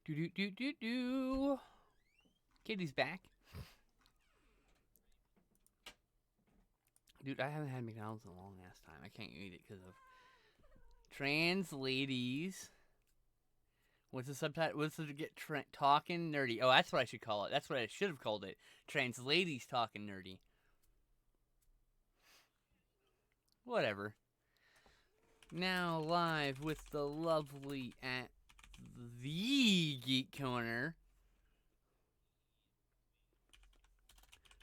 Do do do do do. Katie's back. Dude, I haven't had McDonald's in a long ass time. I can't eat it because of trans ladies. What's the subtitle? What's the get talking nerdy? Oh, that's what I should call it. That's what I should have called it. Trans ladies talking nerdy. Whatever. Now live with the lovely at the Geek Corner.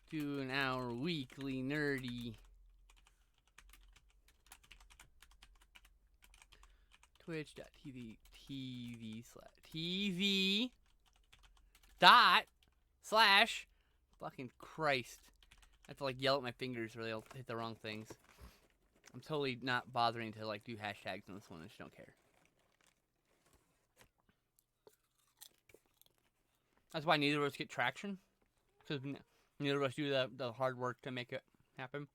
Doing our weekly nerdy twitch.tv dot slash fucking Christ. I have to like yell at my fingers or they'll hit the wrong things. I'm totally not bothering to like do hashtags on this one. I just don't care. That's why neither of us get traction. Because neither of us do the hard work to make it happen.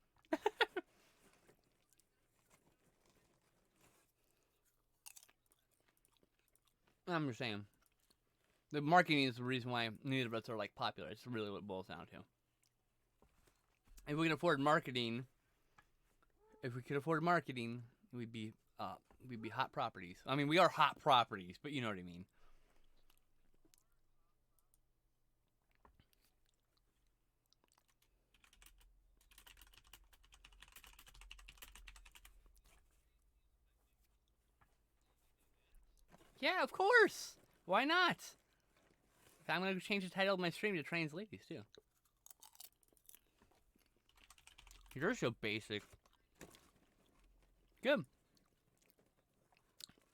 I'm just saying. The marketing is the reason why neither of us are like popular. It's really what it boils down to. If we could afford marketing, we'd be hot properties. I mean, we are hot properties, but you know what I mean. Yeah, of course. Why not? I'm going to change the title of my stream to Trans Ladies, too. You're so basic. Good.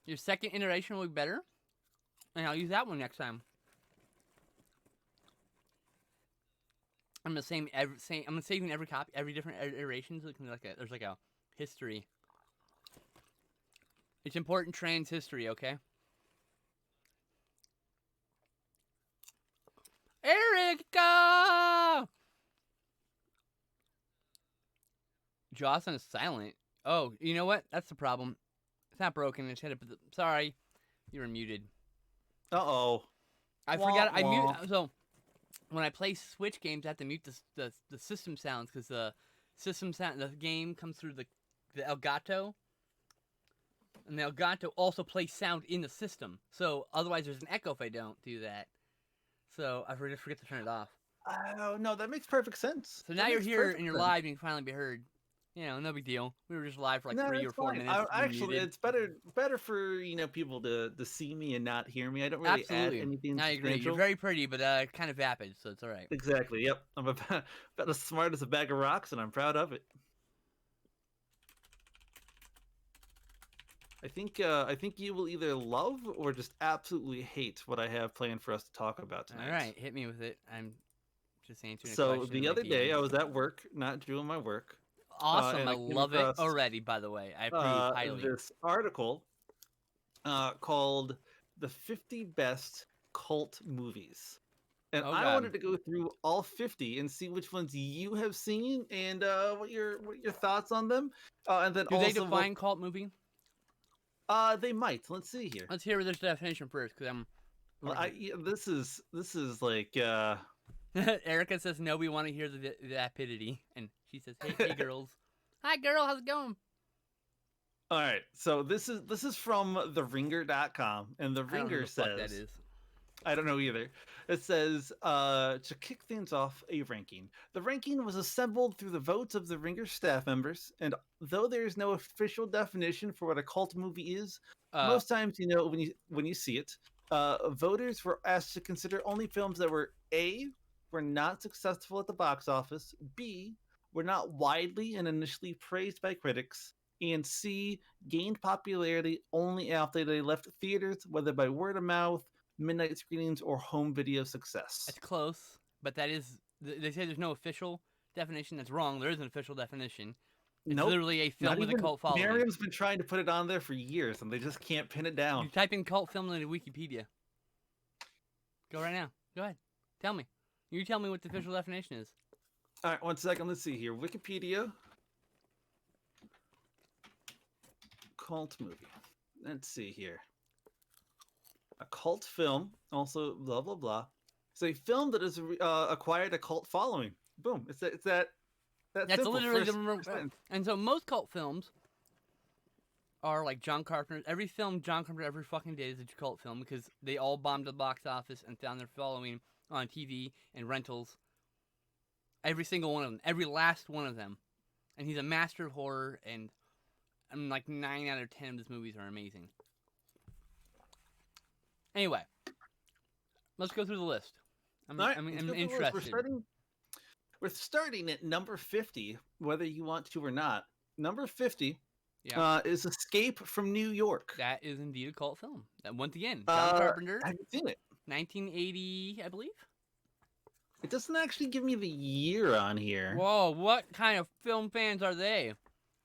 Your second iteration will be better. And I'll use that one next time. I'm saving every copy, every different iteration. So there's like a history. It's important trans history, okay? Erica! Jocelyn is silent. Oh, you know what? That's the problem. It's not broken. It's hit it. Sorry, you were muted. I forgot. I mute. So when I play Switch games, I have to mute the system sounds because the system sound the game comes through the Elgato, and the Elgato also plays sound in the system. So otherwise, there's an echo if I don't do that. So I just forget to turn it off. Oh no, that makes perfect sense. So now you're here and you're live and you can finally be heard. You know, no big deal. We were just live for like 3 or 4 minutes. Actually, it's better for people to see me and not hear me. I don't really add anything. I agree. You're very pretty, but kind of vapid, so it's all right. Exactly. Yep. I'm about as smart as a bag of rocks, and I'm proud of it. I think you will either love or just absolutely hate what I have planned for us to talk about tonight. All right, hit me with it. I'm just answering. So the other day, I was at work, not doing my work. Awesome, I love it already. By the way, I approve highly. This article called "The 50 Best Cult Movies," and I wanted to go through all 50 and see which ones you have seen and what your thoughts on them. And then do they define cult movie? They might. Let's see here. Let's hear this definition first, because I'm. Well, this is like. Erica says no. We want to hear the vapidity, and she says, "Hey girls, hi girl, how's it going?" All right, so this is from theringer.com, and the Ringer says, what that is. I don't know either. It says, to kick things off, a ranking. The ranking was assembled through the votes of the Ringer staff members, and though there is no official definition for what a cult movie is, most times, when you see it, voters were asked to consider only films that were A, were not successful at the box office, B, were not widely and initially praised by critics, and C, gained popularity only after they left theaters, whether by word of mouth, midnight screenings, or home video success. That's close, but that is, they say there's no official definition. That's wrong. There is an official definition. It's literally a film with a cult following. Miriam's been trying to put it on there for years, and they just can't pin it down. You type in cult film into Wikipedia. Go right now. Go ahead. Tell me. You tell me what the official definition is. All right, 1 second. Let's see here. Wikipedia. Cult movie. Let's see here. A cult film. Also, blah blah blah. It's a film that has acquired a cult following. Boom. It's that That's simple. literally First sentence. and so most cult films are like John Carpenter. Every film John Carpenter ever fucking did is a cult film because they all bombed the box office and found their following on TV and rentals. Every single one of them. Every last one of them. And he's a master of horror, and like 9 out of 10 of his movies are amazing. Anyway, let's go through the list. I'm interested. We're starting at number 50, whether you want to or not. Number 50 is Escape from New York. That is indeed a cult film. That once again, John Carpenter. Have you seen it? 1980, I believe. It doesn't actually give me the year on here. Whoa, what kind of film fans are they?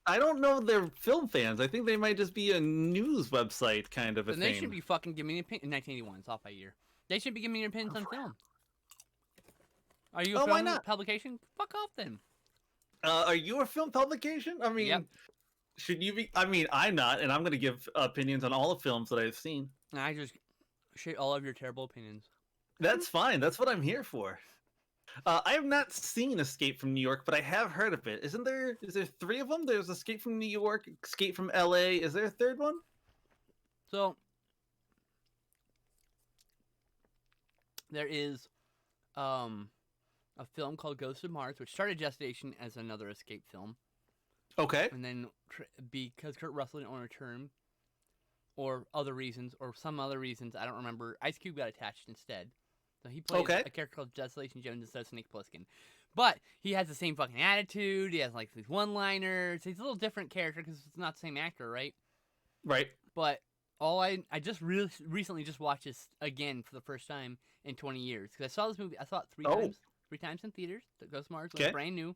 I don't know if they're film fans. I think they might just be a news website kind of a thing. They should be fucking giving me an opinion. 1981, it's off by a year. They should be giving me an opinion on film. Are you a film publication? Fuck off then. Are you a film publication? I mean, yep. Should you be? I mean, I'm not, and I'm going to give opinions on all the films that I've seen. I just shit all of your terrible opinions. That's fine. That's what I'm here for. I have not seen Escape from New York, but I have heard of it. Is there 3 of them? There's Escape from New York, Escape from LA. Is there a third one? So there is a film called Ghost of Mars, which started gestation as another escape film. Okay. And then because Kurt Russell didn't want to return, or other reasons, or some other reasons, I don't remember, Ice Cube got attached instead. So he plays a character called Desolation Jones instead of Snake Plissken. But he has the same fucking attitude. He has like these one-liners. He's a little different character because it's not the same actor, right? Right. But I just recently just watched this again for the first time in 20 years. Because I saw this movie, I saw it 3 times. 3 times in theaters. The Ghost Mars was brand new.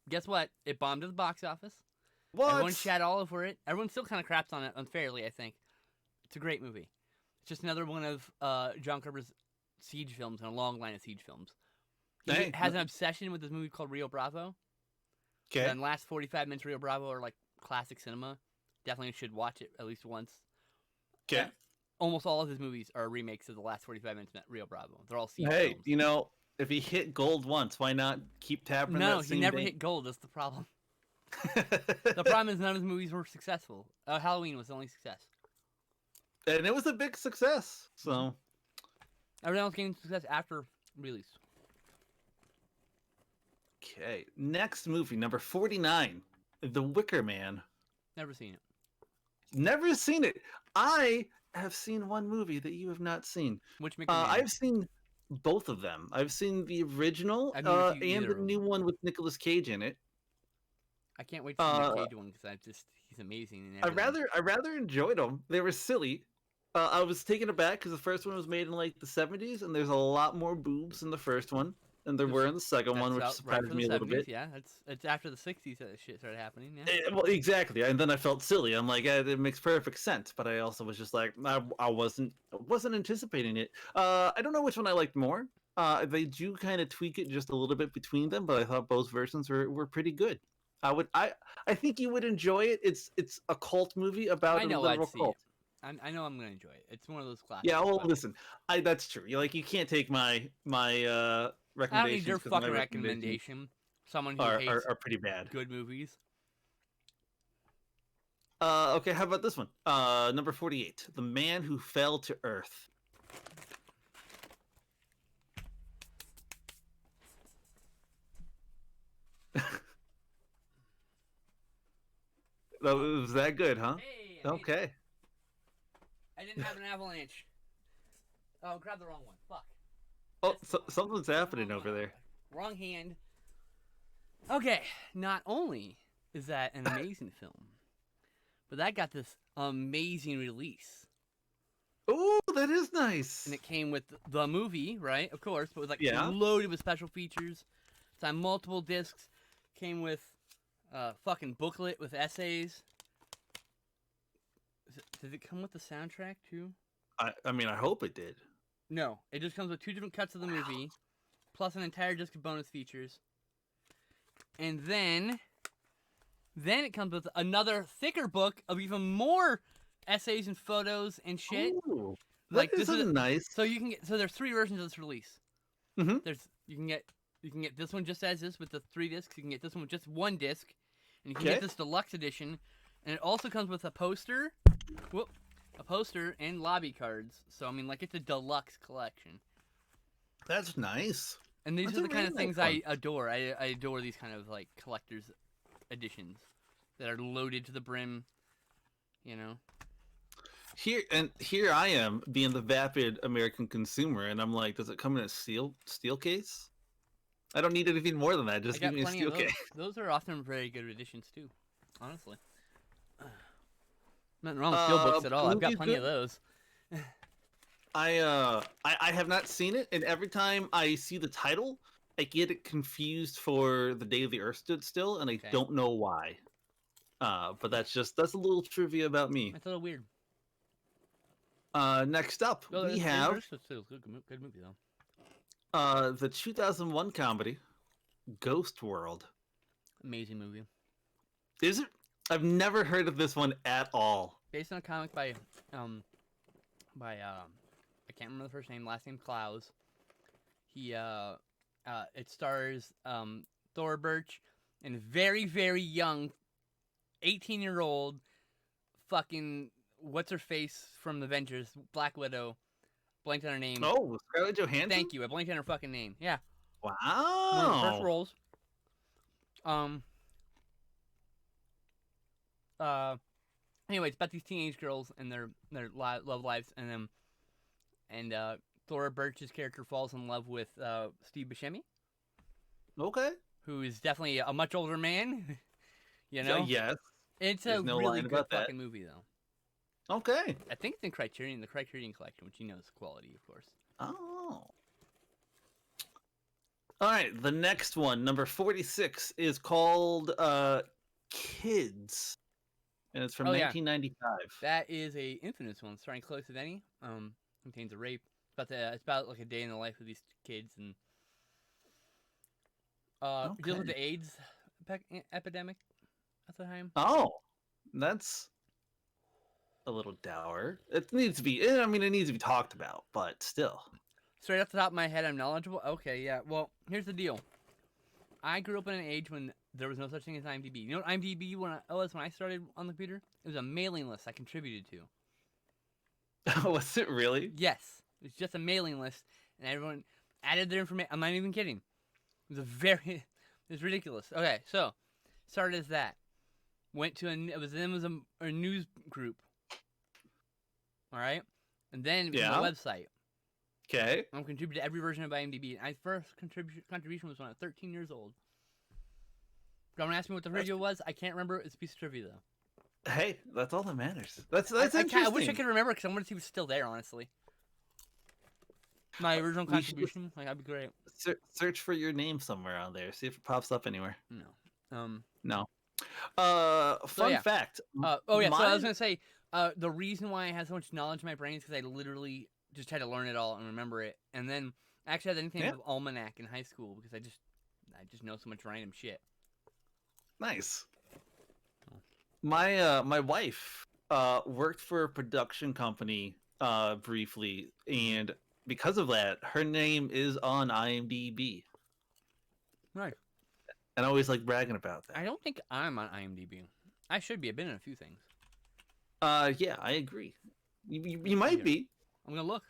Guess what? It bombed at the box office. What? Everyone shat all over it. Everyone still kind of craps on it unfairly, I think. It's a great movie. It's just another one of John Carpenter's siege films and a long line of siege films. He has an obsession with this movie called Rio Bravo. Okay. And the last 45 minutes of Rio Bravo are like classic cinema. Definitely should watch it at least once. Okay. Almost all of his movies are remakes of the last 45 minutes of Rio Bravo. They're all siege films. films. You know, if he hit gold once, why not keep tapping that same No, he never hit gold. That's the problem. The problem is none of his movies were successful. Halloween was the only success. And it was a big success, so... Everything else gained success after release. Okay, next movie, number 49, The Wicker Man. Never seen it. Never seen it. I have seen one movie that you have not seen. Which Wicker Man? I've seen both of them. I've seen the original and the new one with Nicolas Cage in it. I can't wait to see the Cage one because he's amazing. I rather enjoyed them. They were silly. I was taken aback because the first one was made in like the 70s, and there's a lot more boobs in the first one than there were in the second one, which surprised me a little bit. Yeah, it's after the 60s that shit started happening. Yeah. Well, exactly, and then I felt silly. I'm like, it makes perfect sense, but I also was just like, I wasn't anticipating it. I don't know which one I liked more. They do kind of tweak it just a little bit between them, but I thought both versions were pretty good. I think you would enjoy it. It's a cult movie about a literal cult. I know I'm gonna enjoy it. It's one of those classics. Yeah, well, listen, that's true. You can't take my recommendations. I don't need your fucking recommendation. Someone who hates are pretty bad. Good movies. Okay, how about this one? Number 48, The Man Who Fell to Earth. Was that good, huh? Hey, okay. I didn't have an avalanche. Oh, grab the wrong one. Fuck. Oh, something's happening over there. Wrong hand. Okay, not only is that an amazing film, but that got this amazing release. Oh, that is nice. And it came with the movie, right? Of course, but it was like loaded with special features. It's on multiple discs. Came with a fucking booklet with essays. Did it come with the soundtrack too? I mean, I hope it did. No, it just comes with 2 different cuts of the movie, plus an entire disc of bonus features. And then it comes with another thicker book of even more essays and photos and shit. Ooh. Like That is this is a nice. so you can get there's 3 versions of this release. Mm-hmm. You can get this one just as this with the 3 discs. You can get this one with just 1 disc, and you can Okay. get this deluxe edition, and it also comes with a poster, a poster and lobby cards. So I mean, like it's a deluxe collection. That's nice. And these That's are a the kind really of nice things one. I adore. I adore these kind of like collector's editions that are loaded to the brim. You know. Here I am being the vapid American consumer, and I'm like, does it come in a steel case? I don't need anything more than that. I Just give got me a plenty steel of those. case. Those are often very good editions too. Honestly. Nothing wrong with steelbooks at all. I've got Movies plenty of good? those. I have not seen it, and every time I see the title, I get it confused for The Day the Earth Stood Still, and I Okay. don't know why. But that's a little trivia about me. It's a little weird. Next up, No, we it's have good movie though. the 2001 comedy Ghost World. Amazing movie. Is it? I've never heard of this one at all. Based on a comic by I can't remember the first name, last name Klaus. He it stars Thor Birch and very very young 18-year-old fucking what's her face from the Avengers, Black Widow. Blanked on her name. Oh, Scarlett Johansson. Thank you. I blanked on her fucking name. Yeah. Wow. One of her first roles. Anyway, it's about these teenage girls and their love lives, and Thora Birch's character falls in love with Steve Buscemi, Okay. who is definitely a much older man. You know. Yes. It's There's a no really line good about that. fucking movie, though. Okay. I think it's in the Criterion Collection, which you know is quality, of course. Oh. All right. The next one, number 46, is called Kids, and it's from Oh, yeah. 1995. That is a infamous one, starring Chloe Sevigny. Contains a rape. It's about like a day in the life of these kids, and deals with the AIDS epidemic at the time. Oh, that's a little dour. It needs to be. I mean, it needs to be talked about, but still. Straight off the top of my head, I'm knowledgeable. Okay, yeah. Well, here's the deal. I grew up in an age when there was no such thing as IMDb. You know what IMDb was when I started on the computer? It was a mailing list I contributed to. Was it really? Yes. It was just a mailing list, and everyone added their information. I'm not even kidding. It was ridiculous. Okay, so started as that. Went to it was a news group. All right, and then it became a website. Okay. I'm contributed to every version of IMDb. My first contribution was when I was 13 years old. Don't ask me what the radio was. I can't remember. It's a piece of trivia though. Hey, that's all that matters. That's I interesting. wish I could remember because I wanted to see if it was still there. Honestly, my original contribution, like that'd be great. Search for your name somewhere on there. See if it pops up anywhere. No. No. Fun fact. So I was gonna say, the reason why I had so much knowledge in my brain is because I literally just had to learn it all and remember it. And then I actually had anything of almanac in high school because I just know so much random shit. Nice. My wife worked for a production company briefly, and because of that, her name is on IMDb. Right. And I always like bragging about that. I don't think I'm on IMDb. I should be. I've been in a few things. Yeah, I agree. You might be. I'm gonna look.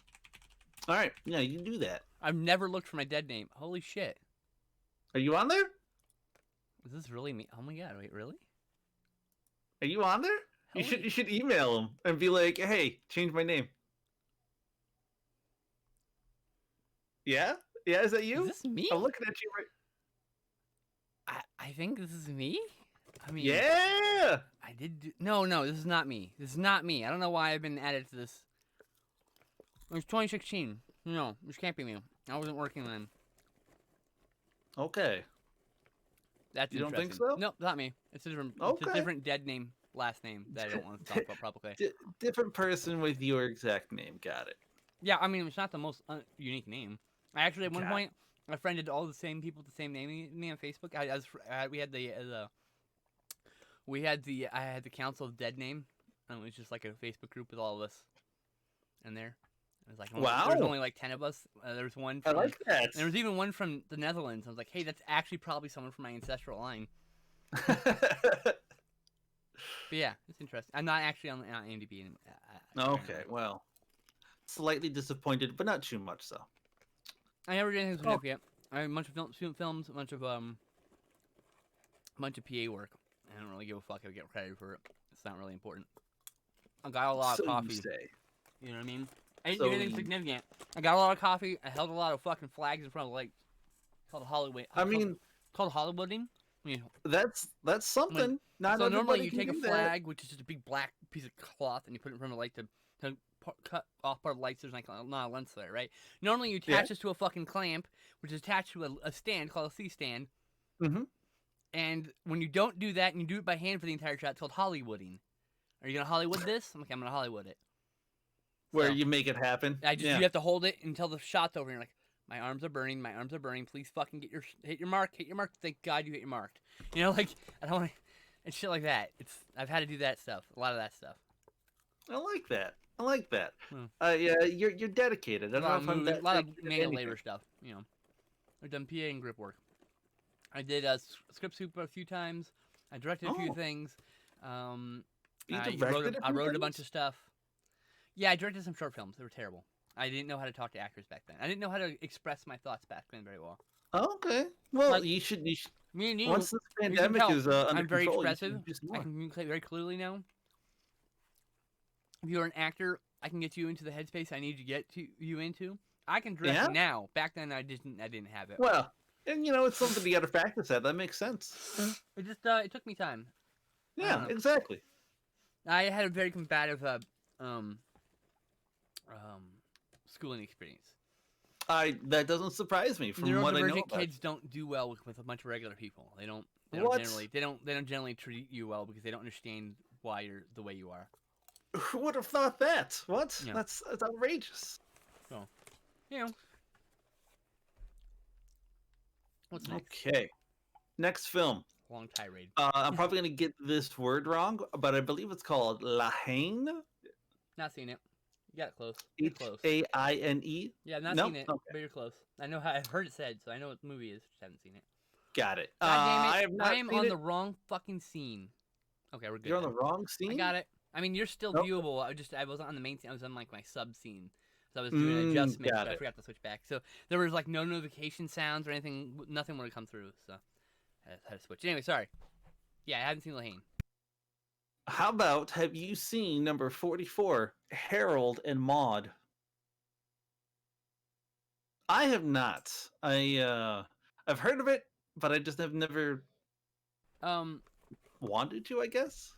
All right. Yeah, you do that. I've never looked for my dead name. Holy shit. Are you on there? Is this really me? Oh my god! Wait, really? Are you on there? You should email them and be like, "Hey, change my name." Yeah? Yeah, is that you? Is this me? I'm looking at you right. I think this is me. I mean, yeah. I did. No, this is not me. This is not me. I don't know why I've been added to this. It was 2016. No, this can't be me. I wasn't working then. Okay. That's you don't think interesting. so? No, not me. It's a different. Okay. It's a different dead name, last name that I don't want to talk about publicly. Different person with your exact name. Got it. Yeah, I mean it's not the most unique name. I actually at one point I friended all the same people with the same name me on Facebook. I had the Council of Dead Name, and it was just like a Facebook group with all of us in there. It was like there was Wow. only like 10 of us. There was one I from, like that. there was even one from the Netherlands. I was like, hey, that's actually probably someone from my ancestral line. But yeah, it's interesting. I'm not actually on IMDb. Okay, well, slightly disappointed, but not too much so. I never did anything Oh, significant. I have a bunch of films, a bunch of PA work. I don't really give a fuck if I get credit for it. It's not really important. I got a lot of so you coffee. say. You know what I mean? I didn't So do anything significant. I got a lot of coffee. I held a lot of fucking flags in front of the lake. Called Hollywood. I mean, called Hollywooding. that's When, something. Not so normally everybody you can take a do that. flag, which is just a big black piece of cloth, and you put it in front of the lake to cut off part of the lights. There's like not a lens flare, right? Normally you Yeah. attach this to a fucking clamp, which is attached to a stand called a C stand. Mm-hmm. And when you don't do that and you do it by hand for the entire shot, it's called Hollywooding. Are you gonna Hollywood this? I'm like, I'm gonna Hollywood it. Where So, you make it happen. you have to hold it until the shot's over. And you're like, my arms are burning. My arms are burning. Please fucking hit your mark. Hit your mark. Thank God you hit your mark. You know, like I don't want and shit like that. I've had to do that stuff. A lot of that stuff. I like that. I like that. Hmm. Yeah, you're dedicated. I don't know if I'm that a lot of dedicated to manual anything. labor stuff. You know, I've done PA and grip work. I did script super a few times. I directed a few Oh. things. You I directed a I few wrote a things? bunch of stuff. Yeah, I directed some short films. They were terrible. I didn't know how to talk to actors back then. I didn't know how to express my thoughts back then very well. Okay. Well, Like, you should. Me and you, Once this you can pandemic tell is under I'm very control, you expressive. should do some I more. can communicate very clearly now. If you're an actor, I can get you into the headspace I need to get you into. I can direct Yeah. now. Back then, I didn't have it. Well, and it's something you got to practice at. That makes sense. It took me time. Yeah, exactly. I had a very combative um, schooling experience. That doesn't surprise me from what I know Neurodivergent about. kids don't do well with a bunch of regular people. They don't What? generally treat you well because they don't understand why you're the way you are. Who would have thought that? What? Yeah. That's outrageous. So, you know. What's next? Okay. Next film. Long tirade. I'm probably gonna get this word wrong, but I believe it's called La Haine. Not seen it. You got it close. You're close. Haine. Yeah, I've not No? seen it, Okay. but you're close. I know how I've heard it said, so I know what the movie is. Just haven't seen it. Got it. God damn it! I have not I am seen on it. the wrong fucking scene. Okay, we're good. You're on then. the wrong scene. I got it. I mean, you're still Nope. viewable. I wasn't on the main scene. I was on like my sub scene, so I was doing an adjustment. Got But I it. forgot to switch back. So there was like no notification sounds or anything. Nothing would have come through. So I had to switch. Anyway, sorry. Yeah, I haven't seen Lahane. How about have you seen number 44, Harold and Maude? I have not. I've heard of it, but I just have never wanted to, I guess.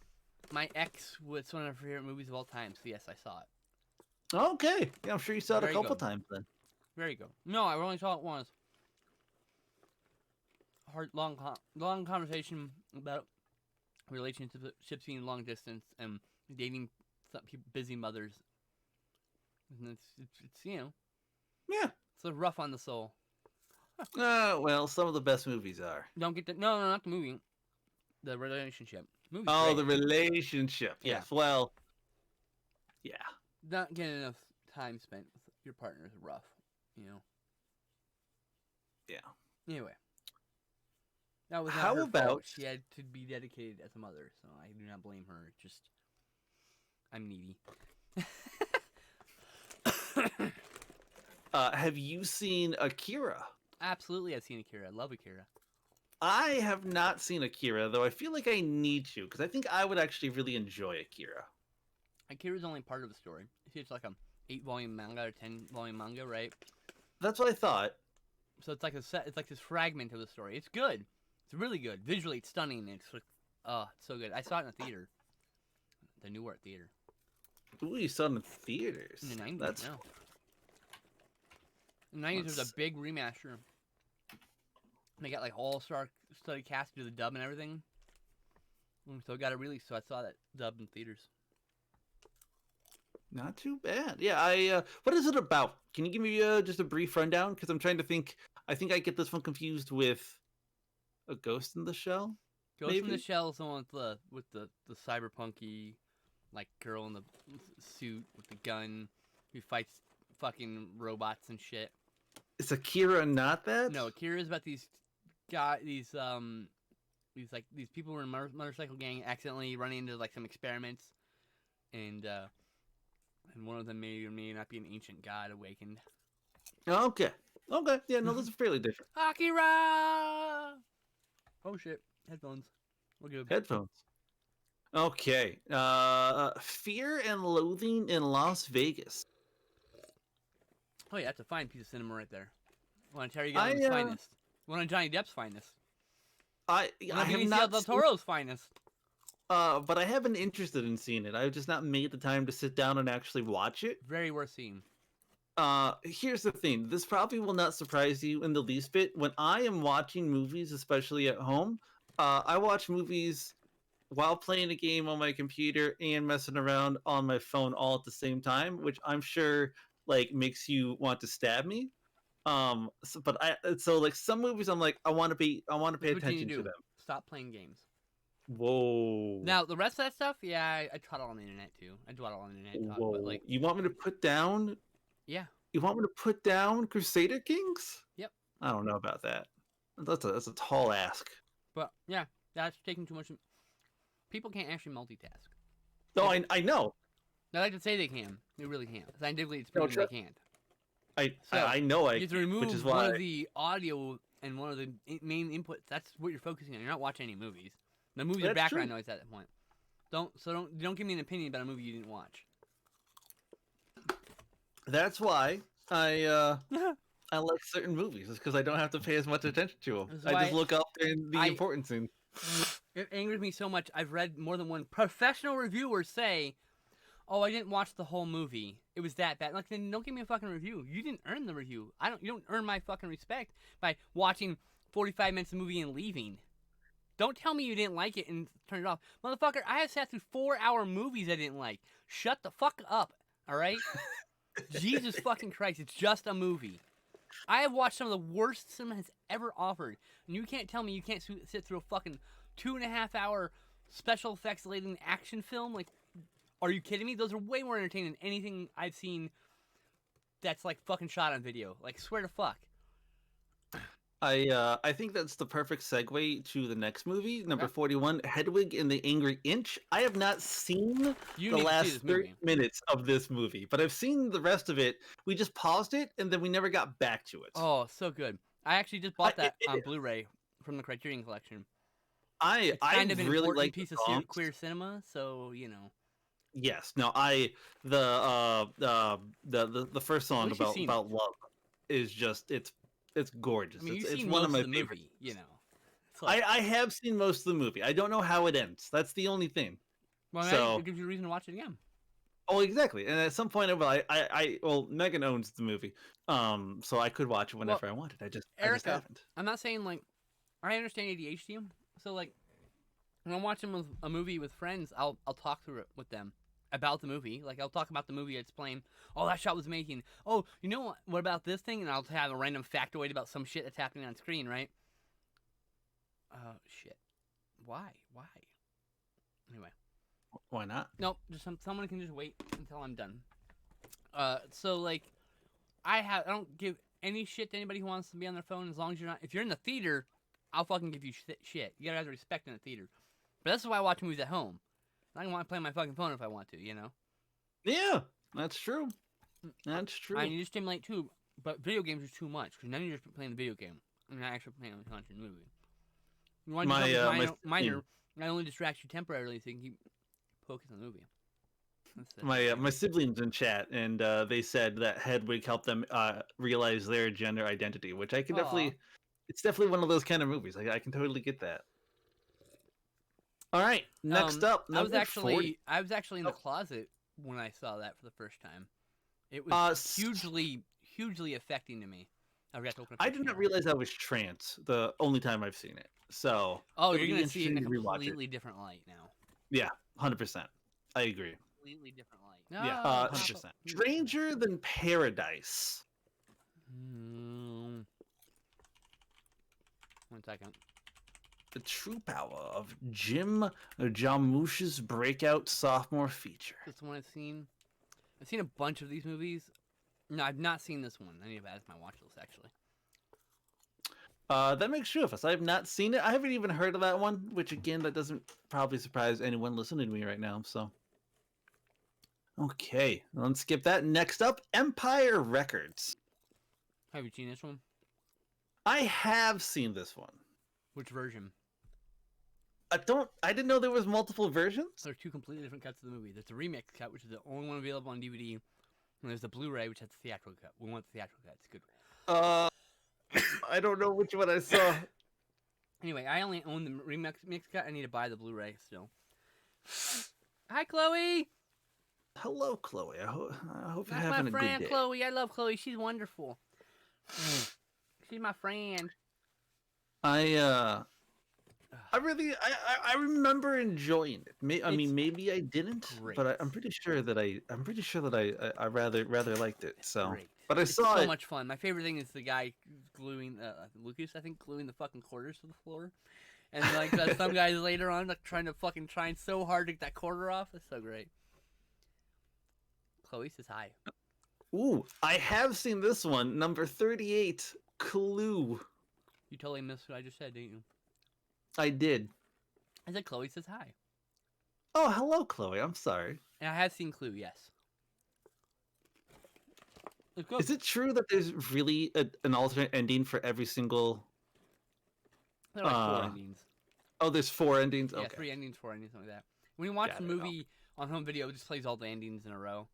My ex was one of her favorite movies of all time. So yes, I saw it. Okay. Yeah, I'm sure you saw it Very a couple good. times then. Very good. No, I only saw it once. Long conversation about relationships being long distance and dating some busy mothers. And it's Yeah. it's rough on the soul. Well, some of the best movies are. Don't get no, not the movie. The relationship. Movie's Oh, great. the relationship. Yeah. Yes. Well, yeah. Not getting enough time spent with your partner is rough. You know. Yeah. Anyway. That was not How her fault. about- She had to be dedicated as a mother, so I do not blame her. Just I'm needy. Have you seen Akira? Absolutely, I've seen Akira. I love Akira. I have not seen Akira, though I feel like I need to, because I think I would actually really enjoy Akira. Akira's only part of the story. It's like a 8-volume manga or 10-volume manga, right? That's what I thought. So it's like it's like this fragment of the story. It's good. It's really good. Visually, it's stunning. It's like, it's so good. I saw it in the theater. The New Art Theater. Ooh, you saw it in theaters. In the 90s, That's yeah. In the 90s, there was a big remaster. They got like all-star study cast to do the dub and everything. So it got it released, so I saw that dub in theaters. not too bad. Yeah, what is it about? Can you give me just a brief rundown? Because I'm trying to think. I think I get this one confused with a Ghost in the Shell. Ghost in the Maybe? Shell is the one with the cyberpunky, like girl in the suit with the gun who fights fucking robots and shit. Is Akira not that? No, Akira is about these people who were in a motorcycle gang accidentally running into like some experiments, and one of them may or may not be an ancient god awakened. Okay. Okay. Yeah, no, those are fairly different. Akira! Oh shit. Headphones. We're good. Headphones. Okay. Fear and Loathing in Las Vegas. Oh yeah, that's a fine piece of cinema right there. One of Terry Gilliam's finest. One of Johnny Depp's finest. I One of have Benicio not del seen, Toro's finest. but I have been interested in seeing it. I've just not made the time to sit down and actually watch it. Very worth seeing. Here's the thing. This probably will not surprise you in the least bit. When I am watching movies, especially at home, I watch movies while playing a game on my computer and messing around on my phone all at the same time, which I'm sure like makes you want to stab me. So like some movies I'm like I want to pay That's what you attention need to do. them. Stop playing games. Whoa. Now the rest of that stuff, yeah, I taught it on the internet too. I do it all on the internet. Talk, Whoa. but like, You want me to put down? yeah, You want me to put down Crusader Kings? Yep. I don't know about that. That's a tall ask. but yeah, that's taking too much. People can't actually multitask. No, I know. I like to say they can. They really can't. Scientifically, it's No, proven they can't. I know You have to remove which is one why of the audio and one of the main inputs. That's what you're focusing on. You're not watching any movies. The movies are That's background true. noise at that point. Don't give me an opinion about a movie you didn't watch. that's why I like certain movies. It's because I don't have to pay as much attention to them. That's I why just look up in the important scenes. It angers me so much. I've read more than one professional reviewer say, "Oh, I didn't watch the whole movie. It was that bad." Like, then don't give me a fucking review. You didn't earn the review. You don't earn my fucking respect by watching 45 minutes of the movie and leaving. Don't tell me you didn't like it and turn it off, motherfucker. I have sat through 4-hour movies I didn't like. Shut the fuck up. All right. Jesus fucking Christ! It's just a movie. I have watched some of the worst cinema has ever offered, and you can't tell me you can't sit through a fucking 2.5-hour special effects laden action film. Like, are you kidding me? Those are way more entertaining than anything I've seen that's like fucking shot on video. Like, swear to fuck. I think that's the perfect segue to the next movie, number 41, Hedwig and the Angry Inch. I have not seen You the need to see last this 30 movie. minutes of this movie, but I've seen the rest of it. We just paused it and then we never got back to it. Oh, so good. I actually just bought that it- on Blu-ray from the Criterion Collection. I It's kind of an really important like piece the of songs. queer cinema, so you know. Yes, no, the first song least you've seen about love is just it's gorgeous. I mean, you've It's seen one most of my of the favorite. movie, you know. It's like, I have seen most of the movie. I don't know how it ends. That's the only thing. well, so- it gives you a reason to watch it again. Oh, exactly. And at some point, well, Megan owns the movie, so I could watch it whenever I wanted. I just Erica, haven't. I'm not saying like I understand ADHD, so like when I'm watching a movie with friends, I'll talk through it with them about the movie. Like I'll talk about the movie, explain, oh, that shot was amazing. Oh, you know what about this thing? And I'll have a random factoid about some shit that's happening on screen, right? Shit. Why? Anyway. Why not? Nope, just someone can just wait until I'm done. So like, I don't give any shit to anybody who wants to be on their phone as long as you're not. If you're in the theater, I'll fucking give you shit. You gotta have respect in the theater. But this is why I watch movies at home. I can want to play my fucking phone if I want to, you know. Yeah, that's true. That's true. I need to stimulate too, but video games are too much because then you're just playing the video game and not actually playing the content movie. You want to do something minor, not only distracts you temporarily, so you can keep focused on the movie. My siblings in chat, and they said that Hedwig helped them realize their gender identity, which I can definitely. It's definitely one of those kind of movies. I can totally get that. All right, next up, I was actually 40. in the closet when I saw that for the first time. It was hugely affecting to me. I forgot to open up. I did not realize I was trans the only time I've seen it. So oh, it'll you're be gonna see it in a interesting to rewatch it. completely different light now. Yeah, 100%. I agree. Completely different light. Yeah, No, 100%. Stranger Than Paradise. 1 second. The true power of Jim Jarmusch's breakout sophomore feature. That's the one I've seen. I've seen a bunch of these movies. No, I've not seen this one. I need to add it to my watch list actually. That makes two of us. I have not seen it. I haven't even heard of that one, which again, that doesn't probably surprise anyone listening to me right now. So, okay, let's skip that. Next up, Empire Records. Have you seen this one? I have seen this one. Which version? I didn't know there was multiple versions. There's two completely different cuts of the movie. There's the remix cut, which is the only one available on DVD, and there's the Blu-ray, which has the theatrical cut. We want the theatrical cut. It's good. I don't know which one I saw. Anyway, I only own the remix cut. I need to buy the Blu-ray still. Hi, Chloe. Hello, Chloe. I hope you're That's having my a friend, good day. Chloe. I love Chloe. She's wonderful. She's my friend. I remember enjoying it. Maybe I didn't, great. but I'm pretty sure that I rather liked it. So, Great. but I It's saw so it. much fun. My favorite thing is the guy gluing, Lucas, I think, gluing the fucking quarters to the floor. And like some guys later on like trying so hard to get that quarter off. It's so great. Chloe says hi. Ooh, I have seen this one. Number 38, Clue. You totally missed what I just said, didn't you? I did. I said Chloe says hi. Oh, hello, Chloe. I'm sorry. And I have seen Clue, yes. It's good. Is it true that there's really an alternate ending for every single? There are like 4 endings. Oh, there's 4 endings. Yeah, Okay. 3 endings, 4 endings, something like that. When you watch Got the it. movie on home video, it just plays all the endings in a row.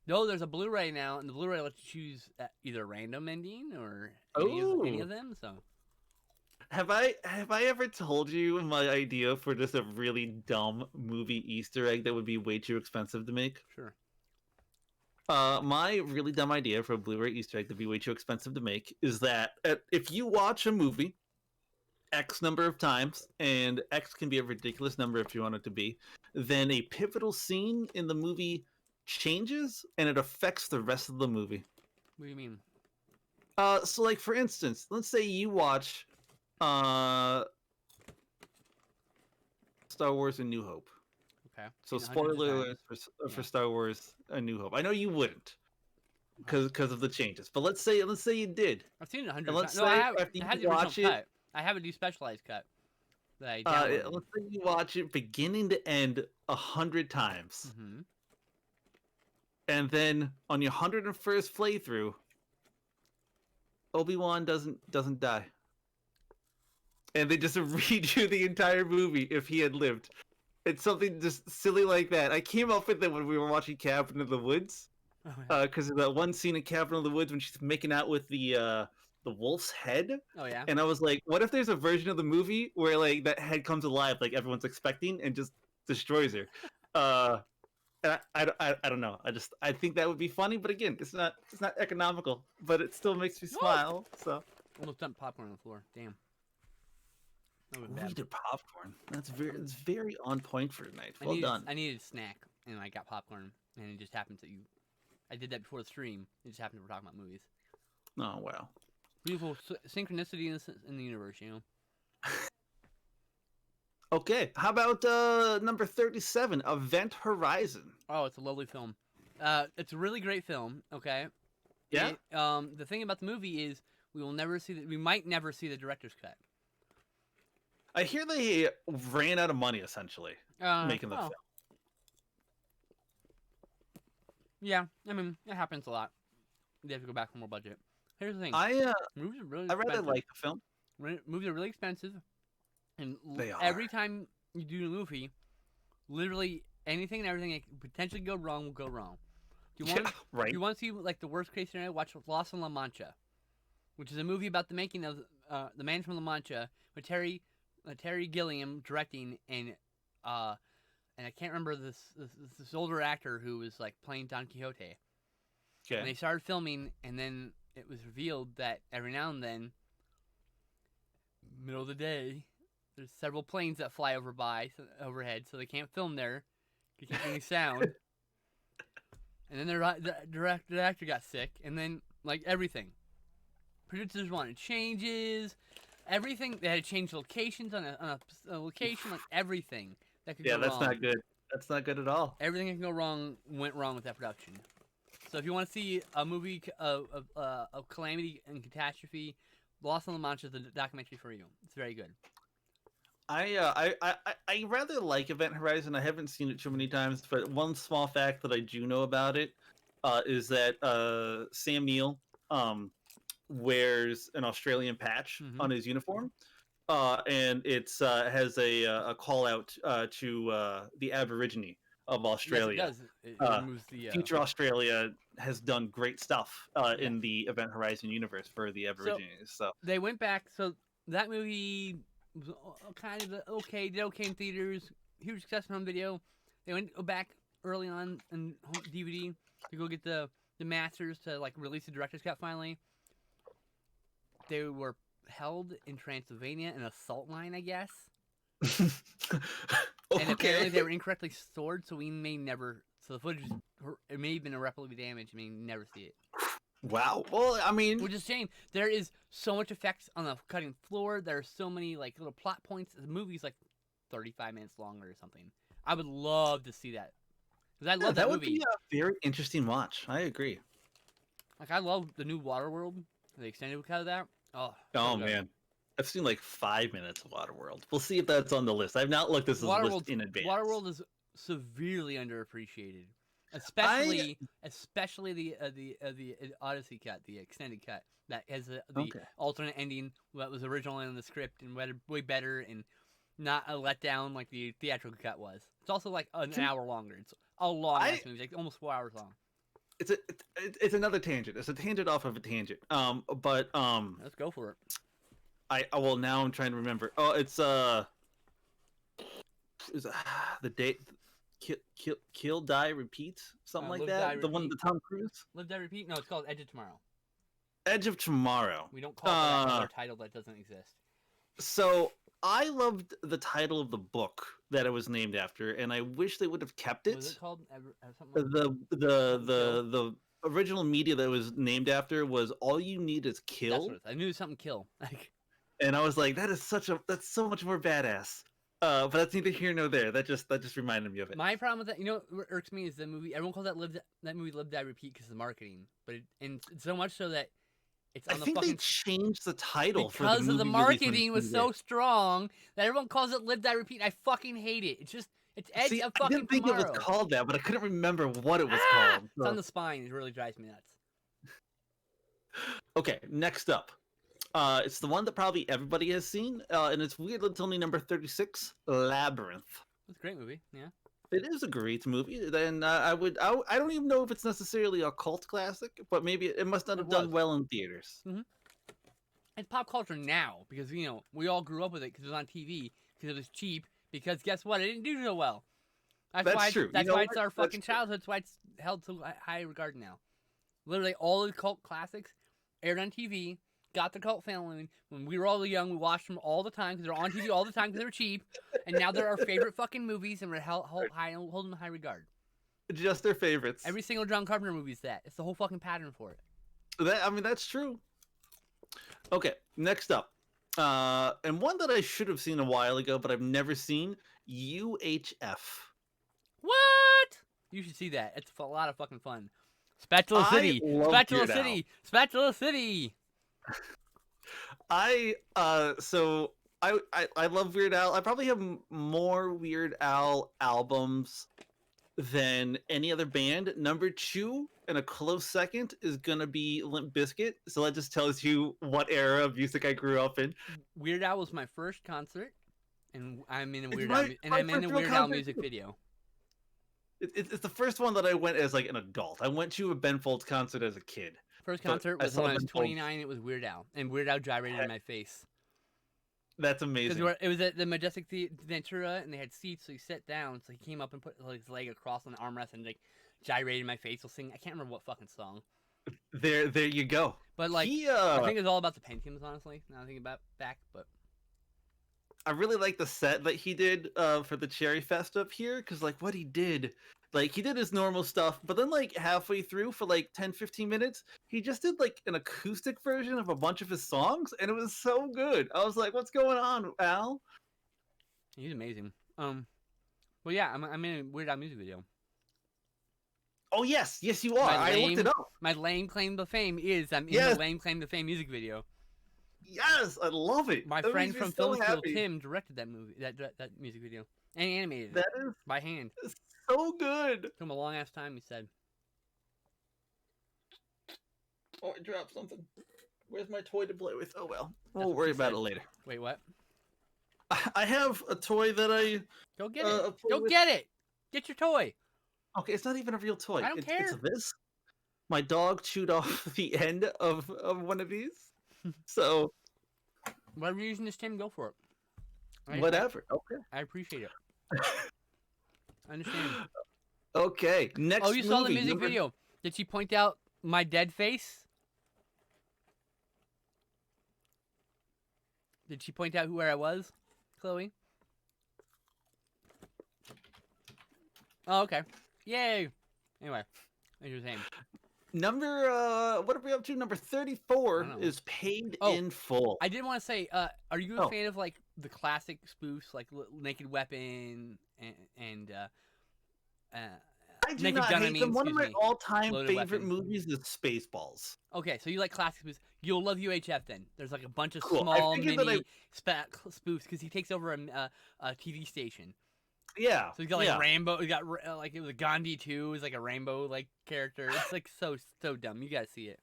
No, there's a Blu-ray now, and the Blu-ray lets you choose either a random ending or any of them. So Have I ever told you my idea for just a really dumb movie Easter egg that would be way too expensive to make? sure. My really dumb idea for a Blu-ray Easter egg that'd be way too expensive to make is that if you watch a movie X number of times, and X can be a ridiculous number if you want it to be, then a pivotal scene in the movie changes and it affects the rest of the movie. What do you mean? So like for instance, let's say you watch Star Wars: A New Hope. Okay. So Seen it hundreds of spoiler times. alert for Yeah. Star Wars: A New Hope. I know you wouldn't, because of the changes. But let's say you did. I've seen it 100 And times. let's No, I say have. after It you has the watch original it- cut. I have a despecialized cut that I downloaded. Let's say you watch it beginning to end 100 times, Mm-hmm. and then on your 101st playthrough, Obi-Wan doesn't die, and they just redo the entire movie if he had lived. It's something just silly like that. I came up with it when we were watching Cabin in the Woods, because of that one scene in Cabin in the Woods when she's making out with the wolf's head. Oh yeah. And I was like, what if there's a version of the movie where like that head comes alive, like everyone's expecting, and just destroys her? And I don't know. I think that would be funny, but again, it's not economical, but it still makes me smile. So Almost dumped popcorn on the floor. Damn. That was bad. did popcorn. It's very on point for tonight. Well done. I needed a snack, and I got popcorn, and it just happens that I did that before the stream. It just happened we're talking about movies. Oh wow. Beautiful synchronicity in the universe, you know. Okay, how about number 37, Event Horizon? Oh, it's a lovely film. It's a really great film. Okay. Yeah. The thing about the movie is we might never see the director's cut. I hear they ran out of money essentially making the film. Yeah, I mean it happens a lot. They have to go back for more budget. Here's the thing. Movies are really I rather expensive. like the film. Movies are really expensive, and They every are. time you do a movie, literally anything and everything that could potentially go wrong will go wrong. Do you want? Yeah, right. Do you want to see like the worst case scenario? Watch Lost in La Mancha, which is a movie about the making of the Man from La Mancha with Terry Gilliam directing, and I can't remember this older actor who was like playing Don Quixote. Okay. And they started filming, and then it was revealed that every now and then, middle of the day, there's several planes that fly overhead, so they can't film there. They can't get any sound. And then the actor got sick, and then like everything, producers wanted changes, everything. They had to change locations on a location, like everything that could go wrong. That's not good. That's not good at all. Everything that can go wrong went wrong with that production. So if you want to see a movie of calamity and catastrophe, Lost on La Mancha is the documentary for you. It's very good. I rather like Event Horizon. I haven't seen it too many times, but one small fact that I do know about it is that Sam Neill wears an Australian patch Mm-hmm. on his uniform, and it's has a call out to the Aborigine of Yes, it Australia. does. It Uh, removes the Future Australia has done great stuff yeah. in the Event Horizon universe for the So Aborigines. So they went back. So that movie was kind of okay. Did okay in theaters. Huge success on home video. They went back early on in DVD to go get the masters to like release the director's cut finally. They were held in Transylvania in a salt mine, I guess. And apparently they were incorrectly stored, so we may never. So the footage, it may have been irreparably damaged. We may never see it. Wow. Well, I mean, Which is a shame. There is so much effects on the cutting floor. There are so many like little plot points. The movie's like 35 minutes longer or something. I would love to see that because I love that would movie. be a very interesting watch. I agree. Like I love the new Waterworld, the extended cut of that. Oh, Oh so good. man, I've seen like 5 minutes of Waterworld. We'll see if that's on the list. I've not looked at this list in advance. Waterworld is severely underappreciated, especially the Odyssey cut, the extended cut that has the alternate ending that was originally in the script and way better and not a letdown like the theatrical cut was. It's also like an hour longer. It's a long ass movie, like almost 4 hours long. It's another tangent. It's a tangent off of a tangent. But let's go for it. Well, now I'm trying to remember. Oh, it's is the date kill die repeat, something like that. The one with Tom Cruise. Live Die Repeat. No, it's called Edge of Tomorrow. Edge of Tomorrow. We don't call it another title that doesn't exist. So I loved the title of the book that it was named after, and I wish they would have kept it. Was it called something like the original media that it was named after was All You Need Is Kill. That's what it is. I knew something kill. And I was like, that's so much more badass. But that's neither here nor there. That just reminded me of it. My problem with that, what irks me is the movie. Everyone calls that movie "Live Die Repeat" because of the marketing, but and so much so that it's on I think they changed the title because of the marketing was so strong that everyone calls it "Live Die Repeat." I fucking hate it. It's Edge of fucking Tomorrow. I didn't think it was called that, but I couldn't remember what it was called. So. It's on the spine. It really drives me nuts. Okay, next up. It's the one that probably everybody has seen, and it's Weird Little Me number 36, Labyrinth. It's a great movie, yeah. It is a great movie, and I don't even know if it's necessarily a cult classic, but maybe it must not have done well in theaters. Mm-hmm. It's pop culture now, because, we all grew up with it because it was on TV, because it was cheap, because guess what? It didn't do so well. That's true. That's why it's our fucking childhood, that's why it's held to high regard now. Literally, all the cult classics aired on TV, got the cult following. When we were all young, we watched them all the time because they're on TV all the time because they were cheap. And now they're our favorite fucking movies, and we're hold them in high regard. Just their favorites. Every single John Carpenter movie is that. It's the whole fucking pattern for it. That's true. Okay, next up. And one that I should have seen a while ago, but I've never seen, UHF. What? You should see that. It's a lot of fucking fun. Spatula City. Spatula City. Spatula City. I love Weird Al. I probably have more Weird Al albums than any other band. Number 2 and a close second is gonna be Limp Bizkit. So that just tells you what era of music I grew up in. Weird Al was my first concert, and I'm in a Weird Al music video. It's the first one that I went as like an adult. I went to a Ben Folds concert as a kid. First concert was when I was 29. It was Weird Al, and Weird Al gyrated in my face. That's amazing. Because it was at the Majestic Ventura, and they had seats, so he sat down. So he came up and put his leg across on the armrest and like gyrated in my face. He'll sing. I can't remember what fucking song. There you go. But like, I think it's all about the Pentiums, honestly. Now I think about back, but I really like the set that he did for the Cherry Fest up here, because like what he did. Like, he did his normal stuff, but then, like, halfway through for, like, 10, 15 minutes, he just did, like, an acoustic version of a bunch of his songs, and it was so good. I was like, what's going on, Al? He's amazing. Well, yeah, I'm in a Weird Al music video. Oh yes, yes you are. My I looked it lame, up. my lame claim to fame is I'm in the Yes, lame claim to fame music video. yes, I love it. My That friend makes me from so film school, happy. Tim, directed that movie, that music video, and animated it That is by hand. so good. Took him a long ass time. He said, Oh, I dropped something. Where's my toy to play with? Oh well, That's we'll what worry she about said. it later. "Wait, what? I have a toy that I Go get it. play Go with. get it. Get your toy. Okay, it's not even a real toy. I don't It's care." this. My dog chewed off the end of one of these. So Whatever you're using this, Tim, go for it. whatever. Okay. I appreciate it. I understand. Okay. Oh, Next you saw the movie. music video. Did she point out my dead face? Did she point out where I was, Chloe? Oh, okay. Yay. Anyway, as you were saying. Number what are we up to? Number 34 is Paid Oh, in Full. I did want to say, are you a Oh. fan of like the classic spoofs, like Naked Weapon and I do Naked not Gun? I hate mean, them. One of excuse my me. all-time Loaded favorite Weapon. movies is Spaceballs. Okay, so you like classic spoofs. You'll love UHF then. There's like a bunch of Cool. I small figured that mini spoofs because he takes over a TV station. Yeah. So he's got like Rainbow. He got like it was Gandhi too. It was like a rainbow like character. It's like so dumb. You gotta see it.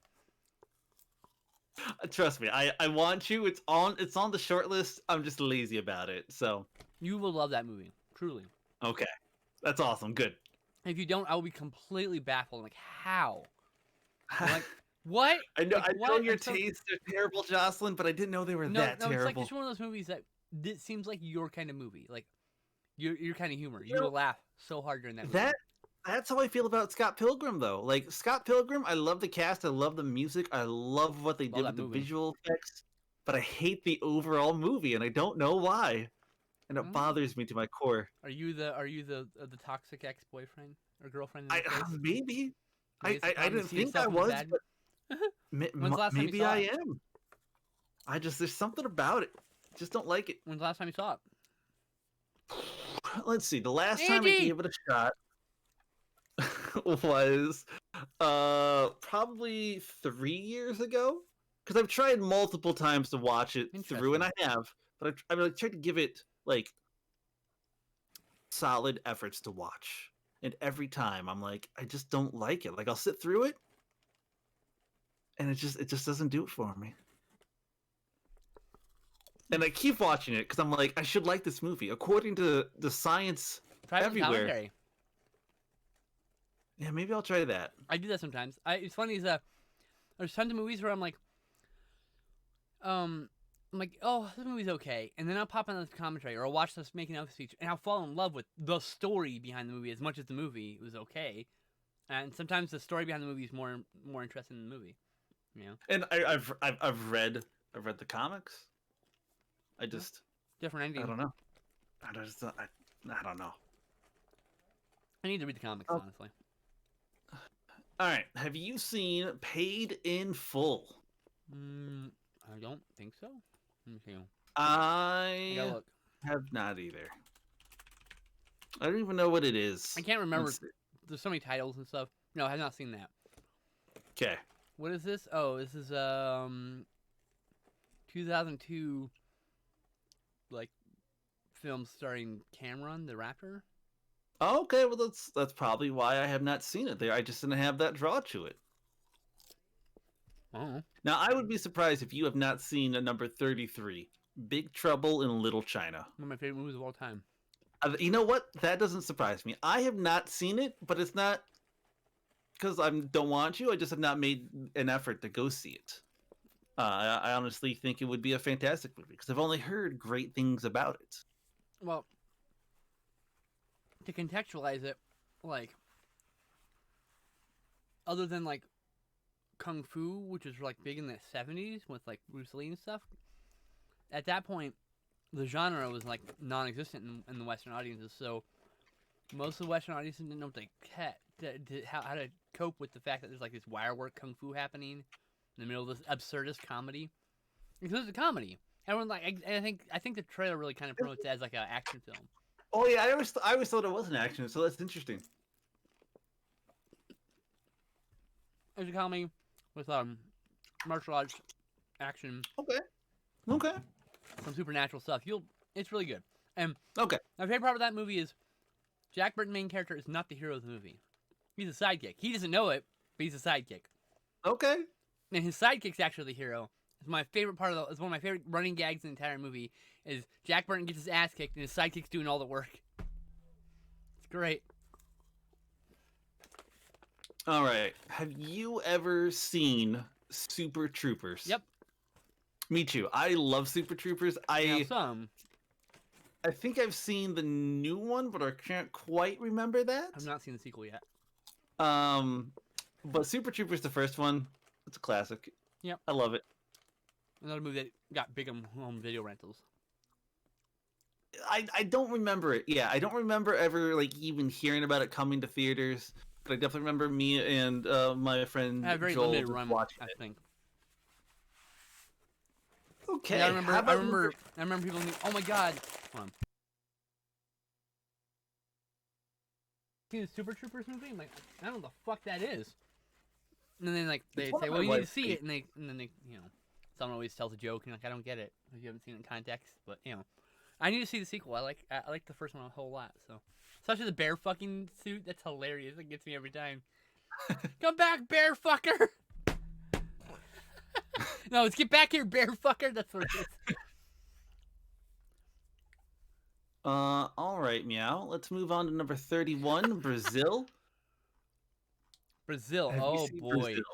Trust me, I want you. It's on the short list. I'm just lazy about it. So You will love that movie. Truly. okay, that's awesome. Good. If you don't, I will be completely baffled. Like how? I'm like what? I know. Like, I know what? your I'm so- tastes are terrible, Jocelyn, but I didn't know they were that No, it's like terrible. just one of those movies that it seems like your kind of movie. Like your kind of humor. You You know, will laugh so hard during that movie. That's how I feel about Scott Pilgrim, though. Like Scott Pilgrim, I love the cast, I love the music, I love what they Love did that with the movie. visual effects, but I hate the overall movie, and I don't know why, and it bothers me to my core. Are you the toxic ex boyfriend or girlfriend? In I this case? maybe Maybe it's a I problem. You didn't see think I yourself in the was, bad? but When's the last time you maybe saw I it? am. I just there's something about it. Just don't like it. When's the last time you saw it? Let's see. The last time I Angie! gave it a shot was probably 3 years ago. Because I've tried multiple times to watch it through, and I have, but I've like, tried to give it like solid efforts to watch, and every time I'm like, I just don't like it. Like I'll sit through it, and it just doesn't do it for me. And I keep watching it because I'm like, I should like this movie according to the science everywhere. Commentary. Yeah, maybe I'll try that. I do that sometimes. It's funny is there's tons of movies where I'm like, oh, this movie's okay, and then I'll pop on this commentary or I'll watch this making of speech, and I'll fall in love with the story behind the movie as much as the movie was okay. And sometimes the story behind the movie is more interesting than the movie. You know. And I've read the comics. I just Different ending. I don't know. I don't know. I need to read the comics, honestly. All right. Have you seen Paid in Full? I don't think so. Let me see. I gotta look. have not either. I don't even know what it is. I can't remember. There's so many titles and stuff. No, I have not seen that. Okay. What is this? Oh, this is 2002 like film starring Cameron the Raptor. Oh, okay, well that's probably why I have not seen it there. I just didn't have that draw to it. Oh. Now I would be surprised if you have not seen a number 33, Big Trouble in Little China. One of my favorite movies of all time. You know what? That doesn't surprise me. I have not seen it, but it's not because I don't want to. I just have not made an effort to go see it. I honestly think it would be a fantastic movie because I've only heard great things about it. Well, to contextualize it, like, other than like Kung Fu, which was like big in the 70s with like Bruce Lee and stuff, at that point, the genre was like non-existent in the Western audiences. So most of the Western audiences didn't know what how to cope with the fact that there's like this wire work Kung Fu happening in the middle of this absurdist comedy. Because it's a comedy. Everyone like I think the trailer really kind of promotes it as like an action film. Oh yeah, I always thought it was an action, so that's interesting. It's a comedy with martial arts, action, Okay. Okay. some supernatural stuff. It's really good. And Okay. my favorite part of that movie is Jack Burton, main character, is not the hero of the movie. He's a sidekick. He doesn't know it, but he's a sidekick. Okay. And his sidekick's actually the hero. It's my favorite part of it's one of my favorite running gags in the entire movie is Jack Burton gets his ass kicked and his sidekick's doing all the work. It's great. All right. Have you ever seen Super Troopers? Yep. Me too. I love Super Troopers. Now some. I think I've seen the new one, but I can't quite remember that. I've not seen the sequel yet. But Super Troopers, the first one, it's a classic. Yep. I love it. Another movie that got big on home video rentals. I don't remember it. Yeah, I don't remember ever like even hearing about it coming to theaters. But I definitely remember me and my friend Had a very Joel limited run, watching I it. think. Okay. Yeah, I how remember. about I remember people. Oh my god. Hold on. See the Super Troopers movie? I'm like, I don't know what the fuck that is. And then like they It's one say, of well, my you need to wife's see it, and then they, someone always tells a joke, and like I don't get it if you haven't seen it in context, but I need to see the sequel. I like the first one a whole lot. So, especially the bear fucking suit. That's hilarious. It gets me every time. Come back, bear fucker. No, let's get back here, bear fucker. That's what it is. All right, meow. Let's move on to number 31, Brazil. Brazil. Have you Oh seen boy, Brazil?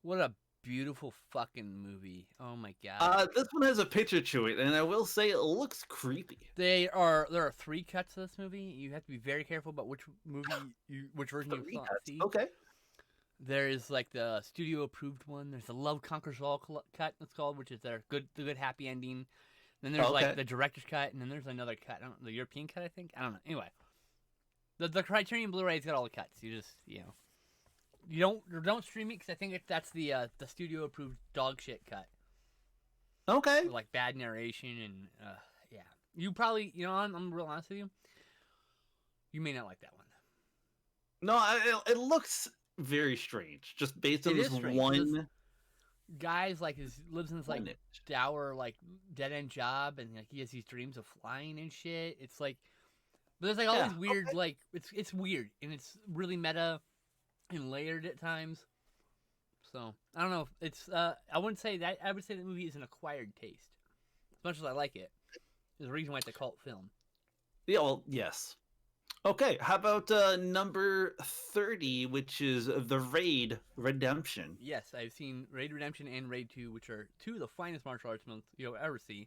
what a beautiful fucking movie. Oh my god. This one has a picture to it, and I will say it looks creepy. There are 3 cuts to this movie. You have to be very careful about which version you see. Okay. There is like the studio approved one. There's the Love Conquers All cut. It's called, which is the good happy ending. Then there's like the director's cut, and then there's another cut. The European cut, I think. I don't know. Anyway, the Criterion Blu-ray's got all the cuts. You just you don't stream it because I think that's the studio approved dog shit cut. Okay. With, like bad narration and yeah. You probably I'm real honest with you. You may not like that one. No, it looks very strange, just based on this one. Guy's like lives in this like dour like dead end job, and like he has these dreams of flying and shit. It's like, but there's like all these weird like it's weird and it's really meta and layered at times. So I don't know. If it's I wouldn't say that. I would say the movie is an acquired taste. As much as I like it, there's a reason why it's a cult film. Yeah. Well, yes. Okay, how about number 30, which is The Raid Redemption? Yes, I've seen Raid Redemption and Raid 2, which are 2 of the finest martial arts films you'll ever see.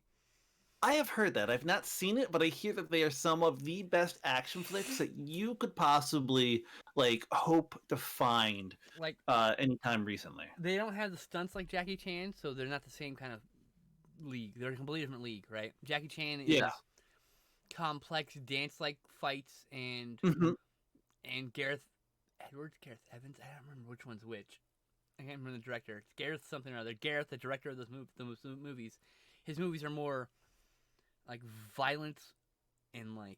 I have heard that. I've not seen it, but I hear that they are some of the best action flicks that you could possibly hope to find anytime recently. They don't have the stunts like Jackie Chan, so they're not the same kind of league. They're a completely different league, right? Jackie Chan is complex dance-like fights and Gareth Evans. I don't remember which one's which. I can't remember the director. It's Gareth something or other. Gareth, the director of those movies. His movies are more like violence and like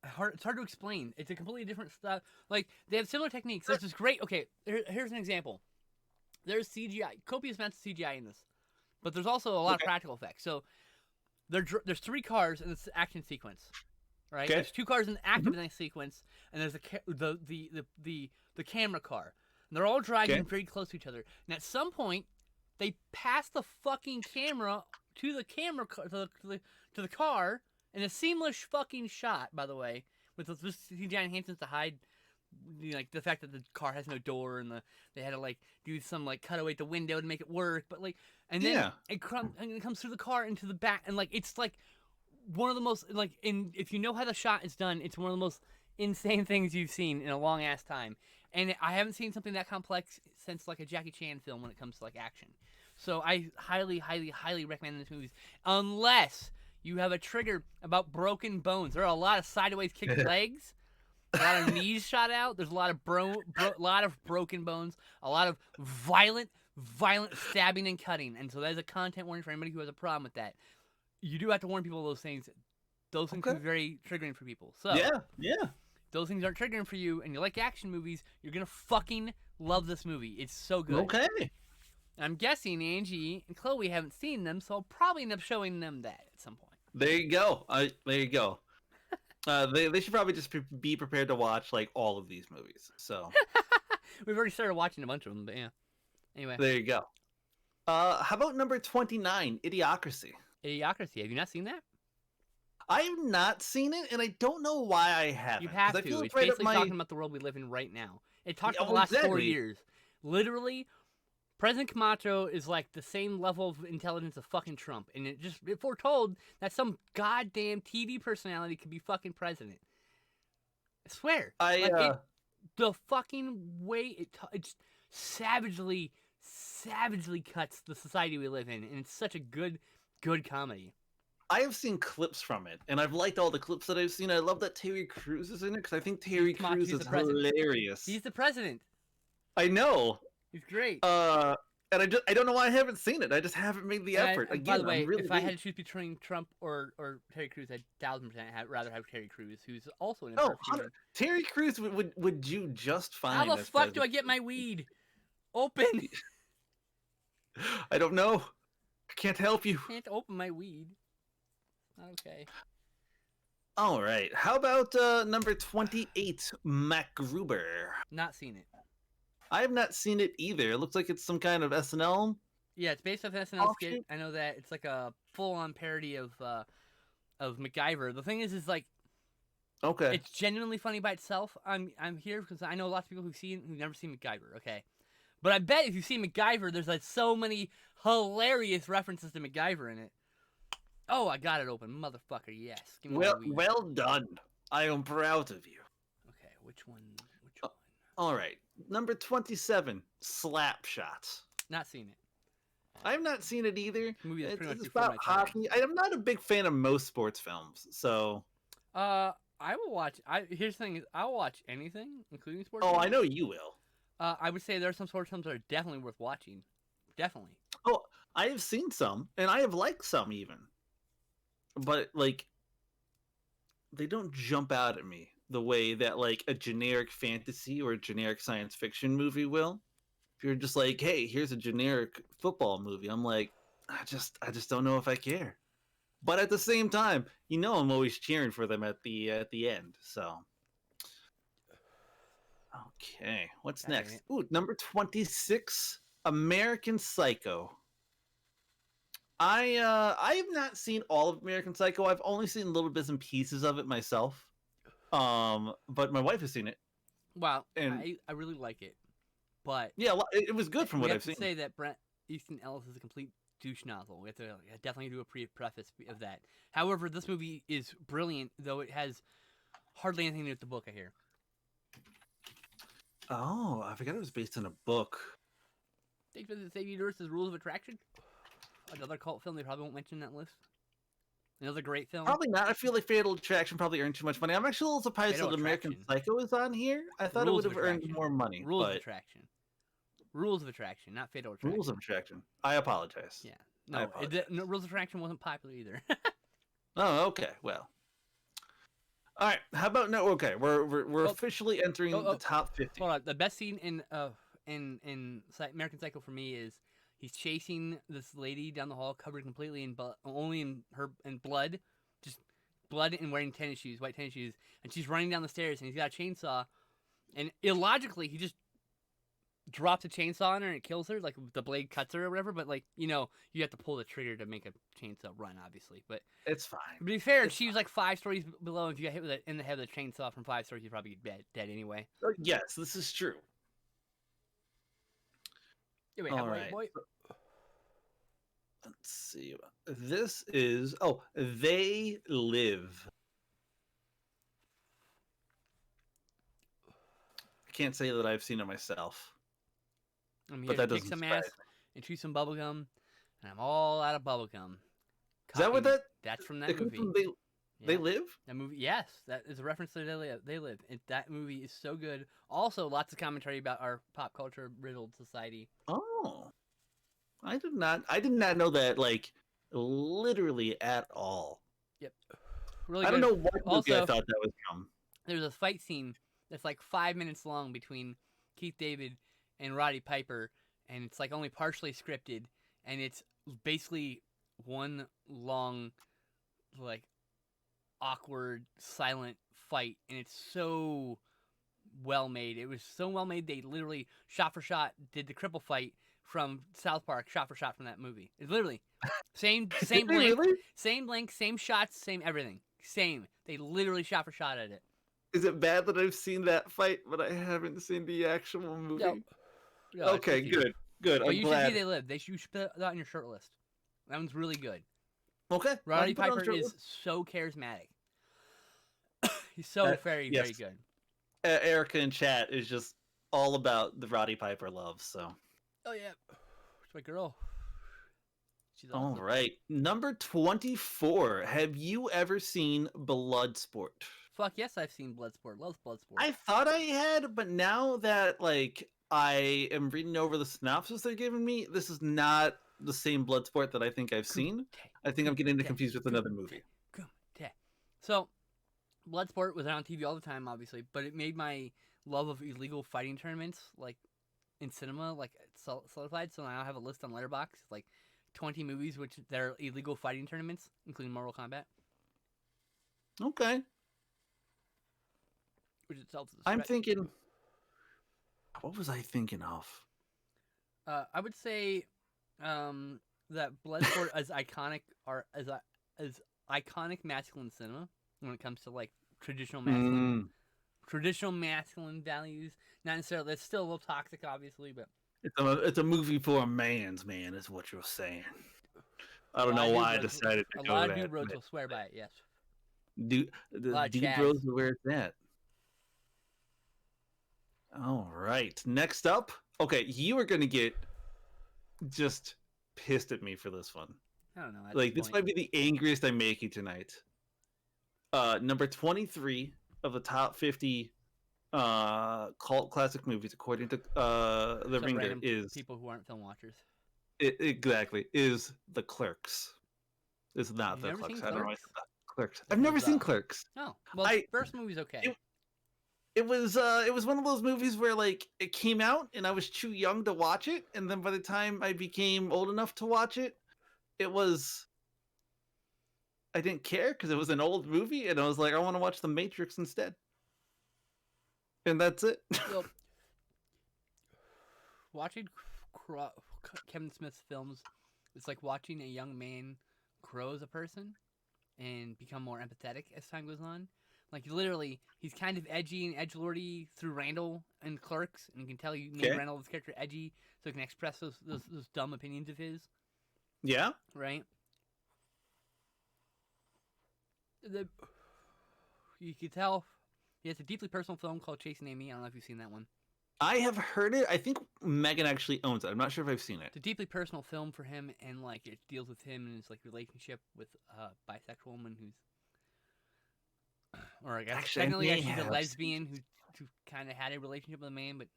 it's hard to explain. It's a completely different stuff. Like they have similar techniques. This is great. Okay, here's an example. There's CGI, copious amounts of CGI in this, but there's also a lot of practical effects. So there's 3 cars in this action sequence, right? Okay. There's 2 cars in the active sequence, and there's the camera car. And they're all driving very close to each other. And at some point, they pass the fucking camera to the to the car in a seamless fucking shot. By the way, with the CGI enhancements to hide like the fact that the car has no door and they had to do some cutaway at the window to make it work, but and then it comes through the car into the back, and it's one of the most if you know how the shot is done, it's one of the most insane things you've seen in a long ass time. And I haven't seen something that complex since a Jackie Chan film when it comes to action. So I highly, highly, highly recommend this movie, unless you have a trigger about broken bones. There are a lot of sideways kicked legs. A lot of knees shot out. There's a lot of lot of broken bones. A lot of violent stabbing and cutting. And so that is a content warning for anybody who has a problem with that. You do have to warn people of those things. Those things can be very triggering for people. So yeah. those things aren't triggering for you, and you like action movies, you're gonna fucking love this movie. It's so good. Okay. I'm guessing Angie and Chloe haven't seen them, so I'll probably end up showing them that at some point. There you go. There you go. They should probably just be prepared to watch like all of these movies. So We've already started watching a bunch of them, but yeah. Anyway, there you go. How about number 29, Idiocracy? Idiocracy. Have you not seen that? I have not seen it, and I don't know why I haven't. You have 'cause I to. feel It's right up basically talking about the world we live in right now. It talks Yeah, about the last 4 exactly. years. Literally, President Camacho is like the same level of intelligence of fucking Trump, and it foretold that some goddamn TV personality could be fucking president. I swear. The fucking way it savagely cuts the society we live in, and it's such a good comedy. I have seen clips from it, and I've liked all the clips that I've seen. I love that Terry Crews is in it because I think Terry Crews he's is the president. hilarious. He's the president. I know. He's great. And I don't know why I haven't seen it. I just haven't made the effort. And Again, by the way, really if I had to choose between Trump or Terry Crews, I'd 1000% rather have Terry Crews, who's also an imperfect human. Terry Crews would do just fine. How the fuck do I get my weed? Open. I don't know. I can't help you. I can't open my weed. Okay. All right. How about number 28, MacGruber? Not seen it. I have not seen it either. It looks like it's some kind of SNL. Yeah, it's based off an SNL skit. I know that it's like a full-on parody of MacGyver. The thing is like, okay, it's genuinely funny by itself. I'm here because I know lots of people who've never seen MacGyver. Okay, but I bet if you see MacGyver, there's like so many hilarious references to MacGyver in it. Oh, I got it open, motherfucker. Yes. Give me well done. I am proud of you. Okay, which one? All right, number 27, Slapshot. Not seen it. I have not seen it either. It's about hockey. I am not a big fan of most sports films, so. I will watch. Here's the thing: is I'll watch anything, including sports. Oh, films. I know you will. I would say there are some sports films that are definitely worth watching. Definitely. Oh, I have seen some, and I have liked some even. But like, they don't jump out at me the way that like a generic fantasy or a generic science fiction movie will. If you're just like, hey, here's a generic football movie, I'm like, I just don't know if I care. But at the same time, I'm always cheering for them at the end. So, okay, what's next? Ooh, number 26, American Psycho. I have not seen all of American Psycho. I've only seen little bits and pieces of it myself. But my wife has seen it. Wow, and I really like it. But yeah, it was good from what I've seen. I have to say that Brent Easton Ellis is a complete douche nozzle. We have to definitely do a preface of that. However, this movie is brilliant, though it has hardly anything to do with the book, I hear. Oh, I forgot it was based on a book. Thanks for the Save Universe's Rules of Attraction. Another cult film they probably won't mention in that list. Another great film. Probably not. I feel like Fatal Attraction probably earned too much money. I'm actually a little surprised that American Psycho is on here. I thought it would have earned more money. Rules of Attraction. Rules of Attraction, not Fatal Attraction. Rules of Attraction. I apologize. Yeah. No, Rules of Attraction wasn't popular either. Oh, okay. Well. All right. How about no? Okay, we're officially entering the top 50. Hold on. The best scene in American Psycho for me is he's chasing this lady down the hall, covered completely in only in blood, just blood, and wearing white tennis shoes, and she's running down the stairs, and he's got a chainsaw, and illogically he just drops a chainsaw on her and it kills her, like the blade cuts her or whatever. But like you have to pull the trigger to make a chainsaw run, obviously. But it's fine. To be fair, she was like 5 stories below. If you got hit in the head with a chainsaw from 5 stories, you'd probably get dead anyway. Yes, this is true. Wait, all right. Boy. Let's see. This is They Live. I can't say that I've seen it myself. I'm here to kick some ass and chew some bubblegum, and I'm all out of bubblegum. Is that what that's from that movie? They Live? That movie, yes. That is a reference to They Live. That movie is so good. Also, lots of commentary about our pop culture riddled society. Oh. I did not know that, like, literally at all. Yep. Really I good. don't know what movie I thought that was from. there's a fight scene that's like 5 minutes long between Keith David and Roddy Piper, and it's like only partially scripted, and it's basically one long, like, awkward, silent fight, and it's so well made. It was so well made they literally shot for shot did the cripple fight from South Park, shot for shot from that movie. It's literally same Did they length, really? same shots, same everything, same. They literally shot for shot at it. Is it bad that I've seen that fight, but I haven't seen the actual movie? No, Okay, good. Good. But I'm you glad. should see They Live. You should put that on your short list. That one's really good. Okay. Roddy Piper is so charismatic. He's so very good. Erica in chat is just all about the Roddy Piper love, so. Oh, yeah. It's my girl. She's All awesome. right. Number 24. Have you ever seen Bloodsport? Fuck yes, I've seen Bloodsport. Love Bloodsport. I thought I had, but now that, like, I am reading over the synopsis they're giving me, this is not the same Bloodsport that I think I've seen. I think I'm getting confused with another movie. So, Bloodsport was on TV all the time, obviously, but it made my love of illegal fighting tournaments, like, in cinema, like, solidified. So now I have a list on Letterboxd, like, 20 movies which they're illegal fighting tournaments, including Mortal Kombat. Okay. Which itself is I'm thinking... What was I thinking of? I would say that Bloodsport is iconic, or as iconic masculine cinema when it comes to like traditional masculine values. Not necessarily. It's still a little toxic, obviously, but it's a movie for a man's man, is what you're saying. I don't know why I decided to go that. A lot of dude bros will swear by it. Yes. Dude bros are where it's at. All right. Next up. Okay, you are going to get just pissed at me for this one. I don't know. Like, this might be the angriest I'm making tonight. Number 23 of the top 50 cult classic movies, according to The Ringer, is... people who aren't film watchers. Exactly. Is The Clerks. It's not The Clerks. I don't know. Clerks. I've never seen Clerks. Oh. Well, the first movie's okay. It was one of those movies where, like, it came out and I was too young to watch it, and then by the time I became old enough to watch it, I didn't care because it was an old movie, and I was like, I want to watch The Matrix instead. And that's it. Well, watching Kevin Smith's films, it's like watching a young man grow as a person and become more empathetic as time goes on. Like, literally, he's kind of edgy and edgelordy through Randall and Clerks, and you can tell you made Randall's character edgy so he can express those dumb opinions of his. Yeah? Right? You can tell he has a deeply personal film called Chasing Amy. I don't know if you've seen that one. I have heard it. I think Megan actually owns it. I'm not sure if I've seen it. It's a deeply personal film for him, and, like, it deals with him and his, like, relationship with a bisexual woman who's... Or I guess technically she's a lesbian who kind of had a relationship with a man, but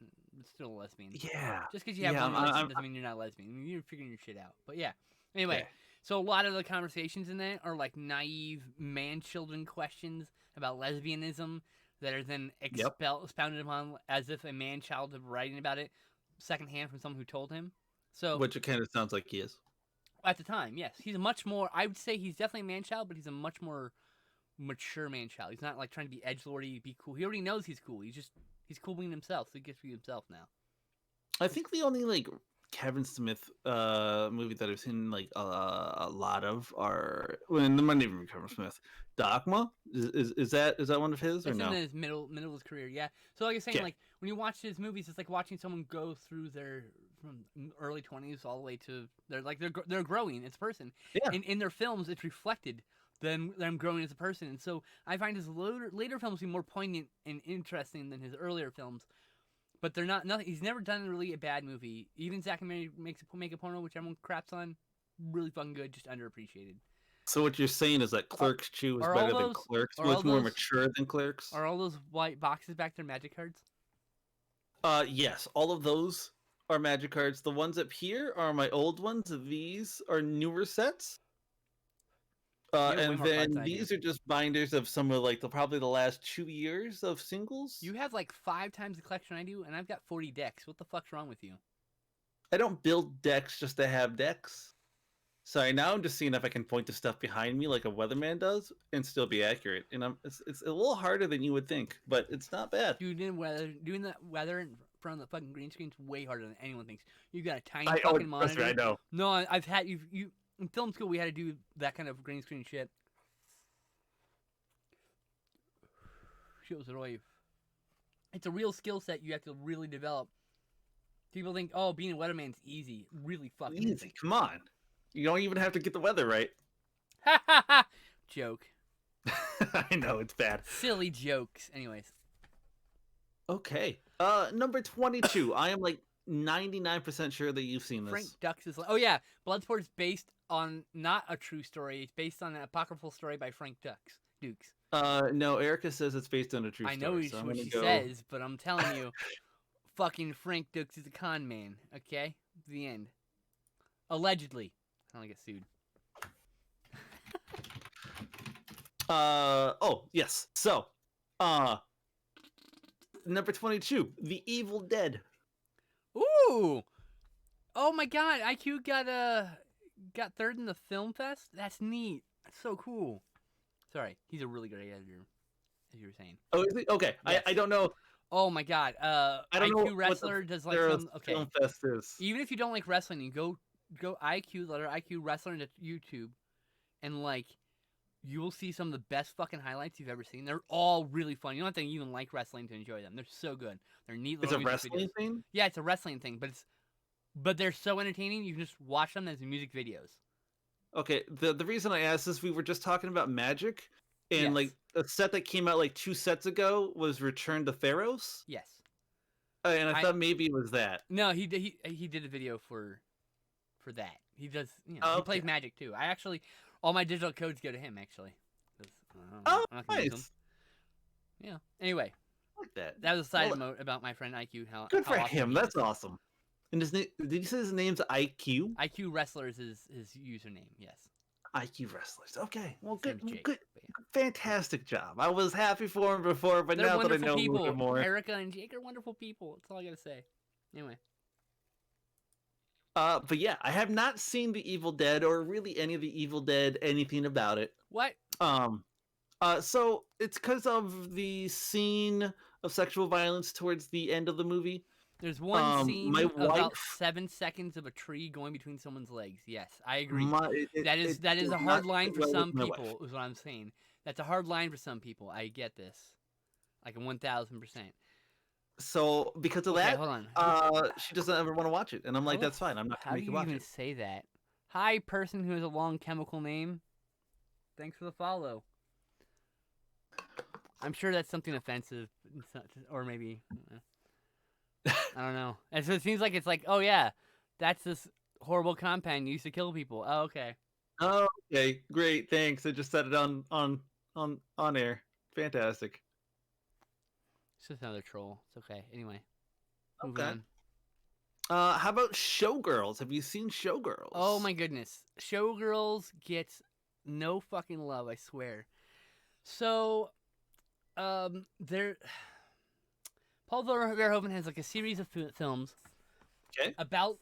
still a lesbian. Yeah. Just because you have one relationship doesn't mean you're not a lesbian. I mean, you're figuring your shit out. But yeah. Anyway, so a lot of the conversations in that are like naive man-children questions about lesbianism that are then expounded upon as if a man-child is writing about it secondhand from someone who told him. So, which it kind of sounds like he is. At the time, yes. He's a much more, I would say he's definitely a man-child, but he's a much more mature man-child. He's not like trying to be edgelordy, be cool. He already knows he's cool. He's cool being himself, so he gets to be himself now. I think the only like Kevin Smith movie that I've seen like a lot of are there might even be Kevin Smith. Dogma is that one of his or it's no? In his middle of his career, yeah. So like I was saying, like when you watch his movies, it's like watching someone go through their from early 20s all the way to they're growing as a person. Yeah. In their films, it's reflected them growing as a person, and so I find his later films to be more poignant and interesting than his earlier films. But they're not nothing. He's never done really a bad movie. Even Zack and Mary make a porno, which everyone craps on. Really fucking good, just underappreciated. So what you're saying is that Clerks 2 was better than Clerks? Was more mature than Clerks? Are all those white boxes back there magic cards? Yes, all of those are magic cards. The ones up here are my old ones. These are newer sets. You have way And more cards then than I do. these are just binders of some of like probably the last 2 years of singles. You have like 5 times the collection I do, and I've got 40 decks. What the fuck's wrong with you? I don't build decks just to have decks. Sorry, now I'm just seeing if I can point to stuff behind me like a weatherman does and still be accurate. And it's a little harder than you would think, but it's not bad. Doing that weather in front of the fucking green screen's way harder than anyone thinks. You got a tiny I fucking trust me, monitor. I know. No, I've had you in film school. We had to do that kind of green screen shit. Shit was really. It's a real skill set you have to really develop. People think, oh, being a weatherman's easy. Really fucking Easy, come on. You don't even have to get the weather right. Ha ha ha! Joke. I know it's bad. Silly jokes. Anyways. Okay. Number 22. I am like 99% sure that you've seen this. Frank Dux is. Oh yeah, Bloodsport is based on not a true story. It's based on an apocryphal story by Frank Dukes. No, Erica says it's based on a true story. I know so what she says, but I'm telling you, fucking Frank Dukes is a con man. Okay, the end. Allegedly, I don't get sued. Oh yes. So, number 22, The Evil Dead. Ooh, oh my God, IQ got third in the film fest. That's neat. That's so cool. Sorry, he's a really good editor, as you were saying. Oh, is he? Okay. Yes. I don't know. Oh my God. I don't IQ know Wrestler what does like some. Okay. Film Fest is. Even if you don't like wrestling, you go IQ Wrestler into YouTube, and like you will see some of the best fucking highlights you've ever seen. They're all really fun. You don't have to even like wrestling to enjoy them. They're so good. They're neat It's little a music wrestling videos. thing? Yeah, it's a wrestling thing, but they're so entertaining. You can just watch them as music videos. Okay, the reason I asked is we were just talking about Magic, and Yes. like a set that came out like 2 sets ago was Return to Theros, Yes. and I thought maybe it was that. No, he did a video for that. He does. You know, Oh, he plays okay. Magic too. I actually, all my digital codes go to him actually. 'Cause, Oh, I'm not gonna use them. nice. Yeah. Anyway, I like that. that was a side Well, note about my friend IQ. How Good how for awesome him. he That's is. awesome. And his name? Did you say his name's IQ? IQ Wrestlers is his username. Yes. IQ Wrestlers. Okay. Well, His name's good. Jake, Good. but yeah. Fantastic job. I was happy for him before, but They're now that I wonderful know a little people. bit more. Erica and Jake are wonderful people. That's all I gotta say. Anyway. But yeah, I have not seen The Evil Dead or really any of the Evil Dead, anything about it. What? So it's because of the scene of sexual violence towards the end of the movie. There's one scene my about wife- 7 seconds of a tree going between someone's legs. Yes, I agree. It that is does a not hard line sit for well with some my wife. people. Is what I'm saying. That's a hard line for some people. I get this, like 1,000%. So because of Okay, that, hold on. she doesn't ever want to watch it, and I'm like, How the that's fine. I'm not How gonna do make you you watch even it. say that? Hi, person who has a long chemical name. Thanks for the follow. I'm sure that's something offensive, or maybe I don't know. And so it seems like it's like, oh yeah, that's this horrible compound used to kill people. Oh, okay. Oh, okay, great, thanks. I just said it on air. Fantastic. It's just another troll. It's okay. Anyway, moving Okay. on. How about Showgirls? Have you seen Showgirls? Oh my goodness, Showgirls gets no fucking love. I swear. So, there. Paul Verhoeven has like a series of films. Okay. About.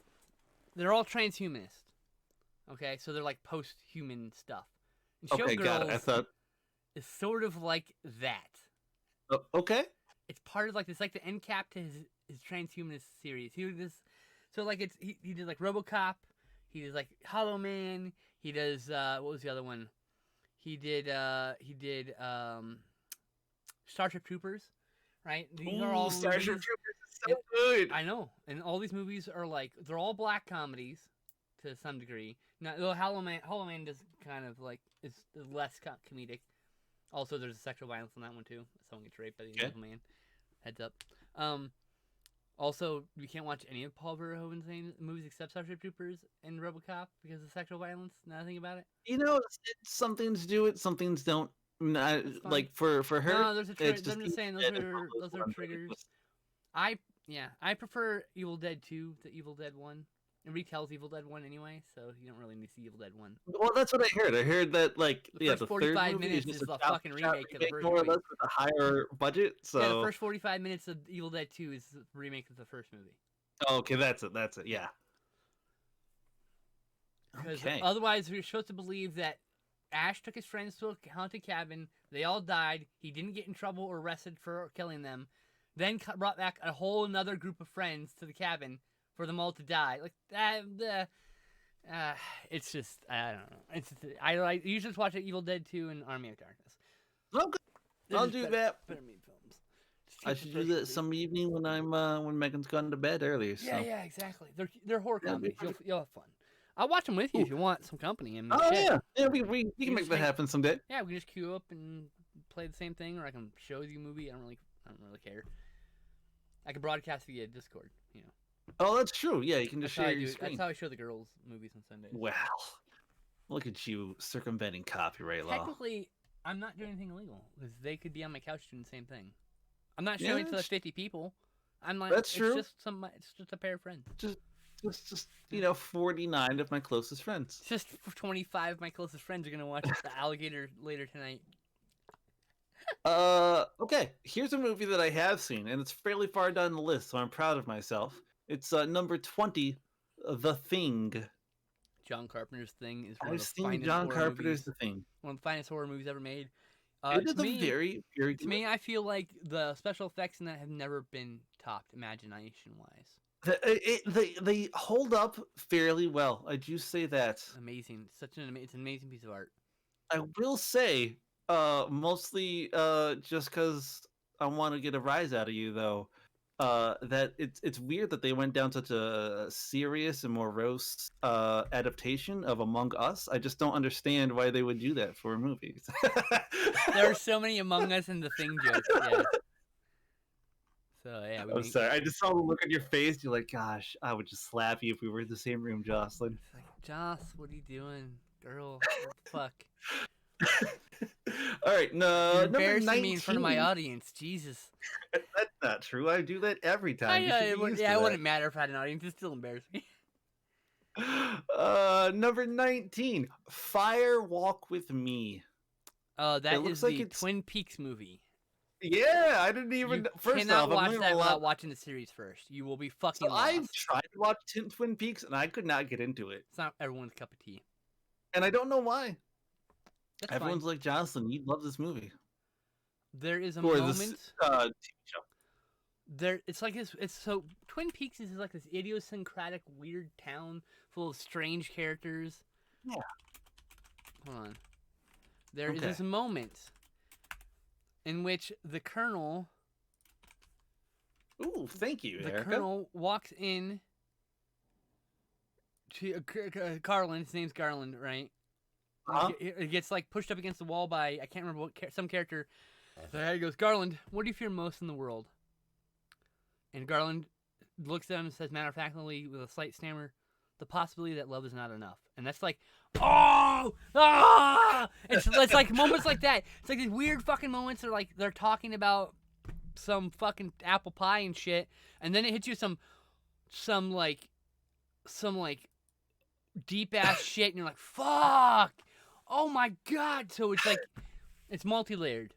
They're all transhumanist. Okay, so they're like post-human stuff. And Okay, got it. I Showgirls thought. is sort of like that. Oh, okay. It's part of like it's like the end cap to his transhumanist series. He was this, so like he did like RoboCop, he did like Hollow Man, he does what was the other one? He did Starship Troopers, right? These are all Starship movies. Troopers is so good. I know, and all these movies are like they're all black comedies to some degree. Now, though Hollow Man does kind of like is less comedic. Also, there's sexual violence in that one too. Someone gets raped by the Invisible Man. Heads up. Also, we can't watch any of Paul Verhoeven's movies except Starship Troopers and RoboCop because of sexual violence. Nothing about it. You know, some things do it, some things don't. Not, That's fine. like for her, No, there's a it's I'm just saying those are triggers. I prefer Evil Dead 2 to Evil Dead 1. It retells Evil Dead 1 anyway, so you don't really need to see Evil Dead 1. Well, that's what I heard. I heard that The first the third 45 movie is minutes just is a the chop fucking for chop remake of the first more or movie. less with a higher budget. So Yeah, the first 45 minutes of Evil Dead 2 is the remake of the first movie. oh, okay, that's it. That's it. Yeah. Because Okay. otherwise, we're supposed to believe that Ash took his friends to a haunted cabin. They all died. He didn't get in trouble or arrested for killing them. Then brought back a whole another group of friends to the cabin for them all to die. Like that. It's just I don't know. I usually just watch Evil Dead 2 and Army of Darkness. Okay. I'll do that. Better made films. I should do that some evening when when Megan's gone to bed early. So. Yeah, exactly. They're horror Yeah, comedies. You'll have fun. I'll watch them with you if you want some company. I mean, Oh shit. yeah, we can make that happen someday. Yeah, we can just queue up and play the same thing, or I can show you a movie. I don't really care. I can broadcast via Discord. You know. Oh, that's true. Yeah, you can just share your screen. That's how I show the girls movies on Sundays. Well, look at you circumventing copyright law. Technically, I'm not doing anything illegal because they could be on my couch doing the same thing. I'm not showing it to the 50 people. I'm like, that's true. It's just a pair of friends. Just 49 of my closest friends. Just 25 of my closest friends are gonna watch The Alligator later tonight. Okay. Here's a movie that I have seen, and it's fairly far down the list, so I'm proud of myself. It's number 20, The Thing. John Carpenter's Thing is one I've of the seen finest John horror Carpenter's movies. The Thing. One of the finest horror movies ever made. It is a very, very good. To me, I feel like the special effects in that have never been topped, imagination-wise. They hold up fairly well. I do say that. Amazing. It's an amazing piece of art. I will say, mostly just because I want to get a rise out of you, though, that it's weird that they went down such a serious and morose adaptation of Among Us. I just don't understand why they would do that for movies. There are so many Among Us and The Thing jokes. Yeah. So yeah. I'm sorry. I just saw the look on your face. You're like, gosh, I would just slap you if we were in the same room, Jocelyn. It's like, Joss, what are you doing, girl? What the fuck? All right, no. You're embarrassing me in front of my audience. Jesus. That's not true. I do that every time. It wouldn't matter if I had an audience. It still embarrass me. Number 19, Fire Walk with Me. That is the Twin Peaks movie. Yeah, I didn't even. First off, watch that without watching the series first. You will be fucking lost. I tried to watch Twin Peaks and I could not get into it. It's not everyone's cup of tea. And I don't know why. That's Everyone's fine. like, Jocelyn, you love this movie. There is a or moment. This TV show. It's like this. It's so Twin Peaks is like this idiosyncratic, weird town full of strange characters. Yeah. Hold on. There is this moment in which the Colonel. Ooh, thank you, The Erica. Colonel walks in to Garland. His name's Garland, right? It gets like pushed up against the wall by I can't remember what some character. So he goes, Garland, what do you fear most in the world? And Garland looks at him and says, matter of factly, with a slight stammer, the possibility that love is not enough. And that's like, oh, ah! It's like moments like that. It's like these weird fucking moments. They're talking about some fucking apple pie and shit, and then it hits you some like deep ass shit, and you're like, fuck, oh my god. So it's like it's multi-layered.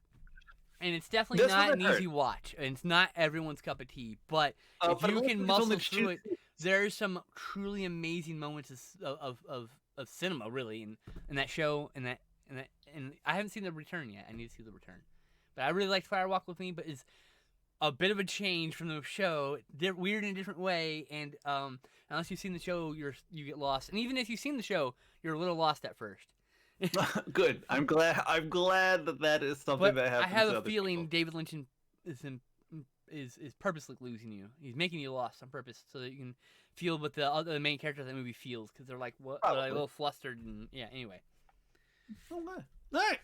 And it's definitely not an easy watch. And it's not everyone's cup of tea. But if you can muscle through it, there's some truly amazing moments of cinema, really, in that show. And I haven't seen The Return yet. I need to see The Return. But I really liked Fire Walk with Me, but it's a bit of a change from the show. They're weird in a different way. And unless you've seen the show, you get lost. And even if you've seen the show, you're a little lost at first. Good. I'm glad that is something that happens. I have to a other feeling people. David Lynch is purposely losing you. He's making you lost on purpose so that you can feel what the main character of that movie feels, because they're like what they're like a little flustered and yeah. Anyway. Okay. All right.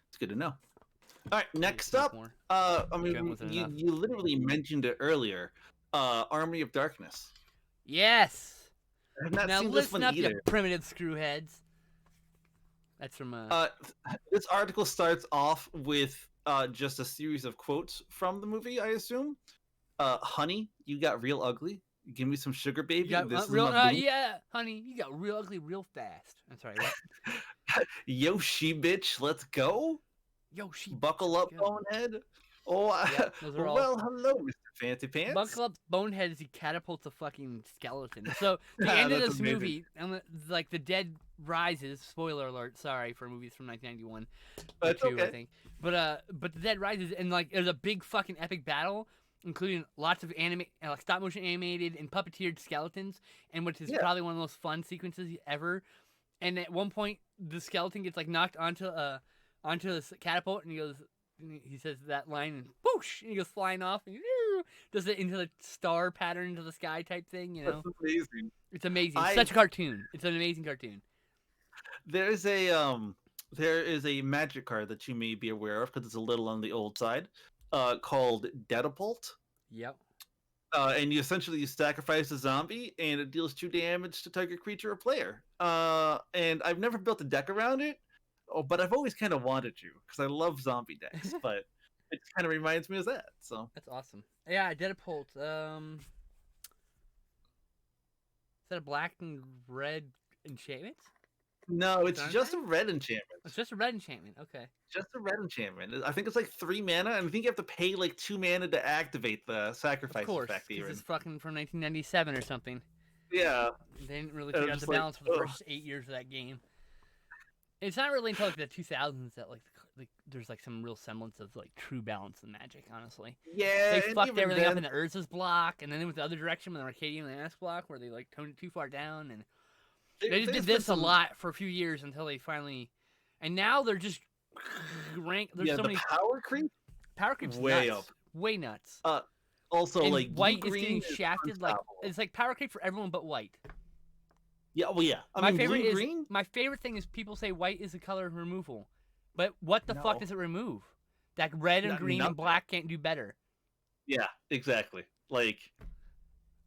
It's good to know. All right. Next up, I mean, you literally mentioned it earlier. Army of Darkness. Yes. I have not now seen this listen one up, either. you primitive screwheads. That's from this article starts off with just a series of quotes from the movie, I assume. Honey, you got real ugly. Give me some sugar, You baby. got This is real, my boom. yeah, honey. You got real ugly real fast. I'm sorry, what? Yo, she bitch, let's go. Yo, she. Buckle up, Go. bonehead. Oh, Yep, those are all. well, hello, Mr. Fancy Pants. Buckle up, Bonehead, as he catapults a fucking skeleton. So the Ah, end of that's this amazing. movie, like the dead rises. Spoiler alert. Sorry for movies from 1991 or That's two, okay. I think. But the dead rises, and like there's a big fucking epic battle, including lots of like stop motion animated and puppeteered skeletons, and which is Yeah. probably one of the most fun sequences ever. And at one point, the skeleton gets like knocked onto this catapult, and he goes. He says that line, and boosh, and he goes flying off, and does it into the star pattern into the sky type thing, you know? That's amazing. It's amazing. It's such a cartoon. It's an amazing cartoon. There is a magic card that you may be aware of because it's a little on the old side, called Dedapult. Yep. And you sacrifice a zombie, and it deals 2 damage to target creature or player. And I've never built a deck around it. Oh, but I've always kind of wanted to because I love zombie decks. But it kind of reminds me of that. So That's awesome. Yeah, I did a Pult. Is that a black and red enchantment? no, it's just a red enchantment. It's just a red enchantment. Okay. Just a red enchantment. I think it's like 3 mana, and I think you have to pay like 2 mana to activate the sacrifice Of course, effect. because Even it's fucking from 1997 or something. yeah, They didn't really I'm figure out just the like, balance for the ugh. first 8 years of that game. It's not really until like the 2000s that like there's like some real semblance of like true balance in Magic. Honestly, yeah. they and fucked even everything up then- in the Urza's block, and then it was the other direction with the Arcadian Lannis block, where they like toned it too far down, and they just did there's this been a some- lot for a few years until they finally, and now they're just rank. There's Yeah, so the many power creep. power creeps, way nuts, way nuts. Also, And like white is blue-green getting shafted. Like unstoppable. it's like power creep for everyone but white. Yeah, well, yeah. I My mean, favorite blue-green. is my favorite thing is people say white is a color of removal, but what the fuck No. does it remove? That red and green Nothing. and black can't do better. Yeah, exactly. Like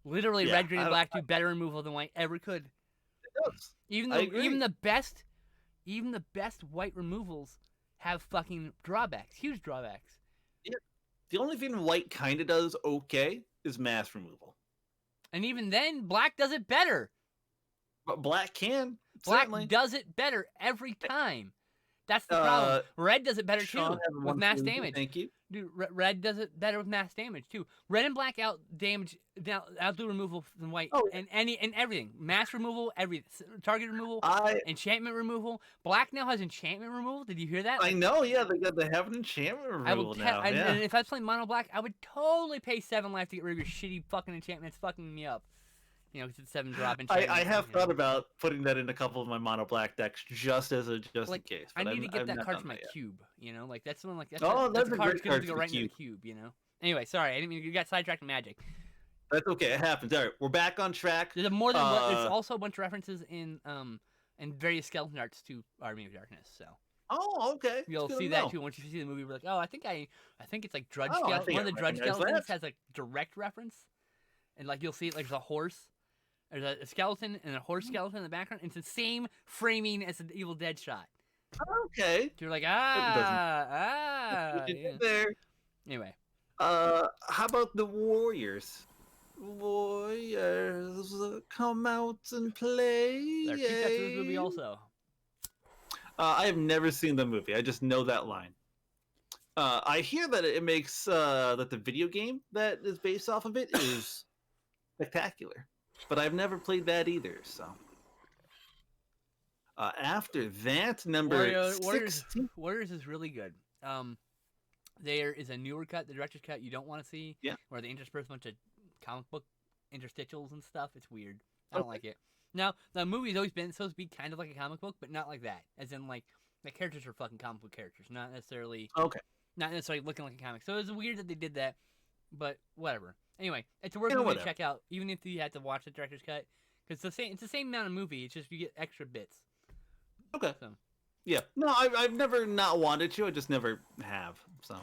Literally, Yeah, red, green, I and don't- black do better removal than white ever could. it does. Even I the agree. even the best white removals have fucking drawbacks, huge drawbacks. The only thing white kind of does okay is mass removal, And even then, black does it better. but black can Black certainly. does it better every time. That's the problem. Red does it better Sean, too have a with wonderful mass evening. damage. Thank you. Dude, red does it better with mass damage too. Red and black outdo removal than white, Oh, and everything. Mass removal, target removal, I enchantment removal. Black now has enchantment removal. Did you hear that? know. Yeah, they have an enchantment I removal would now. and, Yeah. and if I was playing mono black, I would totally pay 7 life to get rid of your shitty fucking enchantments fucking me up. You know, because it's 7 drop enchantment. I have you know. thought about putting that in a couple of my mono black decks just Like, in case. I but need to I've get that not card done for my that yet. cube. You know, like that's something like that's Oh, that's that's a a card great that's card to for go the right into the cube. You know. Anyway, sorry, I didn't mean you got sidetracked in Magic. That's okay. It happens. All right, we're back on track. There's more than there's Uh, also a bunch of references in various skeleton arts to Army of Darkness. So Oh, okay. you'll It's good see to that know. too once you see the movie. We're like, oh, I think it's like Drudge Oh, I Skeleton. think One I of the Drudge recognize skeletons that. has a direct reference, and like you'll see it like there's a horse. There's a skeleton and a horse skeleton in the background. It's the same framing as the Evil Dead shot. Okay. So you're like, What you yeah. did there. Anyway, How about the Warriors? Warriors, come out and play. there are 2 cuts of this movie also. I have never seen the movie. I just know that line. I hear that it makes that the video game that is based off of it is spectacular, but I've never played that either. So after that, number 16. Warriors is really good. There is a newer cut, the director's cut you don't want to see, Yeah. where they intersperse a bunch of comic book interstitials and stuff. It's weird. I don't Okay. like it. Now, the movie's always been supposed to be kind of like a comic book, but not like that. As in, like, the characters are fucking comic book characters, not necessarily looking like a comic. So it was weird that they did that, but whatever. Anyway, it's a worth movie to whatever. check out, even if you had to watch the director's cut, because it's the same amount of movie. It's just you get extra bits. Okay. So. Yeah. No, I've never not wanted to. I just never have. So.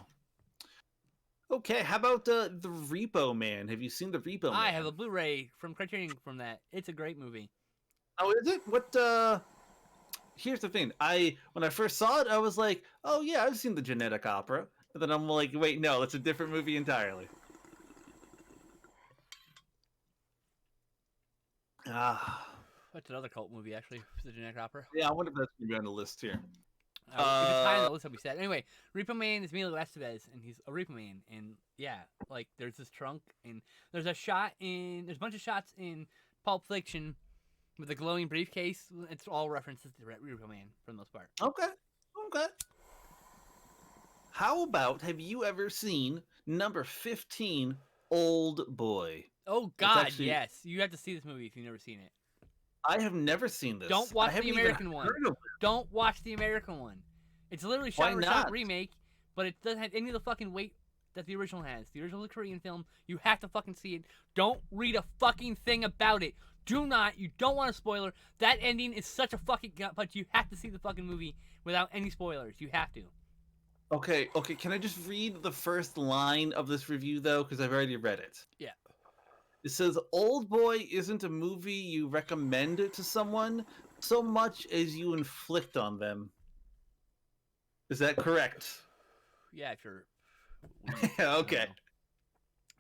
Okay. How about the Repo Man? Have you seen the Repo Man? I have a Blu-ray from Criterion from that. It's a great movie. Oh, is it? What? Here's the thing. When I first saw it, I was like, oh yeah, I've seen the Genetic Opera. But then I'm like, wait, no, it's a different movie entirely. Ah, That's another cult movie, actually. The generic opera. yeah. I wonder if that's gonna be on the list here. If it's high on Uh, the list, it'll be sad. Anyway, Repo Man is Emilio Estevez, and he's a Repo Man. And yeah, like there's this trunk, and there's a bunch of shots in Pulp Fiction with a glowing briefcase. It's all references to Repo Man for the most part. okay, okay. How about have you ever seen number 15, Old Boy? Oh It's God, actually yes, you have to see this movie if you've never seen it. I have never seen this. Don't I watch the haven't even American one. heard of it. Don't watch the American one. It's literally Why shot for not? shot remake, but it doesn't have any of the fucking weight that the original has. The original is a Korean film. You have to fucking see it. Don't read a fucking thing about it. Do not. You don't want a spoiler. That ending is such a fucking gut, but you have to see the fucking movie without any spoilers. You have to. Okay, okay. Can I just read the first line of this review though? Because I've already read it. Yeah. It says, "Old Boy isn't a movie you recommend to someone so much as you inflict on them." Is that correct? Yeah, if you're. Okay.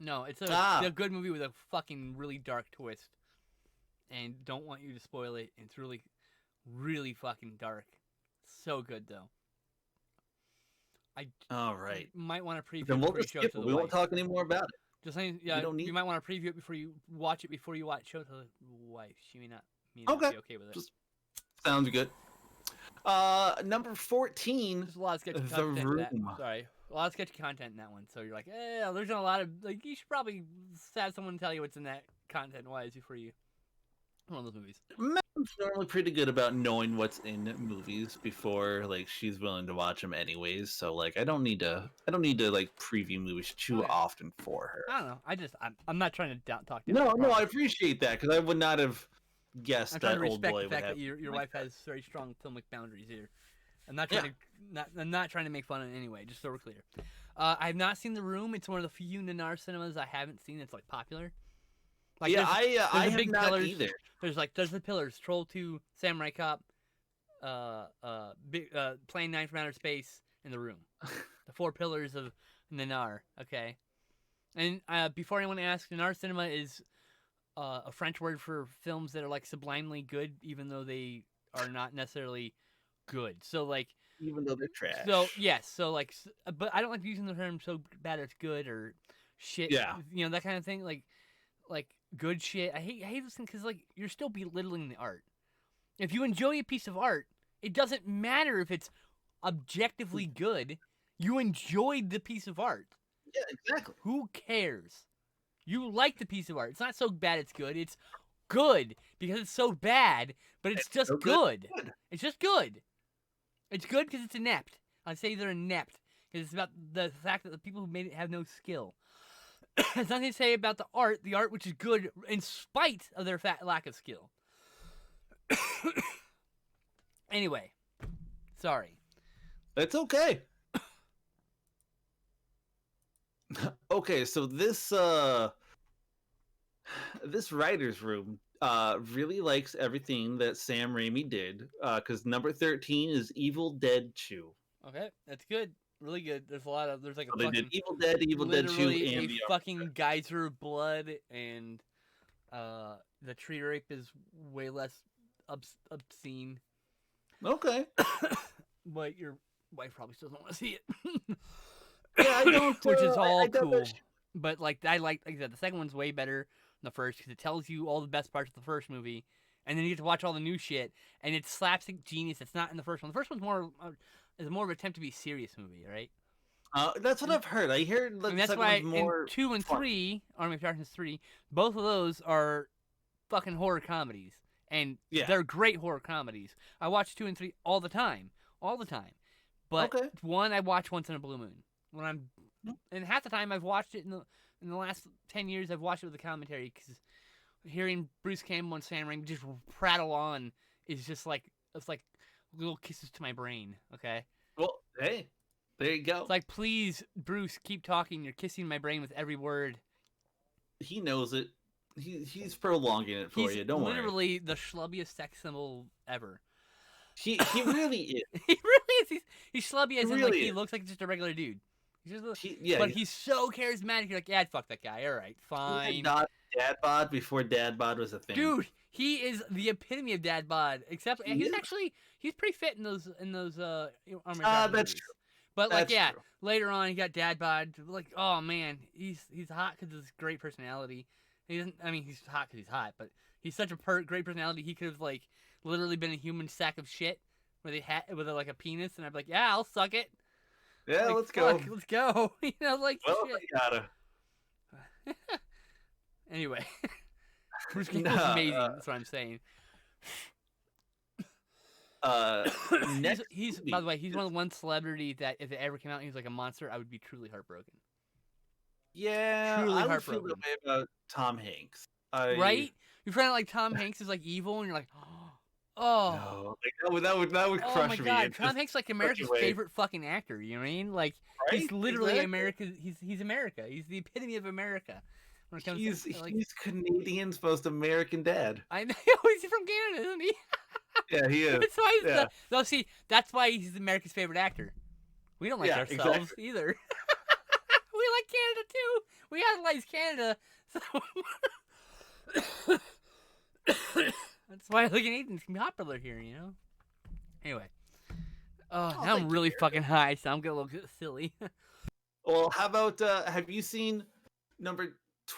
No, it's a good movie with a fucking really dark twist. And don't want you to spoil it. It's really, really fucking dark. So good, though. All right. Might want to preview Then it we'll before you just show skip it to it. the We wife. won't talk anymore about it. Just saying, yeah, don't need- you might want to preview it before you watch it before you show it to the wife. She may not be okay with it. Just sounds good. Number 14, There's a lot of sketchy The content in that. Room. Sorry. A lot of sketchy content in that one. So you're like, there's not a lot of, like, you should probably have someone tell you what's in that content-wise before you, one of those movies. Meg's normally pretty good about knowing what's in movies before like she's willing to watch them anyways. So like I don't need to like preview movies too Okay. often for her. I don't know. I'm not trying to talk to No, I appreciate that because I would not have guessed I'm trying that to Old respect Boy the would fact have. that your wife has very strong filmic boundaries here. I'm not trying I'm not trying to make fun of it anyway, just so we're clear. I have not seen The Room. It's one of the few Nanar cinemas I haven't seen that's like popular. Like, yeah, I the have big not pillars. either. There's the pillars, Troll 2, Samurai Cop, Plane 9 from Outer Space, and The Room. The four pillars of Nanar, okay? And before anyone asks, Nanar cinema is a French word for films that are like sublimely good, even though they are not necessarily good. So like, Even though they're trash. so yes, so like, but I don't like using the term so bad it's good or shit. Yeah. You know, that kind of thing. Like good shit. I hate this thing because like you're still belittling the art. If you enjoy a piece of art, it doesn't matter if it's objectively good. You enjoyed the piece of art. Yeah, exactly. Who cares? You like the piece of art. It's not so bad it's good. It's good because it's so bad, but it's just so good. good. It's just good. It's good because it's inept. I'd say they're inept because it's about the fact that the people who made it have no skill. It's nothing to say about the art which is good in spite of their lack of skill. Anyway, sorry. It's okay. Okay, so this writer's room really likes everything that Sam Raimi did because number 13 is Evil Dead 2. Okay, that's good. Really good. There's like So a they fucking did Evil Dead 2, literally and a the fucking geyser of blood, and the tree rape is way less obscene. Okay. But your wife probably still doesn't want to see it. Yeah, I don't. Which is all I don't cool. know. But like I said, the second one's way better than the first because it tells you all the best parts of the first movie, and then you get to watch all the new shit, and it's slapstick genius that's not in the first one. The first one's more of an attempt to be a serious movie, right? That's what I've heard. I heard And that's second why one's more in 2 and fun. 3, Army of Darkness 3, both of those are fucking horror comedies. And Yeah. they're great horror comedies. I watch 2 and 3 all the time. But Okay. one I watch once in a blue moon. And half the time I've watched it in the last 10 years I've watched it with a commentary because hearing Bruce Campbell and Sam Raimi just prattle on is just like it's like little kisses to my brain, okay? Well, hey, there you go. It's like, please, Bruce, keep talking. You're kissing my brain with every word. He knows it. He's prolonging it for He's you. Don't worry. literally the schlubbiest sex symbol ever. He really is. He really is. He's schlubby as in, like, really he is. looks like just a regular dude. He's just Yeah. but he's so charismatic. You're like, yeah, I'd fuck that guy. All right, fine. Not dad bod before dad bod was a thing. Dude, He is the epitome of dad bod. Except He is. he's pretty fit in those Armored Dad That's movies. true. But like That's true. later on he got dad bod. Like oh man, he's hot because of his great personality. He doesn't. I mean, he's hot because he's hot, but he's such a great personality. He could have like literally been a human sack of shit where they had with like a penis, and I'd be like, yeah, I'll suck it. Yeah, Like, let's go. Let's go. You know, like Well, shit. I gotta. Anyway, Bruce Campbell's Nah, amazing. That's what I'm saying. Next he's movie by the way, he's is- one of the one celebrity that if it ever came out and he was like a monster, I would be truly heartbroken. Yeah, truly I would feel heartbroken. that way about Tom Hanks. Right? You find out like Tom Hanks is like evil, and you're like, oh, No, like that would oh crush my me. god, It Tom just Hanks like such a America's way. favorite fucking actor. You know what I mean? Like he's Right? literally Exactly. America. He's America. He's the epitome of America. When it comes to like, He's Canadian's most American dad. I know he's from Canada, isn't he? Yeah, he is. That's why he's Yeah. no, see, that's why he's America's favorite actor. We don't like Yeah, ourselves exactly. either. We like Canada too. We idolize Canada. So that's why Canadians can be popular here, you know? Anyway. Oh, now I'm thank really fucking high, so I'm getting a little silly. Well, how about have you seen number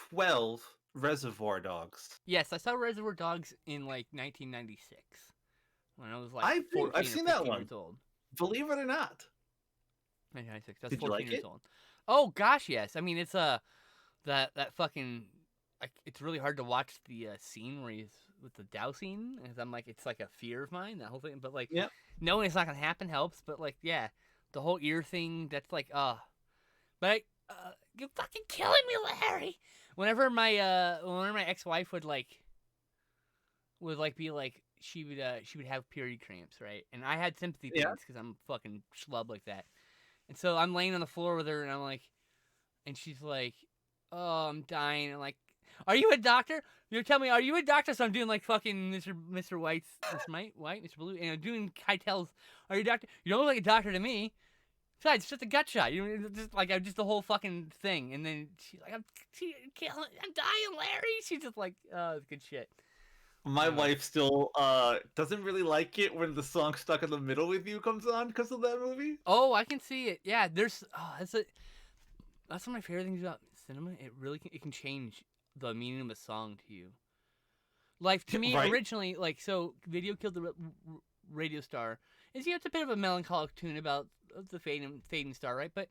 12, Reservoir Dogs? Yes, I saw Reservoir Dogs in like 1996 when I was like I've 14 or seen that 15 one. years old. Believe it or not. 1996. That's Did you 14 like years it? old. Oh gosh, yes. I mean, it's that fucking like it's really hard to watch the scene where he's with the dowsing, because I'm like it's like a fear of mine, that whole thing. But like, Yep. knowing it's not gonna happen helps. But like, yeah, the whole ear thing, that's like, but you're fucking killing me, Larry. Whenever my ex-wife would be like she would have period cramps, right? And I had sympathy Yeah. pains because I'm a fucking schlub like that. And so I'm laying on the floor with her, and I'm like, and she's like, "Oh, I'm dying." I'm like, "Are you a doctor? You're telling me, are you a doctor?" So I'm doing like fucking Mr. White's, Mr. Blue, and I'm doing Keitel's. Are you a doctor? You don't look like a doctor to me. Besides, it's just a gut shot. You know, just like I'm just the whole fucking thing. And then she's like, I'm dying, Larry. She's just like, oh, it's good shit. My wife still doesn't really like it when the song "Stuck in the Middle with You" comes on because of that movie. Oh, I can see it. Yeah, that's one of my favorite things about cinema. It really can change the meaning of a song to you. Like to me, Right. originally, like so, "Video Killed the Radio Star" is it's a bit of a melancholic tune about the fading star, right? But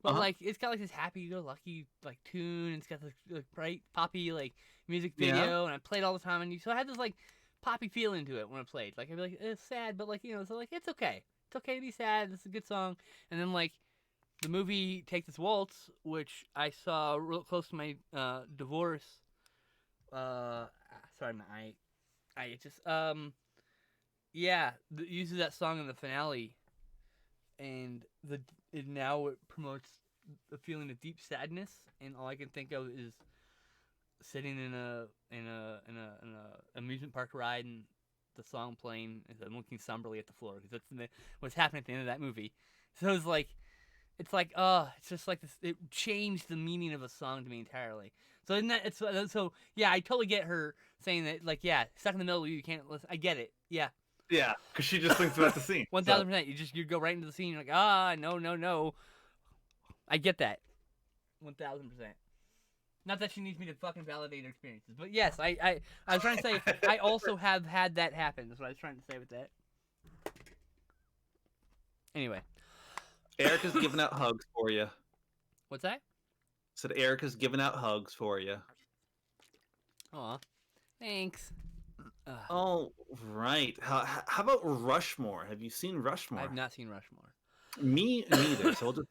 Uh-huh. like it's got like this happy-go-lucky like tune. And it's got this like bright poppy like music Yeah. video, and I played all the time, and so I had this like poppy feeling to it when I played. Like I'd be like, it's sad, but like so like it's okay. It's okay to be sad. This is a good song. And then like the movie Take This Waltz, which I saw real close to my divorce. Sorry, I just yeah, uses that song in the finale, and now it promotes a feeling of deep sadness, and all I can think of is sitting in a amusement park ride and the song playing, and I'm looking somberly at the floor because that's what's happening at the end of that movie. So it's like it's just like this. It changed the meaning of a song to me entirely. So isn't that so? Yeah, I totally get her saying that. Like, yeah, stuck in the middle, you can't listen. I get it. Yeah, Yeah, because she just thinks about the scene. 1000%. You go right into the scene. You're like, no. I get that. 1000%. Not that she needs me to fucking validate her experiences, but yes, I was trying to say I also have had that happen. That's what I was trying to say with that. Anyway, Erica's giving out hugs for you. what's that? Said Erica's giving out hugs for you. Aw, thanks. Oh, right. How about Rushmore? Have you seen Rushmore? I've not seen Rushmore. Me neither. So we'll just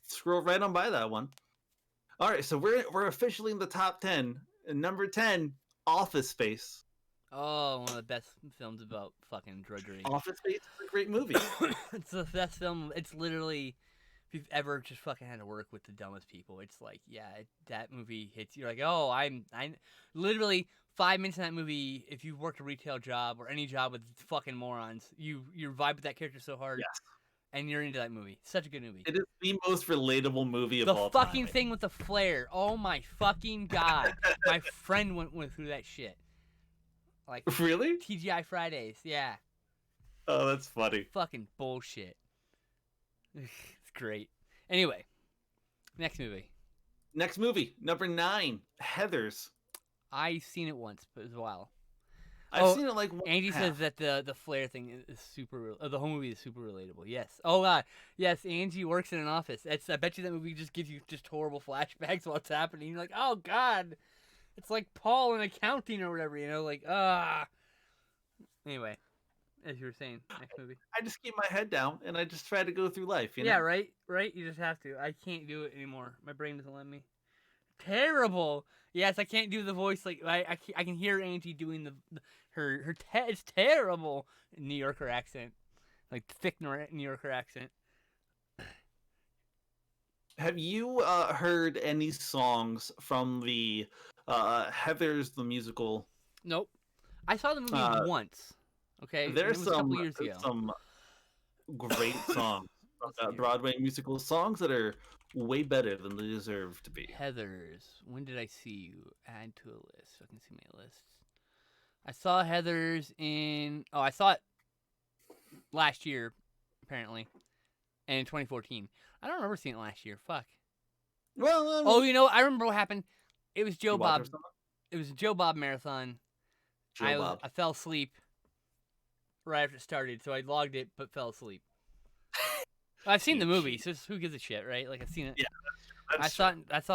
scroll right on by that one. All right, so we're officially in the top 10. And number 10, Office Space. Oh, one of the best films about fucking drudgery. Office Space is a great movie. It's the best film. It's literally, if you've ever just fucking had to work with the dumbest people, it's like, yeah, that movie hits. You're like, oh, I'm literally 5 minutes in that movie. If you've worked a retail job or any job with fucking morons, you vibe with that character so hard, Yes. and you're into that movie. Such a good movie. It is the most relatable movie of The all fucking time. thing with the flare. Oh my fucking god. My friend went through that shit. Like Really? TGI Fridays. Yeah. Oh, that's funny. Fucking bullshit. It's great. Anyway, next movie. Next movie, number 9, Heathers. I've seen it once, but it was a while. I've seen it like one Angie and a says half. that the flare thing is super. The whole movie is super relatable. Yes. Oh god. Yes. Angie works in an office. I bet you that movie just gives you just horrible flashbacks while it's happening. You're like, oh god, it's like Paul in accounting or whatever. You know, like ah. Anyway, as you were saying, next movie. I just keep my head down and I just try to go through life, you Yeah. know? Right. Right. You just have to. I can't do it anymore. My brain doesn't let me. Terrible. Yes, I can't do the voice like I can hear Angie doing her it's terrible New Yorker accent, like thick New Yorker accent. Have you heard any songs from the Heathers the musical? Nope. I saw the movie once. Okay, and it There's was a couple years ago. some great songs from Let's hear that it. Broadway musical, songs that are way better than they deserve to be. Heathers. When did I see you? Add to a list. So I can see my lists. I saw Heathers in. Oh, I saw it last year, apparently, and in 2014. I don't remember seeing it last year. Fuck. Well, I mean, Oh, you know, I remember what happened. It was Joe you watch Bob. or something? It was a Joe Bob marathon. Joe Bob. I fell asleep right after it started, so I logged it but fell asleep. I've seen the movie, so who gives a shit, right? Like I've seen it. Yeah, I saw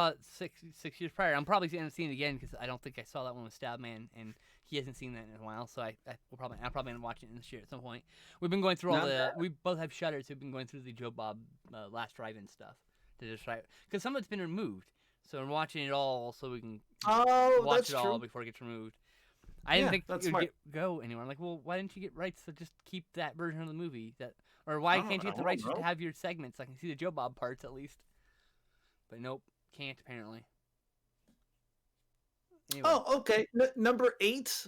it six years prior. I'm probably going to see it again because I don't think I saw that one with Stabman, and he hasn't seen that in a while. So I'll probably end up watching it this year at some point. We've been going through all we both have Shutters. We've been going through the Joe Bob Last Drive-In stuff to just try because some of it's been removed. So I'm watching it all so we can watch it all before it gets removed. I didn't think it would go anywhere. I'm like, well, why didn't you get rights to just keep that version of the movie? Or why can't you get the rights just to have your segments? So I can see the Joe Bob parts at least. But nope, can't apparently. Anyway. Oh, okay. Number 8,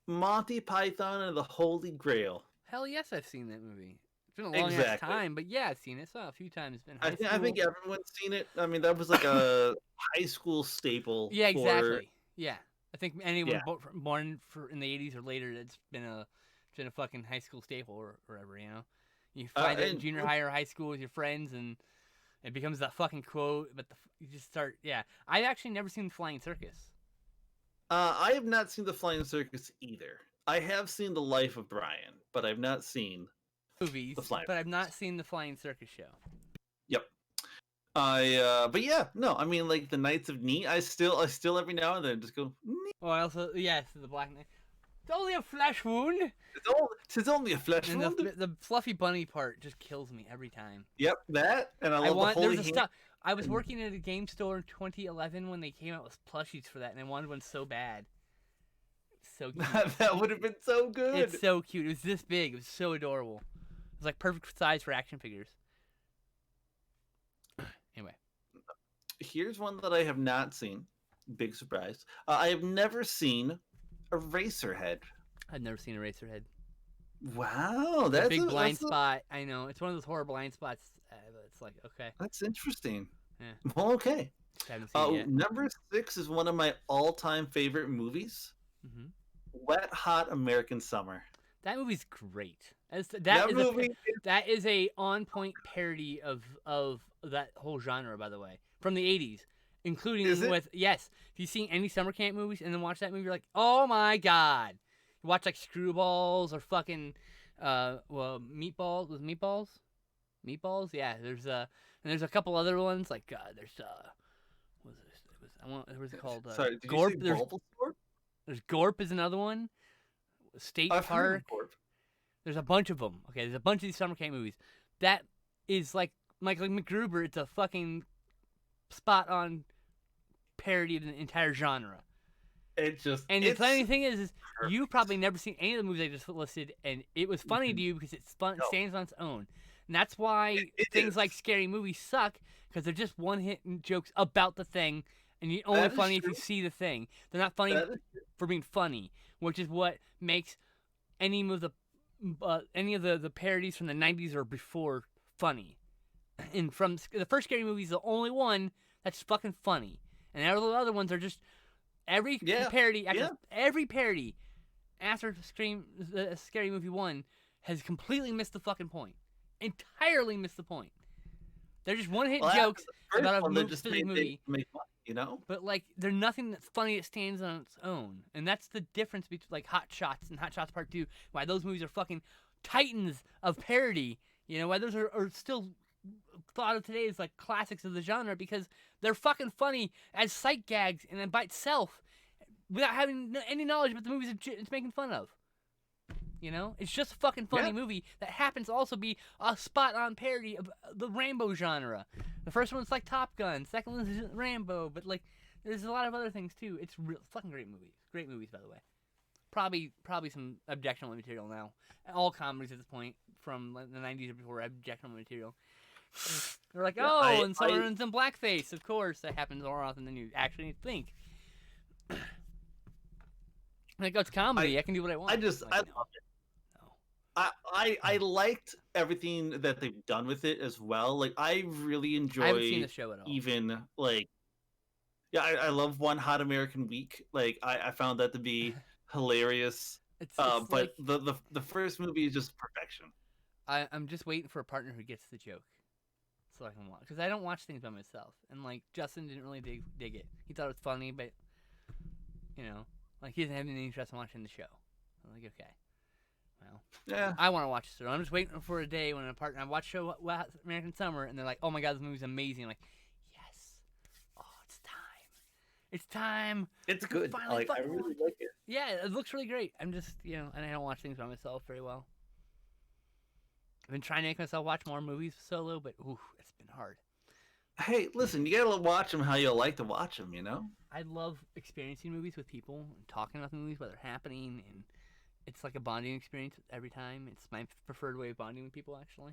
Monty Python and the Holy Grail. Hell yes, I've seen that movie. It's been a long ass time, but yeah, I've seen it. Saw it a few times. It's been high school. I think everyone's seen it. I mean, that was like a high school staple. Yeah, exactly. Yeah, I think anyone born in the 80s or later, it's been a fucking high school staple or whatever. You know, you find it in junior high or high school with your friends, and it becomes that fucking quote. But you just start. Yeah, I've actually never seen Flying Circus. I have not seen the Flying Circus either. I have seen The Life of Brian, but I've not seen movies. But I've not seen the Flying Circus show. Yep. But yeah, no. I mean, like the Knights of Ni. I still every now and then just go. Nee. Oh, I also the Black Knight. It's only a flesh wound. It's only a flesh wound. The fluffy bunny part just kills me every time. Yep, that and I love the holy hand. I was working at a game store in 2011 when they came out with plushies for that, and I wanted one so bad. So cute. That would have been so good. It's so cute. It was this big. It was so adorable. It was like perfect size for action figures. Anyway. Here's one that I have not seen. Big surprise. I have never seen Eraserhead. I've never seen Eraserhead. Wow, that's a big blind spot. I know. It's one of those horror blind spots. It's like, okay. That's interesting. Yeah. Well, okay. Haven't seen it yet. Number 6 is one of my all-time favorite movies. Mm-hmm. Wet Hot American Summer. That movie's great. That is a on-point parody of that whole genre, by the way, from the 80s, including with yes. If you've seen any summer camp movies and then watch that movie, you're like, oh my god. You watch like Screwballs or fucking Meatballs. Was Meatballs? Meatballs? Yeah. There's a couple other ones like there's what was it called? Sorry, did Gorp. You say Bulbasaur? There's Gorp is another one. State Park. There's a bunch of them. Okay, there's a bunch of these summer camp movies. That is like Michael McGruber. It's a fucking spot on parody of the entire genre. The funny thing is you've probably never seen any of the movies I just listed, and it was funny to you because it stands on its own. And that's why things like scary movies suck, because they're just one-hit jokes about the thing, and you're only funny if you see the thing. They're not funny for being funny, which is what makes any of the parodies from the 90s or before funny. And from the first scary movie is the only one that's fucking funny, and all the other ones are just every parody after Scary Movie 1 has completely missed the fucking point. Entirely missed the point. They're just one-hit Well, after jokes the first about a one, they just specific made movie. to make money, you know? But like, they're nothing that's funny that stands on its own, and that's the difference between like Hot Shots and Hot Shots Part 2. Why those movies are fucking titans of parody. You know why those are still thought of today as like classics of the genre because they're fucking funny as sight gags and then by itself, without having any knowledge about the movies it's making fun of. You know, it's just a fucking funny movie that happens to also be a spot-on parody of the Rambo genre. The first one's like Top Gun, second one's Rambo, but like there's a lot of other things too. It's real fucking great movies. Great movies, by the way. Probably some objectionable material now. All comedies at this point from like, the 90s or before objectionable material. They're like, and someone's in blackface. Of course, that happens more often than you actually think. Like, it's comedy. I can do what I want. I love it. I liked everything that they've done with it as well. Like I really enjoy. I haven't seen the show at all. Even like, I love One Hot American Week. Like I found that to be hilarious. It's but like, the first movie is just perfection. I'm just waiting for a partner who gets the joke, so I can watch. Because I don't watch things by myself, and like Justin didn't really dig it. He thought it was funny, but you know, like he doesn't have any interest in watching the show. I'm like, okay. Well, yeah, I want to watch it. So I'm just waiting for a day when a partner. I watch show American Summer, and they're like, "Oh my god, this movie's amazing!" I'm like, yes, it's time. It's time. It's good. Like I really like it. Yeah, it looks really great. I'm just and I don't watch things by myself very well. I've been trying to make myself watch more movies solo, but it's been hard. Hey, listen, you gotta watch them how you like to watch them. You know. I love experiencing movies with people and talking about the movies while they're happening and. It's like a bonding experience every time. It's my preferred way of bonding with people, actually.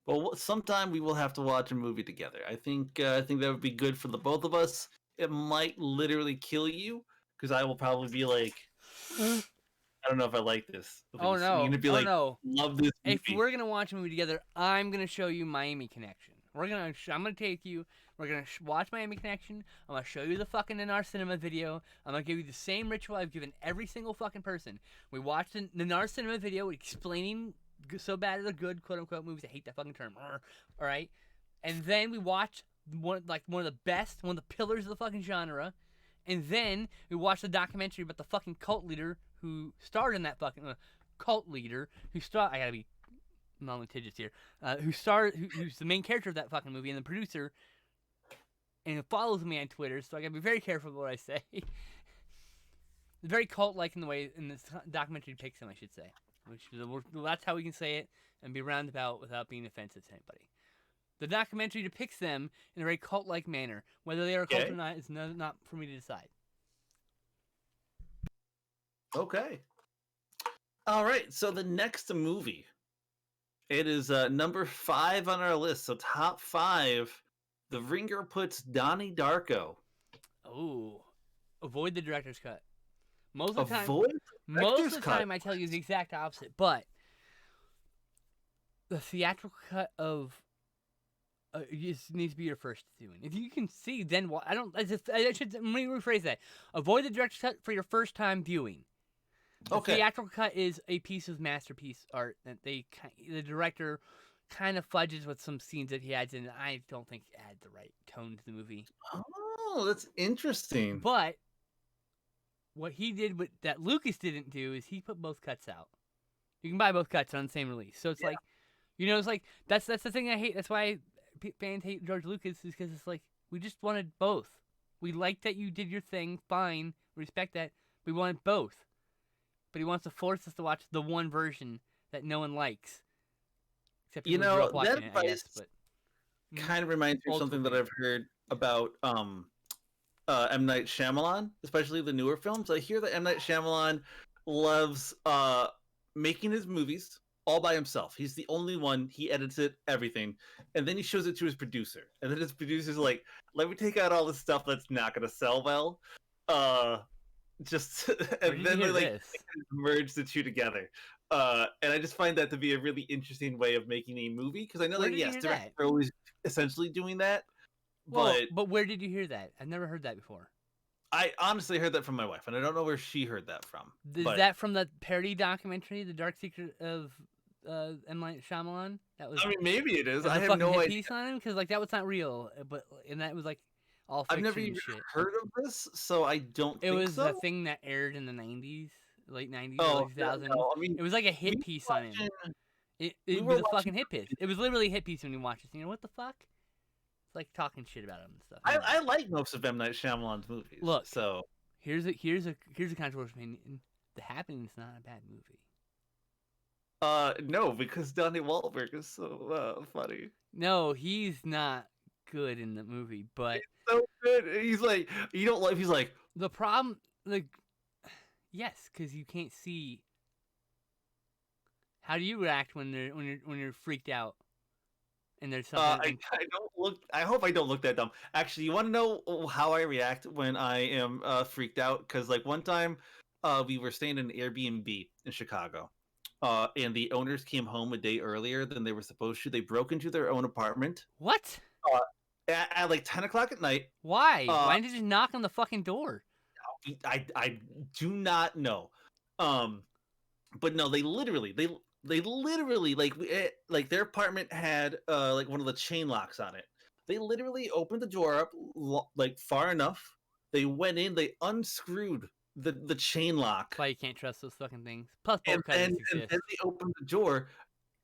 Well, sometime we will have to watch a movie together. I think that would be good for the both of us. It might literally kill you because I will probably be like, I don't know if I like this. Oh no! You're gonna be love this movie. If we're gonna watch a movie together, I'm gonna show you Miami Connection. I'm gonna take you. We're gonna watch Miami Connection. I'm gonna show you the fucking In Our Cinema video. I'm gonna give you the same ritual I've given every single fucking person. We watched the In Our Cinema video explaining so bad or good quote unquote movies. I hate that fucking term. All right, and then we watch one of the best, one of the pillars of the fucking genre, and then we watch the documentary about the fucking cult leader who starred in that fucking cult leader who starred. I gotta be non-litigious here. Who's the main character of that fucking movie and the producer. And it follows me on Twitter, so I gotta be very careful with what I say. It's very cult-like in the way in this documentary depicts him, I should say. That's how we can say it and be roundabout without being offensive to anybody. The documentary depicts them in a very cult-like manner. Whether they are a cult or not is not for me to decide. Okay. All right. So the next movie, it is number 5 on our list. So top 5. The Ringer puts Donnie Darko. Oh, avoid the director's cut. Most of the time, I tell you the exact opposite. But the theatrical cut of needs to be your first viewing. If you can see, then I should let me rephrase that. Avoid the director's cut for your first time viewing. The theatrical cut is a piece of masterpiece art that the director kind of fudges with some scenes that he adds in. I don't think add the right tone to the movie. Oh, that's interesting. But what he did, that Lucas didn't do, is he put both cuts out. You can buy both cuts on the same release. So it's like, it's like that's the thing I hate. That's why fans hate George Lucas, is because it's like we just wanted both. We like that you did your thing, fine, respect that. We wanted both, but he wants to force us to watch the one version that no one likes. Except that advice kind of reminds me of something that I've heard about M. Night Shyamalan, especially the newer films. I hear that M. Night Shyamalan loves making his movies all by himself. He's the only one. He edits it, everything, and then he shows it to his producer. And then his producer's like, "Let me take out all the stuff that's not going to sell well." And then they merge the two together. And I just find that to be a really interesting way of making a movie, because I know that directors are always essentially doing that. But where did you hear that? I've never heard that before. I honestly heard that from my wife, and I don't know where she heard that from. Is But that from the parody documentary, The Dark Secret of M. Night Shyamalan? That was I mean, maybe it is. as I a have fucking no hit idea. piece on him because like that was not real, but and that was like all I've never fiction and even shit. heard of this, so I don't It think was a so. thing that aired in the '90s, late '90s, Oh early no, 2000s. no. I mean, It was like a we hit piece were on him. watching. We It were was a watching. fucking hit piece. It was literally a hit piece when you watch it. You know what the fuck? It's like talking shit about him and stuff. Anyway. I like most of M Night Shyamalan's movies. Look, So here's a controversial opinion. The Happening is not a bad movie. no, because Donnie Wahlberg is so funny. No, he's not good in the movie, but So good. He's like, you don't like. He's like, the problem, like, yes, because you can't see. How do you react when you're freaked out and there's something? I don't look. I hope I don't look that dumb. Actually, you want to know how I react when I am freaked out? Because like one time, we were staying in an Airbnb in Chicago, and the owners came home a day earlier than they were supposed to. They broke into their own apartment What? uh, at like 10 o'clock at night. Why? Uh, Why didn't you just knock on the fucking door? I do not know. But no, they literally like their apartment had like one of the chain locks on it. They literally opened the door up like far enough. They went in, they unscrewed the chain lock, That's why you can't trust those fucking things. Plus, and bolt cutters then exist. they opened the door.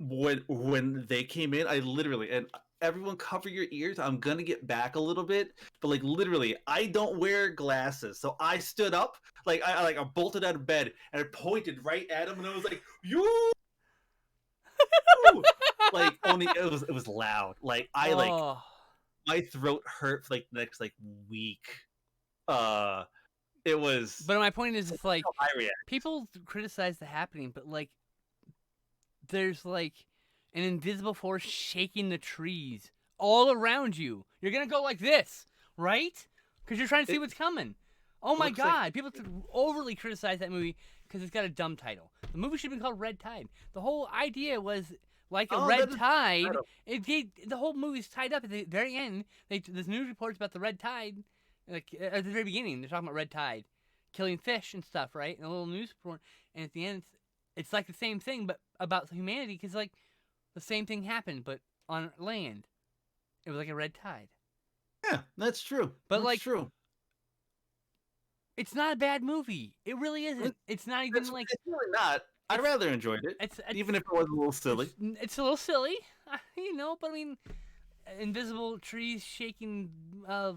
When they came in, I literally and everyone cover your ears. I'm gonna get back a little bit, but like literally, I don't wear glasses, so I stood up, like I bolted out of bed and I pointed right at him, and I was like, "You!" Like only it was loud. Like I like Oh, my throat hurt for like the next like week. Uh, it was. but my point is, it's like How I react. people criticize The Happening, but like there's like an invisible force shaking the trees all around you. You're gonna go like this, right? Because you're trying to see what's coming. Oh my looks like- god! People overly criticize that movie because it's got a dumb title. The movie should have been called Red Tide. The whole idea was like a Oh, that red is- tide. The whole movie's tied up at the very end. There's news reports about the red tide, like at the very beginning. They're talking about red tide, killing fish and stuff, right? And a little news report, and at the end, it's like the same thing, but about humanity, because like the same thing happened, but on land. It was like a red tide. Yeah, that's true. But, That's like, true. It's not a bad movie. It really isn't. It's not even It's, like it's really not. I it's- rather enjoyed it, it's even if it was a little silly. It's a little silly, but I mean, invisible trees shaking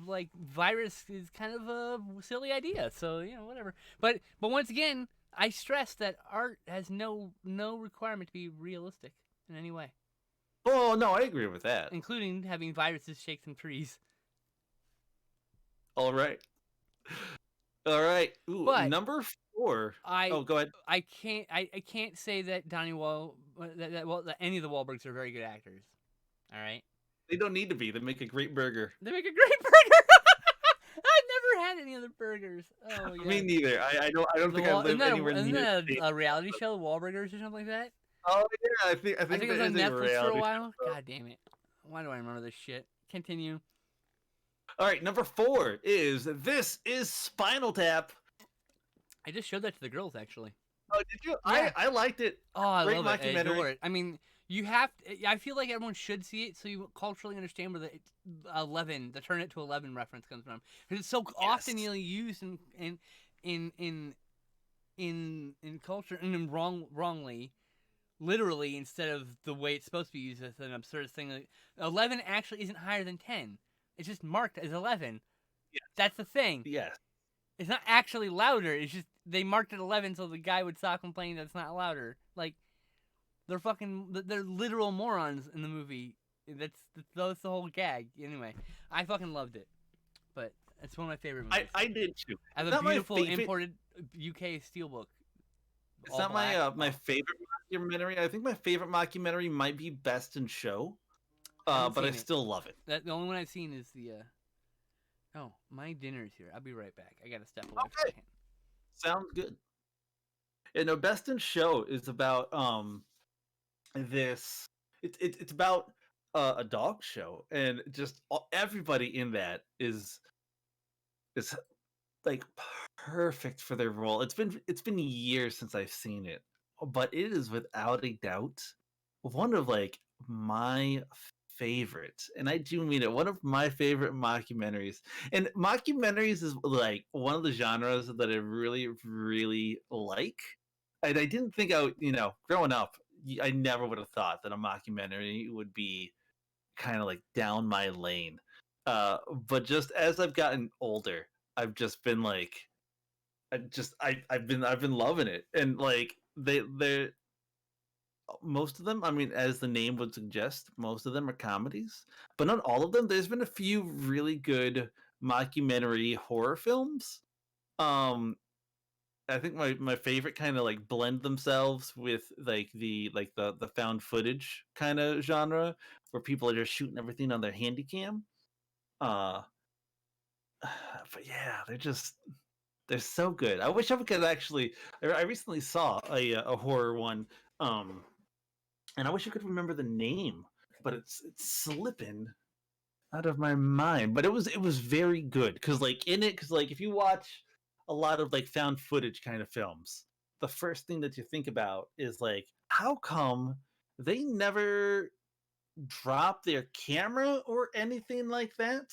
like virus is kind of a silly idea. So whatever. But once again, I stress that art has no requirement to be realistic in any way, Oh no, I agree with that. including having viruses shake some trees. All right, all right. Ooh, But number 4. Oh, go ahead. I can't say that that any of the Wahlbergs are very good actors. All right. They don't need to be. They make a great burger. They make a great burger. I've never had any other burgers. Oh yeah. Me neither. I don't think I live anywhere isn't near. that the- a reality show, Wahlburgers or something like that? Oh yeah, I think I think it was that on is a Netflix for a reality while. show. God damn it! Why do I remember this shit? Continue. All right, number 4 is This Is Spinal Tap. I just showed that to the girls actually. Oh, did you? Yeah. I liked it. Oh, I Great love it. I mockumentary. adore it. I mean, you have. I feel like everyone should see it so you culturally understand where the 11, the turn it to 11 reference comes from. Because it's so often used in culture and wrongly, literally instead of the way it's supposed to be used as an absurd thing. Like, 11 actually isn't higher than 10. It's just marked as 11. Yes. That's the thing. Yes. It's not actually louder. It's just they marked it 11 so the guy would stop complaining that it's not louder. Like, they're literal morons in the movie. That's the whole gag. Anyway, I fucking loved it. But it's one of my favorite movies. I did too. I have It's a not my beautiful favorite- imported UK steelbook. It's all not black. my favorite mockumentary. I think my favorite mockumentary might be Best in Show. haven't But I seen it. still love it. The only one I've seen is the. Oh, my dinner's here. I'll be right back. I gotta step away. Okay. From Sounds good. And no, Best in Show is about this. It's about a dog show, and just everybody in that is like perfect for their role. It's been years since I've seen it, but it is without a doubt one of like my favorite, and I do mean it, one of my favorite mockumentaries. And mockumentaries is like one of the genres that I really, really like. And I didn't think growing up, I never would have thought that a mockumentary would be kind of like down my lane. But just as I've gotten older, I've just been like, I've been loving it, and like they most of them, I mean, as the name would suggest, most of them are comedies, but not all of them. There's been a few really good mockumentary horror films. Um, I think my favorite kind of like blend themselves with like the found footage kind of genre where people are just shooting everything on their handy cam. Uh, but yeah, they're so good. I wish I could actually. I recently saw a horror one, um, and I wish I could remember the name, but it's slipping out of my mind. But it was very good because like in it, because like if you watch a lot of like found footage kind of films, the first thing that you think about is like, how come they never drop their camera or anything like that?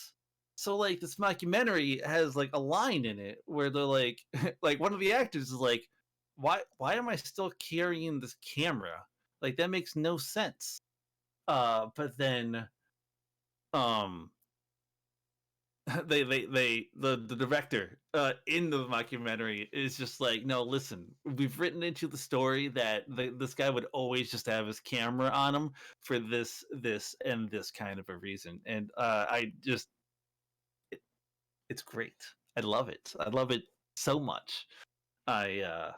So like this documentary has like a line in it where they're like like one of the actors is like, why am I still carrying this camera? Like that makes no sense. But then um the director in the documentary is just like, no, listen, we've written into the story that this guy would always just have his camera on him for this and this kind of a reason. And I just it, it's great. I love it so much. I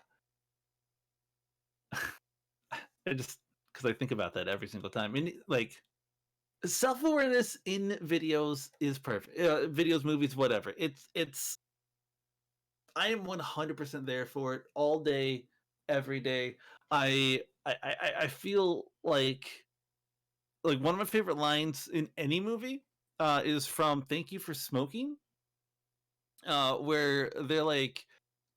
I just because I think about that every single time. And like self-awareness in videos is perfect. Videos, movies, whatever. It's I am 100% there for it all day, every day. I feel like one of my favorite lines in any movie is from "Thank You for Smoking," where they're like,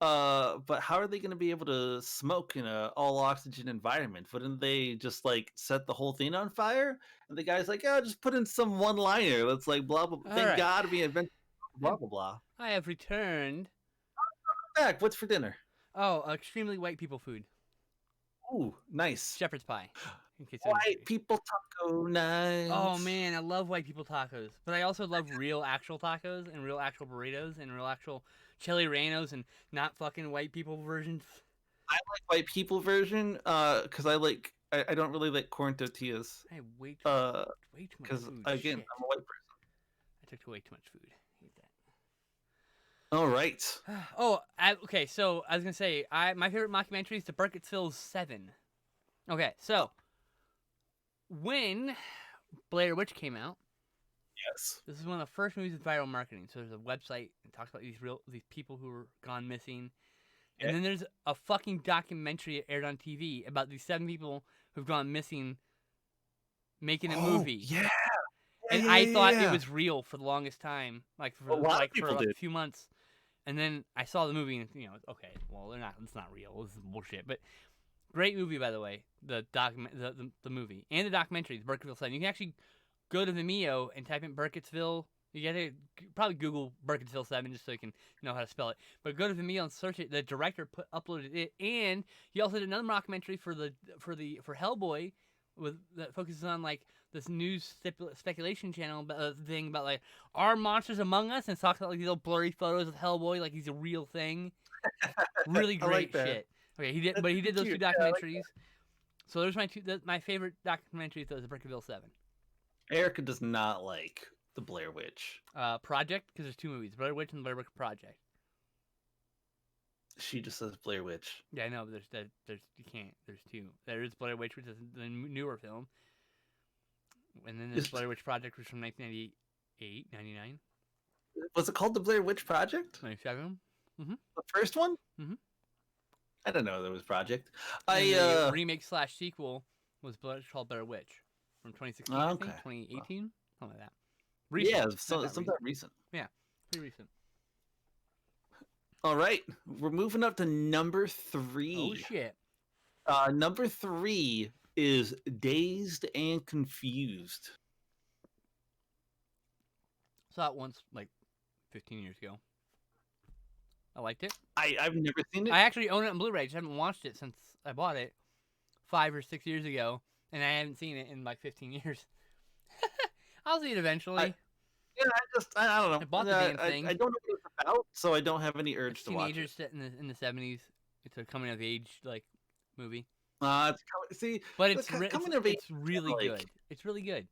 but how are they going to be able to smoke in a all oxygen environment? Wouldn't they just like set the whole thing on fire? And the guy's like, "Oh, just put in some one liner that's like blah blah. All Thank right. God we invented blah I blah blah." I have returned. Back, what's for dinner? Oh, extremely white people food. Ooh, nice. Shepherd's pie. In case anyone's White curious. people taco Oh nights. man, I love white people tacos, but I also love real actual tacos and real actual burritos and real actual chili rellenos and not fucking white people versions. I like white people version, because I don't really like corn tortillas. I have Uh, way too much because food. again, Shit, I'm a white person. I took way too much food. Hate All right. that. Okay. So I was gonna say, my favorite mockumentary is the Burkittsville 7. Okay, so when Blair Witch came out, Yes. this is one of the first movies with viral marketing. So there's a website that talks about these people who were gone missing. And Okay. then there's a fucking documentary aired on TV about these 7 people who've gone missing making a Oh movie. yeah, yeah, And yeah, I yeah, yeah, thought it yeah. was real for the longest time, A lot of for people a did. few months. And then I saw the movie and okay, well it's not real. This is bullshit. But great movie by the way. The movie and the documentary, the Burkittsville 7. You can actually go to Vimeo and type in Burkittsville. You gotta probably Google Burkittsville 7 just so you can know how to spell it. But go to Vimeo and search it. The director uploaded it, and he also did another documentary for Hellboy, that focuses on like this news speculation channel thing about like are monsters among us, and talks about like these little blurry photos of Hellboy like he's a real thing. Really I like great that. shit. Okay, he did, That's but he did those two cute. Yeah, I like documentaries. So there's my favorite documentaries. Those the Burkittsville 7. that. Erica does not like the Blair Witch. Project, because there's 2 movies, Blair Witch and Blair Witch Project. She just says Blair Witch. Yeah, I know, but there's you can't. There's 2. There is Blair Witch, which is the newer film, and then there's Is, Blair Witch Project, which is from 1998, 99, was it called the Blair Witch Project? 97. Mm-hmm. The first one? Mm-hmm. I don't know there was Project. And the I remake / sequel was called Blair Witch from 2016, I think, okay. 2018, something like that. Recent. Yeah, Not so that sometime recent. recent. Yeah, pretty recent. All right, we're moving up to number Oh 3. shit! Number 3 is Dazed and Confused. Saw it once, like 15 years ago. I liked it. I've never seen it. I actually own it on Blu-ray. Just haven't watched it since I bought it 5 or 6 years ago, and I haven't seen it in like 15 years. I'll see it eventually. I don't know. I bought the damn thing. I don't know what it's about, so I don't have any urge It's to watch it. teenagers set in the 70s. It's a coming of age like movie, See, but it's really like, good. It's really good.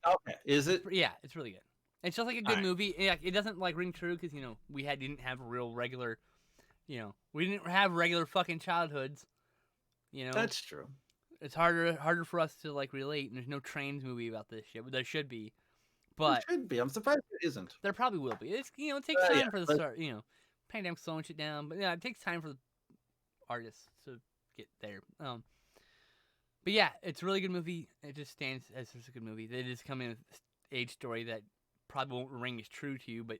Okay, is it? Yeah, it's really good. It's just like a good movie. Yeah, it doesn't like ring true because we didn't have real regular, we didn't have regular fucking childhoods. That's true. It's harder for us to like relate, and there's no Trains movie about this shit, but there should be. But there should be. I'm surprised there isn't. There probably will be. It's it takes time for the start. Pandemic slowing shit down, but yeah, it takes time for the artists to get there. But yeah, it's a really good movie. It just stands as a good movie. It is coming of age story that probably won't ring as true to you, but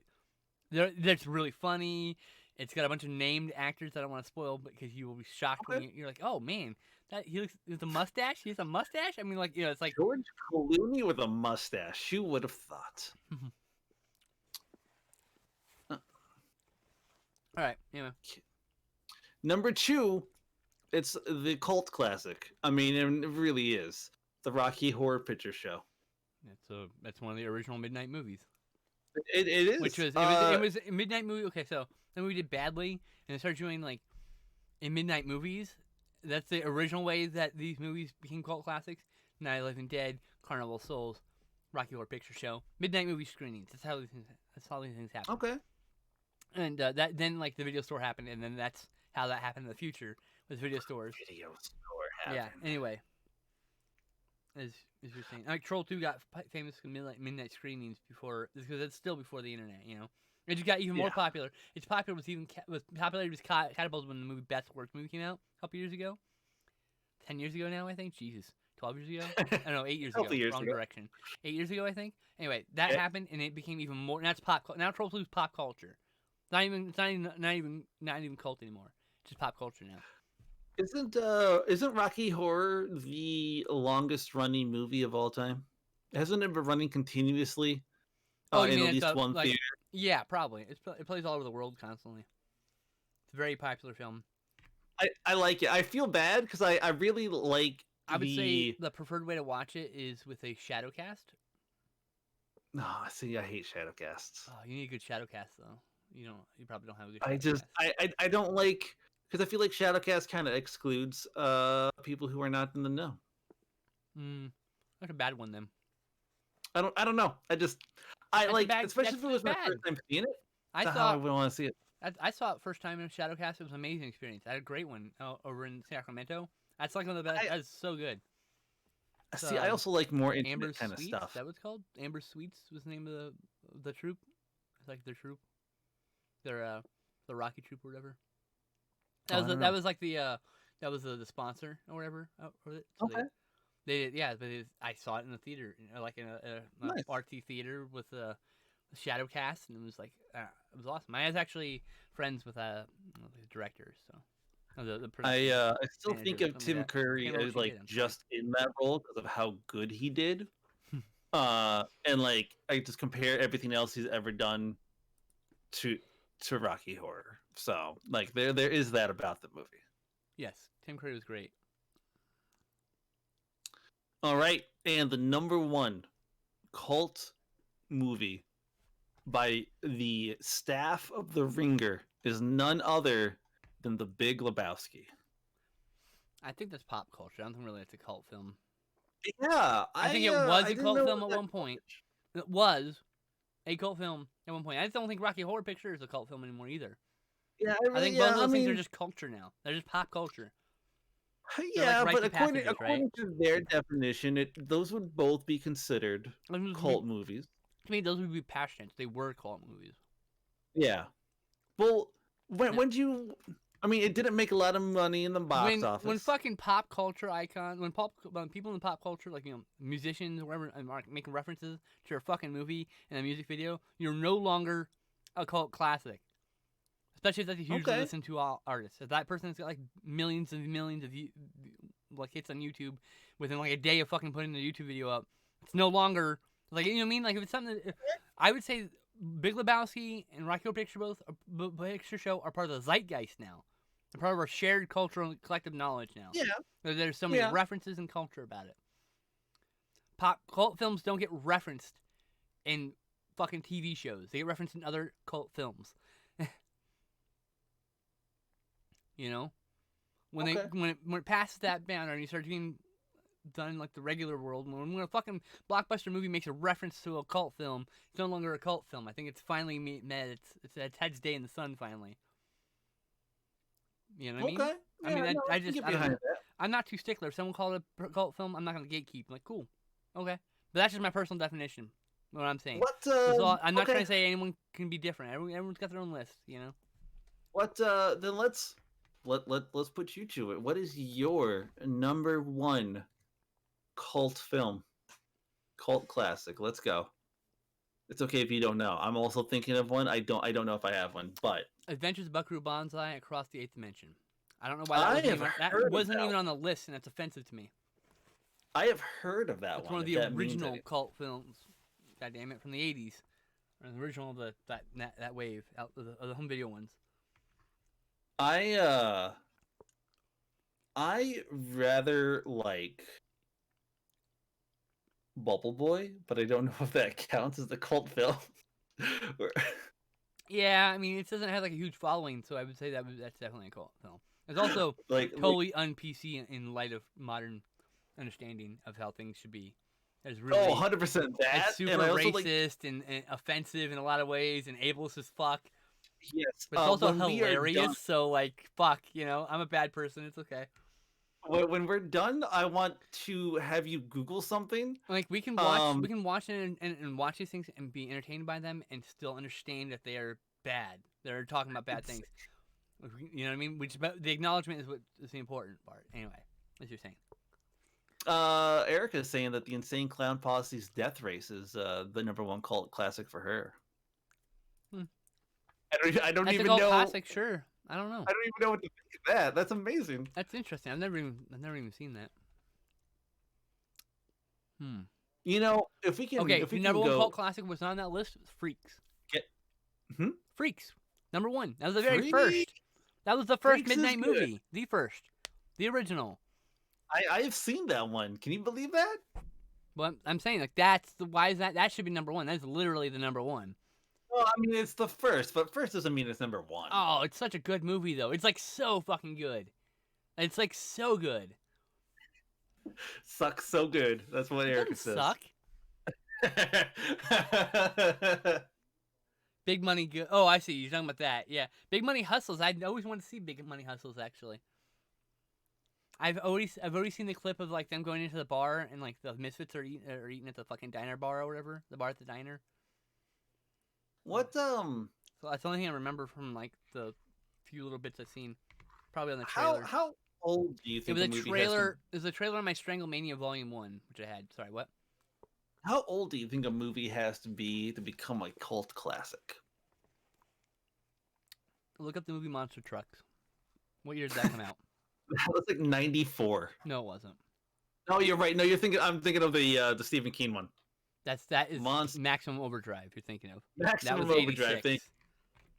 that's really funny. It's got a bunch of named actors that I don't want to spoil, because you will be shocked when you're like, oh man, that he looks with a mustache. He has a mustache. I mean, like it's like George Clooney with a mustache. Who would have thought? All right, anyway. Number 2, it's the cult classic. I mean, it really is the Rocky Horror Picture Show. That's one of the original Midnight movies. It is. Which was it was a Midnight movie. Okay, so then we did badly, and they started doing like in Midnight movies. That's the original way that these movies became cult classics. Night of the Living Dead, Carnival of Souls, Rocky Horror Picture Show, Midnight movie screenings. That's how these things happen. Okay. And that then like the video store happened, and then that's how that happened in the future with video stores. Video store happened. Yeah. Anyway, as you're saying, like Troll 2 got famous midnight screenings because it's still before the internet. It just got even more popular. It's popular popularity was catapulted when the movie Best Worst movie came out a couple years ago. 10 years ago now, I think. Jesus. 12 years ago? I don't know, 8 years ago. Wrong direction. 8 years ago, I think. Anyway, that happened, and it became even more. Now it's now Troll 2 is pop culture. It's not even cult anymore. It's just pop culture now. Isn't Rocky Horror the longest running movie of all time? Hasn't it been running continuously? In at least one theater. Yeah, probably. It plays all over the world constantly. It's a very popular film. I like it. I feel bad because I really like. I would say the preferred way to watch it is with a shadow cast. No, see, I hate shadow casts. Oh, you need a good shadow cast though. You probably don't have a good. Cast. I don't like, because I feel like Shadowcast kind of excludes people who are not in the know. That's a bad one then. I don't know. Especially if it was my first time seeing it. I would want to see it. I saw it first time in Shadowcast. It was an amazing experience. I had a great one over in Sacramento. That's like one of the best. That's so good. See, I also like more Amber kind of stuff. Is that what it's called? Amber Sweets was the name of the troupe. It's like their troupe. Their the Rocky Troop or whatever. That was like the sponsor or whatever. Okay. I saw it in the theater, like in a nice. RT theater with a shadow cast, and it was like it was awesome. I was actually friends with the director, so the I still think of Tim Curry as like just in that role because of how good he did. And like I just compare everything else he's ever done to Rocky Horror. So like there is that about the movie. Yes, Tim Curry was great. All right, and the number 1 cult movie by the staff of The Ringer is none other than The Big Lebowski. I think that's pop culture. I don't think really it's a cult film. Yeah, I think it was a cult film at one point. It was a cult film at one point. I just don't think Rocky Horror Picture is a cult film anymore either. Yeah, I think both of those things are just culture now. They're just pop culture. Yeah, but according to their definition, those would both be considered cult movies. To me, those would be passionate. They were cult movies. Yeah. Well, when do you... I mean, it didn't make a lot of money in the box office. When fucking pop culture icons, when people in pop culture, like musicians or whatever, are making references to a fucking movie in a music video, you're no longer a cult classic. Especially if that's a hugely Okay. listened to artist. If that person's got like millions and millions of like hits on YouTube within like a day of fucking putting the YouTube video up, it's no longer like, you know what I mean. Like if it's something, I would say Big Lebowski and Rocky Horror Picture Show are part of the zeitgeist now. They're part of our shared cultural and collective knowledge now. Yeah. There's so many Yeah. references and culture about it. Cult films don't get referenced in fucking TV shows. They get referenced in other cult films. You know, when Okay. when it passes that banner and you start being done in like the regular world, when a fucking blockbuster movie makes a reference to a cult film, it's no longer a cult film. I think it's finally met its head's day in the sun finally. You know what I mean? Okay. Yeah, I mean, no, I can just get I don't behind know. that. I'm not too stickler. If someone called it a cult film, I'm not gonna gatekeep. I'm like, cool, okay, but that's just my personal definition. What I'm saying. What? That's all, I'm not Okay. trying to say anyone can be different. Everyone's got their own list, you know. What? Then let's put you to it. What is your number one cult film, cult classic? Let's go. It's okay if you don't know. I'm also thinking of one. I don't know if I have one, but Adventures of Buckaroo Banzai Across the Eighth Dimension. I don't know why I that have heard of wasn't that even on the list, and that's offensive to me. I have heard of that It's one. one of if the that means original anything. cult films. God damn it, from the '80s, or the original of that wave out of the home video ones. I rather like Bubble Boy, but I don't know if that counts as the cult film. Yeah, I mean, it doesn't have like a huge following, so I would say that's definitely a cult film. It's also like totally un-PC in light of modern understanding of how things should be. It's oh, really 100% that. it's super and I also racist and offensive in a lot of ways and ableist as fuck. yes. But it's also When we are done, hilarious, so like fuck, you know, I'm a bad person, it's okay. when we're done, I want to have you Google something. Like we can watch it and watch these things and be entertained by them and still understand that they are bad. They're talking about bad things. You know what I mean? Which the acknowledgement is what is the important part. Anyway, as you're saying. Erica is saying that the Insane Clown Posse's Death Race is the number one cult classic for her. I don't That's even a cult know. classic, sure. I don't know. I don't even know what to think of that. That's amazing. That's interesting. I've never even seen that. You know, if we can, Okay, if we number can one go, cult classic was not on that list. It was Freaks. Hmm? Freaks. Number one. That was the very Freaks? first. That was the first Freaks is midnight good. movie. The first. The original. I've seen that one. Can you believe that? But I'm saying like that's the why is that should be number one. That's literally the number one. Well, I mean, it's the first, but first doesn't mean it's number one. Oh, it's such a good movie though. It's like so fucking good. It's like so good. Sucks so good. That's what It Erica doesn't says. suck. Big Money good. Oh, I see. You're talking about that. Yeah. Big Money Hustles. I always wanted to see Big Money Hustles actually. I've already seen the clip of like them going into the bar and like the Misfits are eating at the fucking diner bar or whatever. The bar at the diner. What So that's the only thing I remember from like the few little bits I've seen. Probably on the trailer. how old do you It think was a a movie trailer. has It was a trailer on my Stranglemania Volume 1, which I had. Sorry, what? how old do you think a movie has to be to become a cult classic? Look up the movie Monster Trucks. What year did that come out? That was like 94. No, it wasn't. No, you're right. No, I'm thinking of the Stephen King one. That is Monster- Maximum Overdrive. You're thinking of. Maximum That was Overdrive. 86.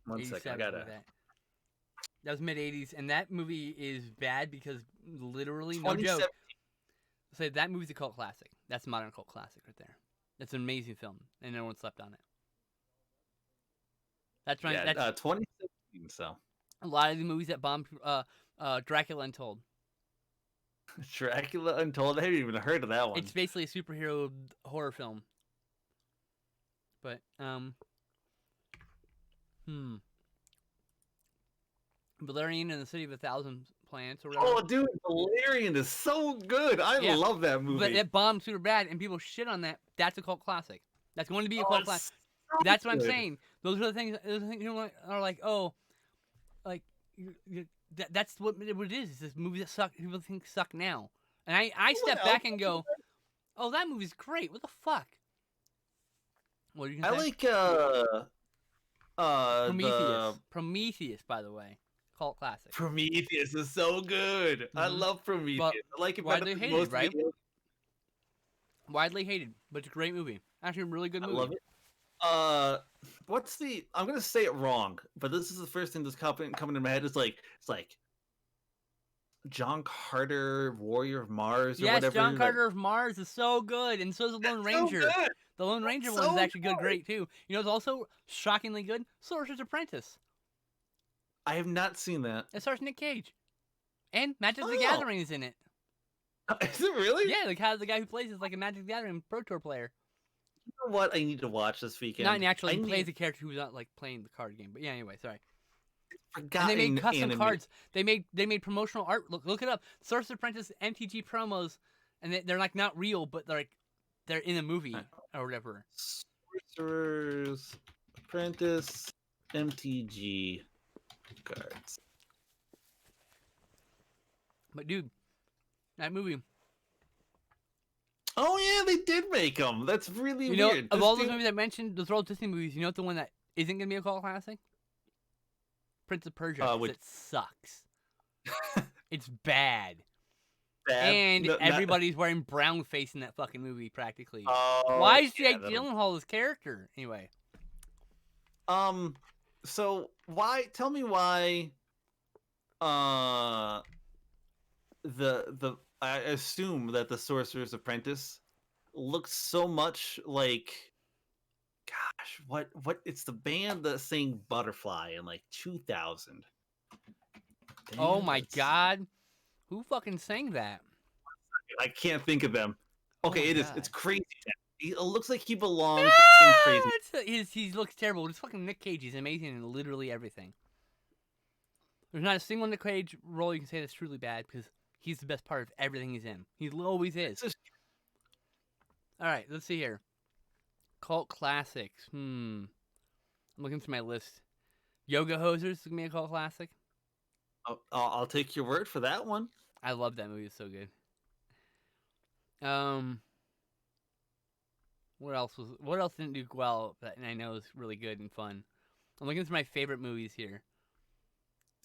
1 second, I 87, gotta. like that was mid 80s, and that movie is bad because literally no joke. Say that movie's a cult classic. That's a modern cult classic right there. That's an amazing film, and no one slept on it. That's right. Yeah, That's 2017. So a lot of the movies that bombed. Dracula Untold. Dracula Untold. I haven't even heard of that one. It's basically a superhero horror film. But Valerian and the City of a Thousand Planets or whatever. Oh, dude, Valerian is so good. I Yeah, love that movie. But it bombed super bad, and people shit on that. That's a cult classic. That's going to be a cult it's classic. so That's what I'm good. saying. Those are the things. Those things are like, oh, like that's what it is. It's this movie that suck. People think suck now, and I step Well, back and go, oh, that movie's great. What the fuck? What are you I gonna say? like The Prometheus, by the way, cult classic. Prometheus is so good. I love Prometheus. But I like it better widely than hated, most of right? the. Widely hated, but it's a great movie. Actually, a really good I movie. love it. What's the? I'm gonna say it wrong, but this is the first thing that's coming to my head. It's like John Carter, Warrior of Mars, or Yes, whatever. John Carter of Mars is so good, and so is the Lone That's so Ranger. good. The Lone Ranger That's one is so actually good. great too. You know, it's also shockingly good. Sorcerer's Apprentice. I have not seen that. It stars Nick Cage, and Magic the Oh. Gathering is in it. Is it really? Yeah, the guy who plays is like a Magic the Gathering Pro Tour player. You know what? I need to watch this weekend. Not actually, he plays a character who's not like playing the card game. But yeah, anyway, sorry. Forgotten And they made custom anime. cards. They made promotional art. Look it up. Sorcerer's Apprentice MTG promos, and they're like not real, but they're in a movie or whatever. Sorcerer's Apprentice MTG cards. But dude, that movie. Oh yeah, they did make them. That's really You know, weird. of all those movies I mentioned, those are all Disney movies. You know what the one that isn't gonna be a cult classic? Prince of Persia. 'Cause it sucks. It's bad. And everybody's wearing brown face in that fucking movie, practically. Why is Jake Gyllenhaal his character? Anyway. So why? Tell me why. I assume that the Sorcerer's Apprentice looks so much like. Gosh, what? It's the band that sang Butterfly in like 2000. Oh my god. Who fucking sang that? I can't think of them. Okay, it is. It's Crazy Town. It looks like he belongs in Crazy. He looks terrible. It's fucking Nick Cage. He's amazing in literally everything. There's not a single Nick Cage role you can say that's truly bad because he's the best part of everything he's in. He always is. All right, let's see here. Cult classics. I'm looking through my list. Yoga Hosers is gonna be a cult classic. I'll take your word for that one. I love that movie. It's so good. What else didn't do well that I know is really good and fun? I'm looking through my favorite movies here.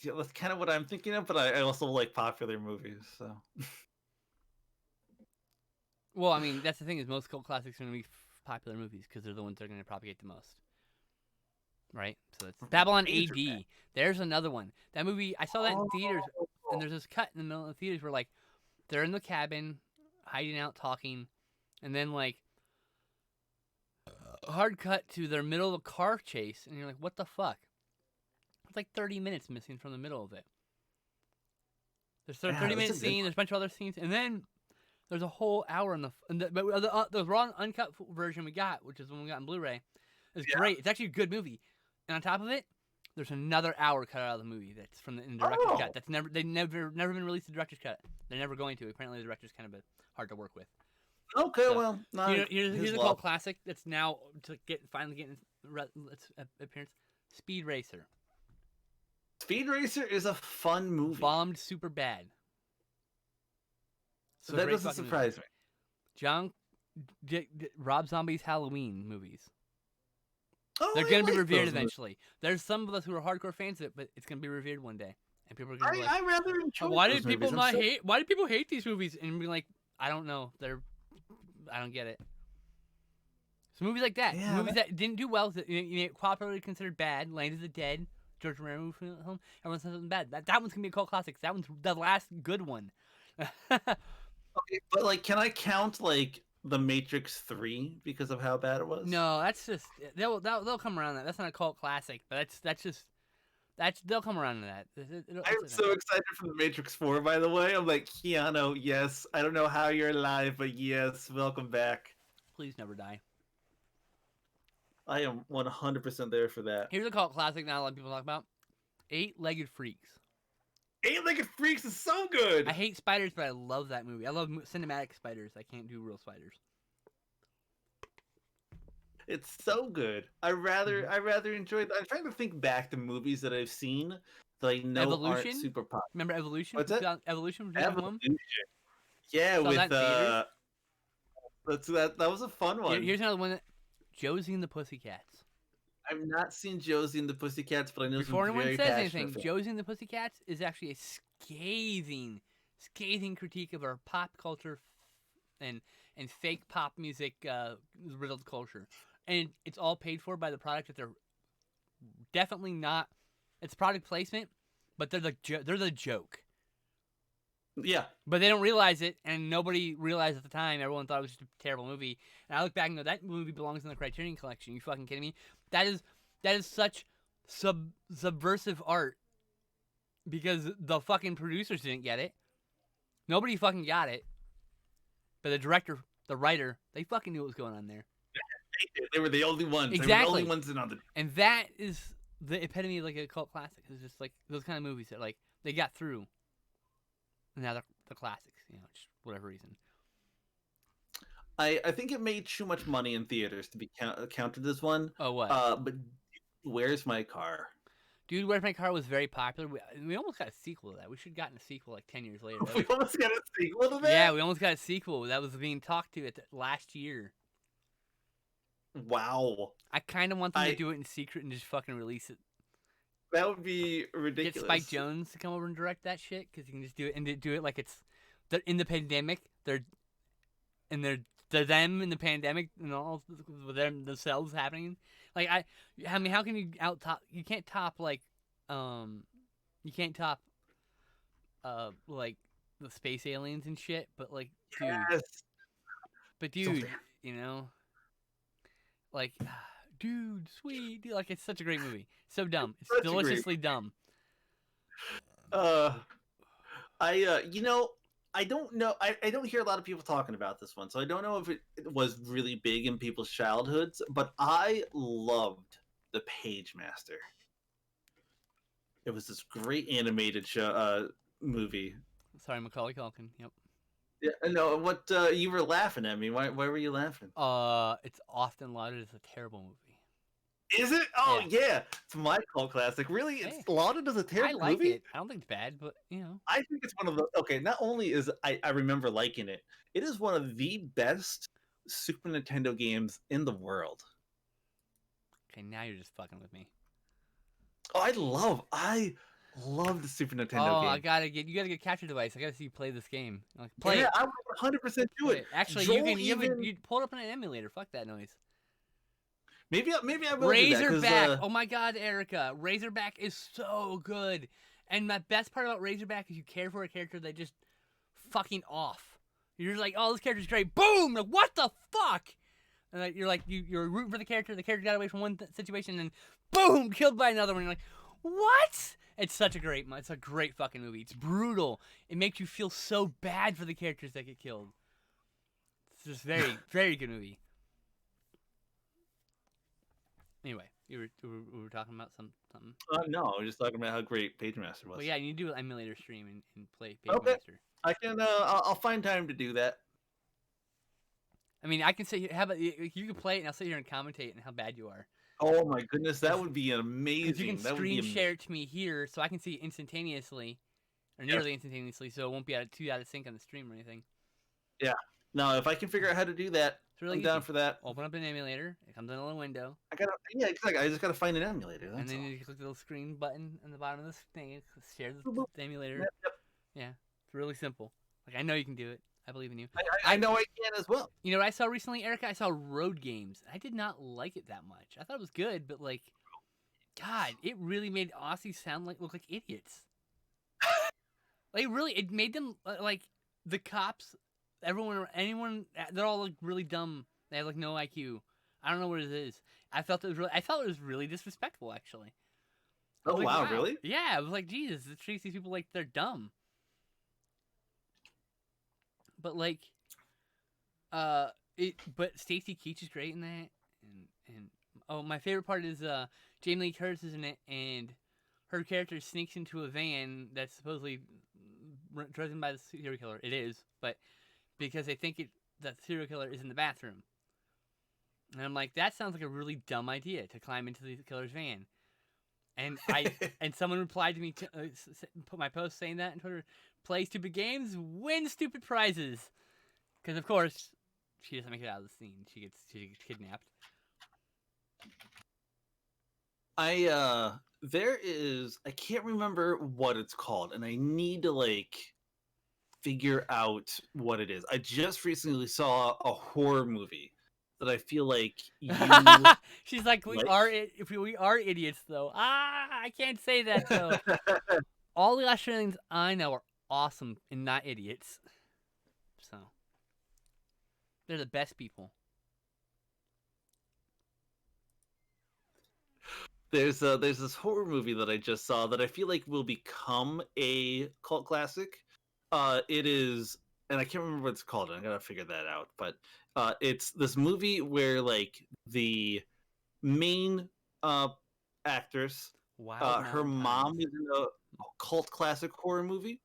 Yeah, that's kind of what I'm thinking of, but I also like popular movies, so. Well, I mean, that's the thing is most cult classics are going to be popular movies because they're the ones that are going to propagate the most. Right? So it's Babylon AD. There's another one. That movie, I saw that in theaters, and there's this cut in the middle of the theaters where, like, they're in the cabin, hiding out, talking, and then, like, a hard cut to their middle of a car chase, and you're like, what the fuck? It's like 30 minutes missing from the middle of it. There's a 30-minute scene, there's a bunch of other scenes, and then there's a whole hour in the raw uncut version we got, which is the one we got on Blu-ray, is great. It's actually a good movie. And on top of it, there's another hour cut out of the movie that's from the director's cut. That's never been released the director's cut. They're never going to. Apparently, the director's kind of hard to work with. Okay, so, well, here's a cult classic that's now finally getting its appearance. Speed Racer. Speed Racer is a fun movie. Bombed super bad. So that doesn't surprise me. Rob Zombie's Halloween movies. Oh, they're going to be revered eventually. There's some of us who are hardcore fans of it, but it's going to be revered one day, and people are going to be like, I rather enjoy. Why did people hate? Why do people hate these movies? And be like, I don't know. I don't get it. So movies like that, movies that didn't do well, popularly considered bad. Land of the Dead, George Romero movie film. Everyone says something bad. That one's gonna be a cult classic. That one's the last good one. Okay, but like, can I count like The Matrix 3 because of how bad it was? No, that's just they'll come around that. That's not a cult classic, but they'll come around to that. I'm so excited for The Matrix 4, by the way. I'm like, Keanu, yes. I don't know how you're alive, but yes, welcome back. Please never die. I am 100% there for that. Here's a cult classic not a lot of people talk about. Eight-Legged Freaks. Eight-Legged Freaks is so good! I hate spiders, but I love that movie. I love cinematic spiders. I can't do real spiders. It's so good. I rather enjoy. I'm trying to think back to movies that I've seen that I know aren't super popular. Remember Evolution? What's that? Evolution. Yeah, with that was a fun one. Here's another one. Josie and the Pussycats. I've not seen Josie and the Pussycats, but I know some Before anyone very says passionate anything, fans. Josie and the Pussycats is actually a scathing critique of our pop culture and fake pop music riddled culture, and it's all paid for by the product that they're definitely not. It's product placement, but they're the joke. Yeah, But they don't realize it, and nobody realized at the time. Everyone thought it was just a terrible movie. And I look back and go, that movie belongs in the Criterion Collection. You fucking kidding me? That is such subversive art because the fucking producers didn't get it. Nobody fucking got it. But the director, the writer, they fucking knew what was going on there. they were the only ones. Exactly. They were the only ones in on the. And that is the epitome of like a cult classic. It's just like those kind of movies that like they got through. And now they're classics, just whatever reason. I think it made too much money in theaters to be counted as one. Oh, what? But Where's My Car? Dude, Where's My Car was very popular. We almost got a sequel to that. We should have gotten a sequel like 10 years later. We almost got a sequel to that? Yeah, we almost got a sequel. That was being talked to last year. Wow. I kind of want them to do it in secret and just fucking release it. That would be ridiculous. Get Spike Jonze to come over and direct that shit because he can just do it and do it like they're in the pandemic. They're them in the pandemic and all with them themselves happening. Like I mean, how can you You can't top like you can't top like the space aliens and shit. But like, dude, yes. But dude, like. Dude, sweet, dude, like it's such a great movie. So dumb. It's such deliciously dumb. I don't know. I don't hear a lot of people talking about this one, so I don't know if it was really big in people's childhoods, but I loved The Page Master. It was this great animated show movie. Sorry, Macaulay Culkin. Yep. Yeah, no, what you were laughing at me. Why were you laughing? It's often lauded as a terrible movie. Is it? Oh yeah. It's my cult classic. Really, it's lauded as a terrible movie. I like it. I don't think it's bad, but I think it's one of the not only is I remember liking it, it is one of the best Super Nintendo games in the world. Okay, now you're just fucking with me. Oh, I love the Super Nintendo game. Oh, you gotta get a capture device. I gotta see you play this game. Like, play it. I would 100% do it. Actually, you pull it up in an emulator. Fuck that noise. Maybe I will Razorback. Do that, oh my god, Erica. Razorback is so good. And my best part about Razorback is you care for a character that just fucking off. You're like, oh, this character's great. Boom! Like, what the fuck? And you're like, you're rooting for the character. The character got away from one situation, and boom, killed by another one. You're like, what? It's a great fucking movie. It's brutal. It makes you feel so bad for the characters that get killed. It's just very, very good movie. Anyway, we were talking about something. No, we were just talking about how great Page Master was. Well, yeah, you need to do an emulator stream and play Page Master. I can. I'll find time to do that. I mean, I can say you can play it, and I'll sit here and commentate on how bad you are. Oh my goodness, that would be amazing. You can screen share it to me here, so I can see it instantaneously, or nearly instantaneously, so it won't be too out of sync on the stream or anything. Yeah. No, if I can figure out how to do that, really I'm down for that. Open up an emulator. It comes in a little window. Exactly. I just gotta find an emulator. And then you click the little screen button on the bottom of this thing. Share the emulator. Yep. Yeah, it's really simple. Like, I know you can do it. I believe in you. I know I can as well. You know what I saw recently, Erica? I saw Road Games. I did not like it that much. I thought it was good, but like, God, it really made Aussies look like idiots. Like, really, it made them like the cops. Anyone, they're all like really dumb. They have like no IQ. I don't know what it is. I felt it was really disrespectful, actually. Oh wow, really? Yeah, I was like, Jesus, it treats these people like they're dumb. But like, but Stacy Keach is great in that, and my favorite part is Jamie Lee Curtis is in it, and her character sneaks into a van that's supposedly driven by the serial killer. It is, but because they think the serial killer is in the bathroom, and I'm like, that sounds like a really dumb idea to climb into the killer's van. And and someone replied to me put my post saying that on Twitter. Play stupid games, win stupid prizes. Because of course, she doesn't make it out of the scene. She gets kidnapped. I can't remember what it's called, and I need to like figure out what it is. I just recently saw a horror movie that I feel like you She's like, like. if we are idiots though. I can't say that though. All the Australians I know are awesome and not idiots. So they're the best people. There's this horror movie that I just saw that I feel like will become a cult classic. It is, and I can't remember what it's called. I gotta figure that out. But it's this movie where like the main uh actress, Wild her Mountain Times. mom is in a cult classic horror movie,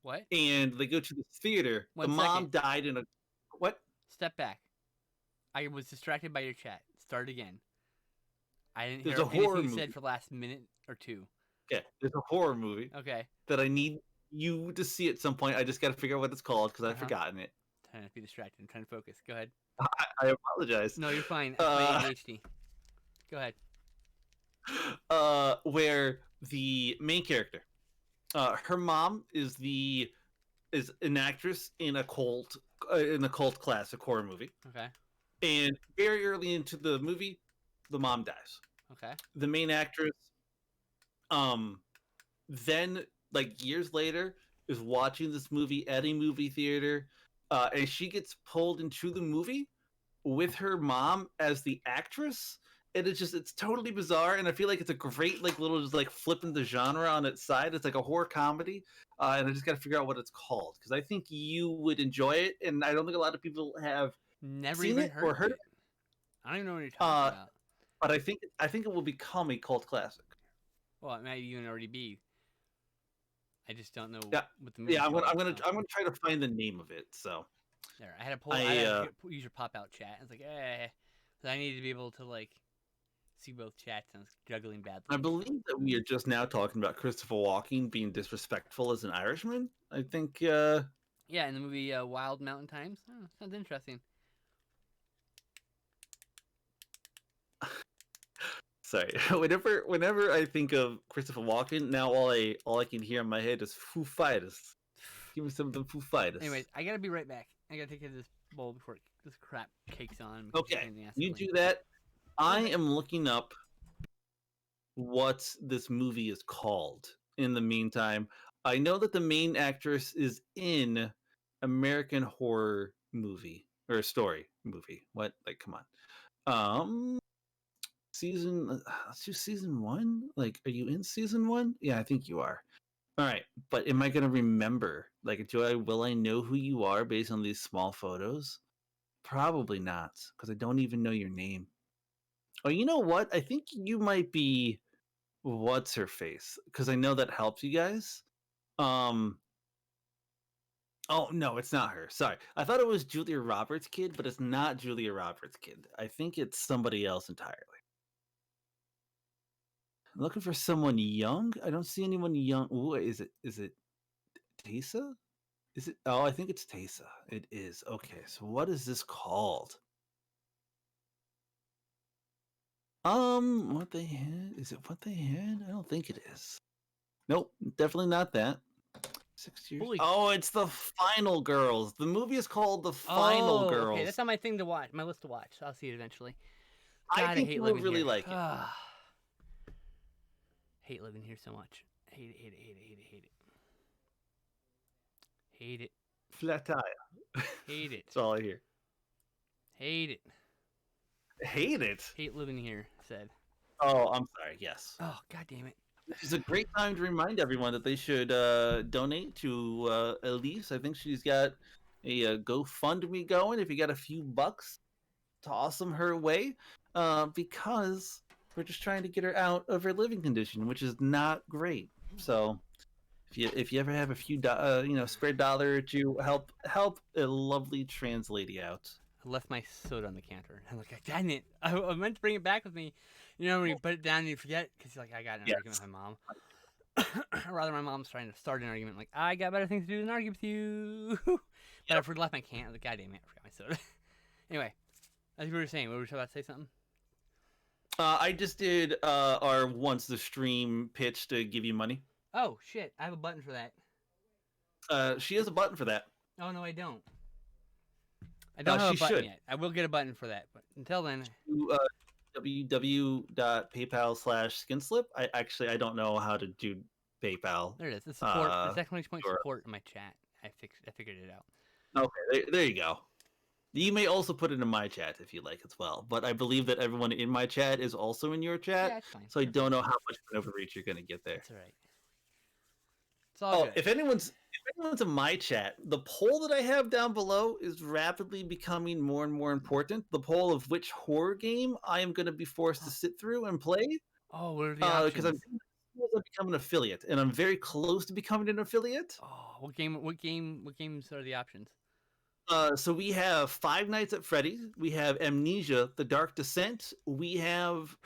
What? and they go to the theater. The 1 second. mom died in a what? Step back. I was distracted by your chat. Start again. I didn't There's hear a horror anything you said movie. for the last minute or two. Okay, there's a horror movie Okay. that I need you to see at some point. I just got to figure out what it's called because I've forgotten it. Trying not to be distracted. I'm trying to focus. Go ahead. I apologize. No, you're fine. It's my ADHD. Go ahead. Where the main character, her mom is an actress in a cult classic horror movie, Okay. and very early into the movie, the mom dies. Okay. The main actress, then like years later, is watching this movie at a movie theater, and she gets pulled into the movie with her mom as the actress, and it's totally bizarre, and I feel like it's a great like little just like flipping the genre on its side. It's like a horror comedy, and I just got to figure out what it's called because I think you would enjoy it, and I don't think a lot of people have Never seen even it or heard of heard it. I don't even know what you're it. talking about. But I think it will become a cult classic. Well, it might even already be. I just don't know Yeah, what the movie's yeah. called. I'm gonna try to find the name of it. So There, I had to pull. I had I to use your pop out chat. I was like, so I needed to be able to like see both chats. And I was juggling I badly. believe that we are just now talking about Christopher Walken being disrespectful as an Irishman. I think. Yeah, in the movie Wild Mountain Times. Oh, sounds interesting. Sorry. Whenever I think of Christopher Walken, now all I can hear in my head is Foo Fighters. Give me some of the Foo Fighters. Anyways, I gotta be right back. I gotta take care of this bowl before this crap cakes on. Okay, you do that. I am looking up what this movie is called. In the meantime, I know that the main actress is in American Horror movie or story movie. What? Like, come on. Let's do season one. Like, are you in season one? Yeah, I think you are. All right, but am I gonna remember? Like, will I know who you are based on these small photos? Probably not, because I don't even know your name. Oh, you know what? I think you might be what's her face, because I know that helps you guys. Um. Oh no, it's not her. Sorry, I thought it was Julia Roberts' kid, but it's not Julia Roberts' kid. I think it's somebody else entirely. I'm looking for someone young. I don't see anyone young. Ooh, is it Taysa? Is it? Oh, I think it's Taysa. It is. Okay, so what is this called? What they had? Is it what they had? I don't think it is. Nope, definitely not that. 6 years. Holy. Oh, it's the Final Girls. The movie is called The Final Girls. Okay, that's on my thing to watch. My list to watch. So I'll see it eventually. God, I think hate you will living really here. like it. Hate living here so much. Hate it. Hate it. Hate it. Hate it. Hate it. Hate it. Flat tire. Hate it. That's all I hear. Hate it. Hate it. Hate living here. Said. Oh, I'm sorry. Yes. Oh, god damn it. This is a great time to remind everyone that they should donate to Elise. I think she's got a GoFundMe going. If you got a few bucks, toss them her way, because we're just trying to get her out of her living condition, which is not great. So, if you ever have a few spare dollar or two, help a lovely trans lady out. I left my soda on the counter. I'm like, dang it. I meant to bring it back with me. You know, when you put it down and you forget, because like, I got in an argument with my mom. Or rather, my mom's trying to start an argument. Like, I got better things to do than argue with you. But I left my can. I was like, god damn it, I forgot my soda. Anyway, as we were saying, we were about to say something? I just did our once the stream pitch to give you money. Oh shit! I have a button for that. She has a button for that. Oh no, I don't. I don't have She a button should. yet. I will get a button for that, but until then, www.paypal/skinslip. I don't know how to do PayPal. there it is. The support. There's exclamation point support in my chat. I figured it out. Okay, there you go. You may also put it in my chat if you like as well. But I believe that everyone in my chat is also in your chat. Yeah, it's fine. So I don't know how much of an overreach you're going to get there. That's all right. It's all good. If anyone's in my chat, the poll that I have down below is rapidly becoming more and more important. The poll of which horror game I am going to be forced to sit through and play. Oh, what are the options? Because I'm become an affiliate, and I'm very close to becoming an affiliate. Oh, what games are the options? So we have Five Nights at Freddy's, we have Amnesia: The Dark Descent, we have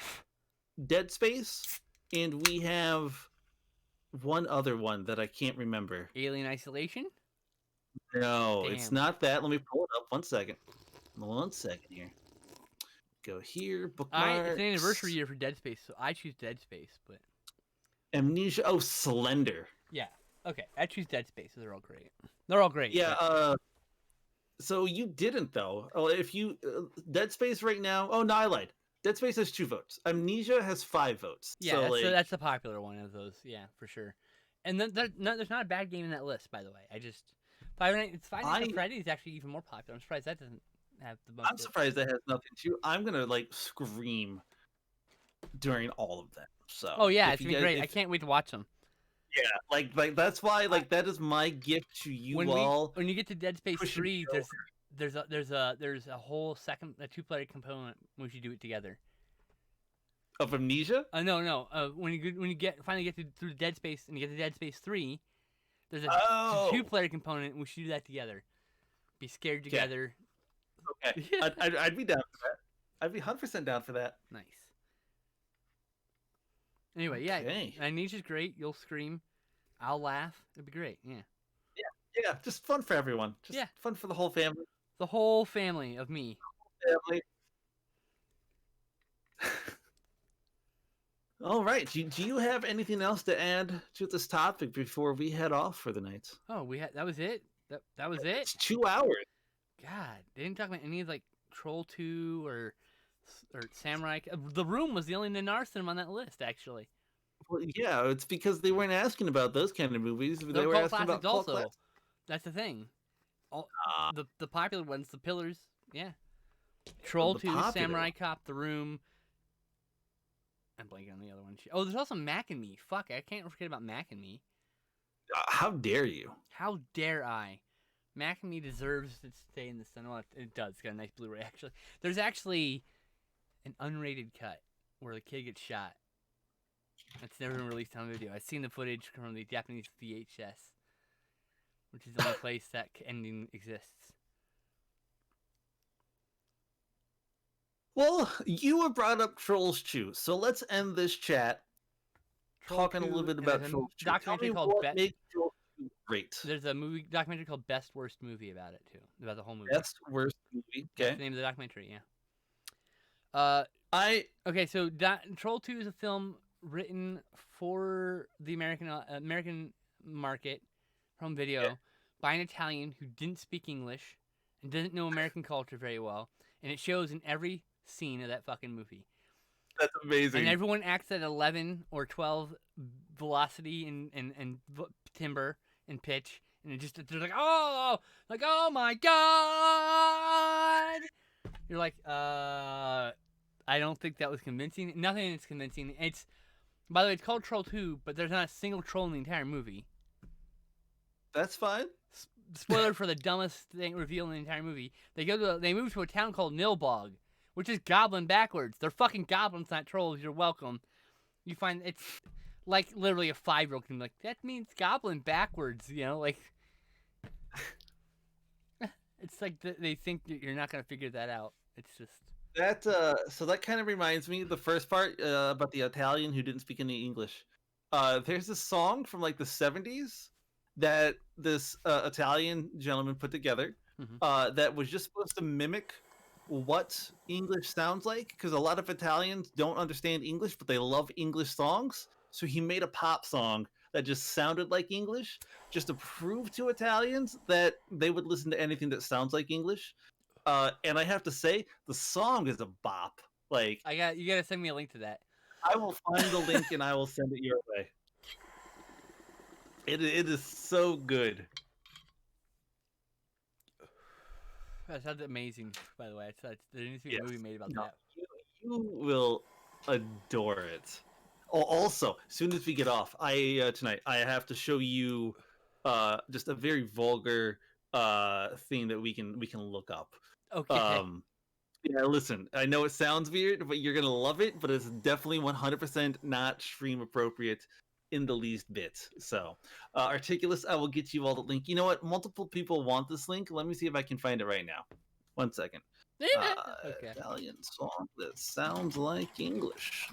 Dead Space, and we have one other one that I can't remember. Alien Isolation? No, Damn. it's not that. Let me pull it up. 1 second. 1 second here. Go here. Bookmarks. It's an anniversary year for Dead Space, so I choose Dead Space. But Amnesia. Oh, Slender. yeah. Okay, I choose Dead Space. They're all great. They're all great. Yeah. But... So you didn't though. Oh, if you Dead Space right now. Oh, no, I lied. Dead Space has 2 votes. Amnesia has 5 votes. Yeah, so that's the popular one of those. Yeah, for sure. And then there's not a bad game in that list, by the way. I just Five Nights at Freddy's is actually even more popular. I'm surprised that doesn't have the most. I'm surprised that has nothing to. I'm gonna like scream during all of them. So. Oh yeah, it's gonna be great. I can't wait to watch them. Yeah, like that's why that is my gift to you all. When you get to Dead Space 3, there's a whole second 2-player component when you do it together. Of Amnesia? No. When you finally get through Dead Space and you get to Dead Space 3, there's a 2-player component. We should do that together. Be scared together. Okay, I'd be down for that. I'd be 100% down for that. Nice. Anyway, yeah, Amnesia's great. You'll scream, I'll laugh. It'd be great. Yeah. Yeah, just fun for everyone. Just fun for the whole family. The whole family of me. Family. All right. Do you have anything else to add to this topic before we head off for the night? Oh, that was it. That was it. It's 2 hours. God, they didn't talk about any of like Troll 2 or Samurai. The Room was the only Nanarson on that list, actually. Well, yeah, it's because they weren't asking about those kind of movies. They were asking about cult classics. That's the thing. The popular ones, The Pillars, yeah. Troll 2, Samurai Cop, The Room. I'm blanking on the other one. Oh, there's also Mac and Me. Fuck, I can't forget about Mac and Me. How dare you? How dare I? Mac and Me deserves to stay in the sun. Well, it does. It's got a nice Blu-ray, actually. There's actually an unrated cut where the kid gets shot. It's never been released on video. I've seen the footage from the Japanese VHS, which is the only place that ending exists. Well, you were brought up Trolls 2, so let's end this chat talking a little bit about Trolls 2. Documentary called Great. There's a documentary called Best Worst Movie about it too, about the whole movie. Best Worst Movie. Okay. That's the name of the documentary. Yeah. Okay. So Troll 2 is a film written for the American market, home video, by an Italian who didn't speak English and doesn't know American culture very well, and it shows in every scene of that fucking movie. That's amazing. And everyone acts at 11 or 12 velocity and timbre and pitch, and they're like, oh my god! You're like, I don't think that was convincing. Nothing is convincing. By the way, it's called Troll 2, but there's not a single troll in the entire movie. That's fine. Spoiler for the dumbest thing reveal in the entire movie. They move to a town called Nilbog, which is goblin backwards. They're fucking goblins, not trolls. You're welcome. You find it's like literally a 5-year-old can be like, that means goblin backwards, like it's like they think that you're not gonna figure that out. It's just that. So that kind of reminds me the first part about the Italian who didn't speak any English. There's this song from like the 70s that this Italian gentleman put together that was just supposed to mimic what English sounds like because a lot of Italians don't understand English, but they love English songs. So he made a pop song that just sounded like English, just to prove to Italians that they would listen to anything that sounds like English. And I have to say, the song is a bop. Like, You gotta send me a link to that. I will find the link and I will send it your way. It is so good. That sounds amazing, by the way. There needs to be a movie made about No, that. you will adore it. Also, as soon as we get off, tonight I have to show you just a very vulgar thing that we can look up. Okay. Yeah, listen, I know it sounds weird, but you're gonna love it. But it's definitely 100% not stream appropriate in the least bit. So, Articulus, I will get you all the link. You know what? Multiple people want this link. Let me see if I can find it right now. 1 second. Okay. Italian song that sounds like English.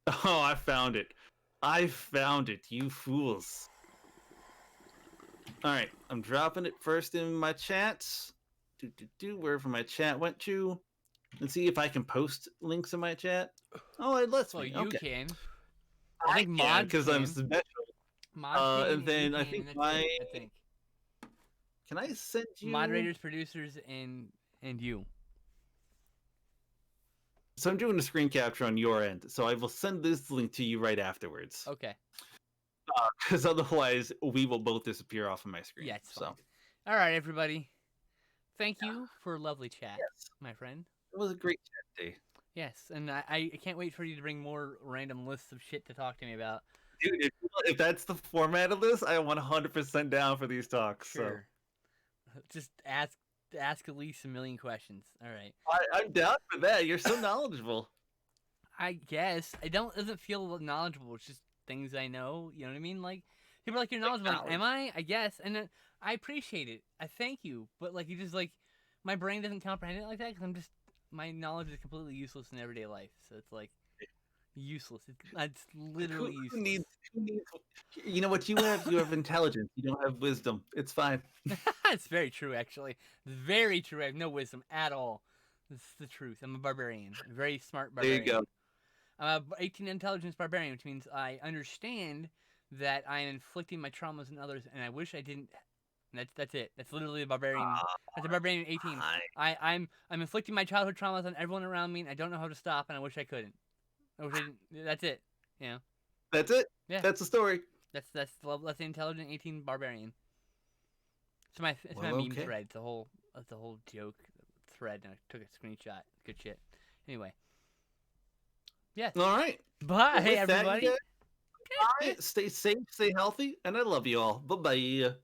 Oh, I found it. I found it, you fools. All right, I'm dropping it first in my chats. Wherever my chat went to. And see if I can post links in my chat. Oh, it lets Well, me. you Okay. can. I think mods because I'm special. Mods can, and then I can, think that's my. it, I think Can I send you moderators, producers, and you. So I'm doing a screen capture on your end, so I will send this link to you right afterwards. Okay. Because otherwise, we will both disappear off of my screen. Yeah, it's fine. All right, everybody. Thank you for a lovely chat, my friend. It was a great chat day. Yes, and I can't wait for you to bring more random lists of shit to talk to me about. Dude, if that's the format of this, I am 100% down for these talks. Sure. So. Just ask Elise a million questions. All right. I'm down for that. You're so knowledgeable. I guess it doesn't feel knowledgeable. It's just things I know. You know what I mean? Like people are like you're knowledgeable. Like, am I? I guess, and I appreciate it. I thank you, but like you just like my brain doesn't comprehend it like that because my knowledge is completely useless in everyday life. So it's like useless. It's literally useless. Who needs, you know what you have? You have intelligence. You don't have wisdom. It's fine. It's very true, actually. It's very true. I have no wisdom at all. This is the truth. I'm a barbarian. A very smart barbarian. There you go. I'm a 18 intelligence barbarian, which means I understand that I am inflicting my traumas on others, and I wish I didn't. That's it. That's literally a barbarian. That's a barbarian 18. I'm inflicting my childhood traumas on everyone around me, and I don't know how to stop, and I wish I couldn't. I wish I didn't. That's it. You know. That's it. Yeah. That's the story. That's the intelligent 18 barbarian. It's my meme thread. It's a whole joke thread, and I took a screenshot. Good shit. Anyway. Yeah. All right. Bye, everybody. Stay safe, stay healthy, and I love you all. Bye bye.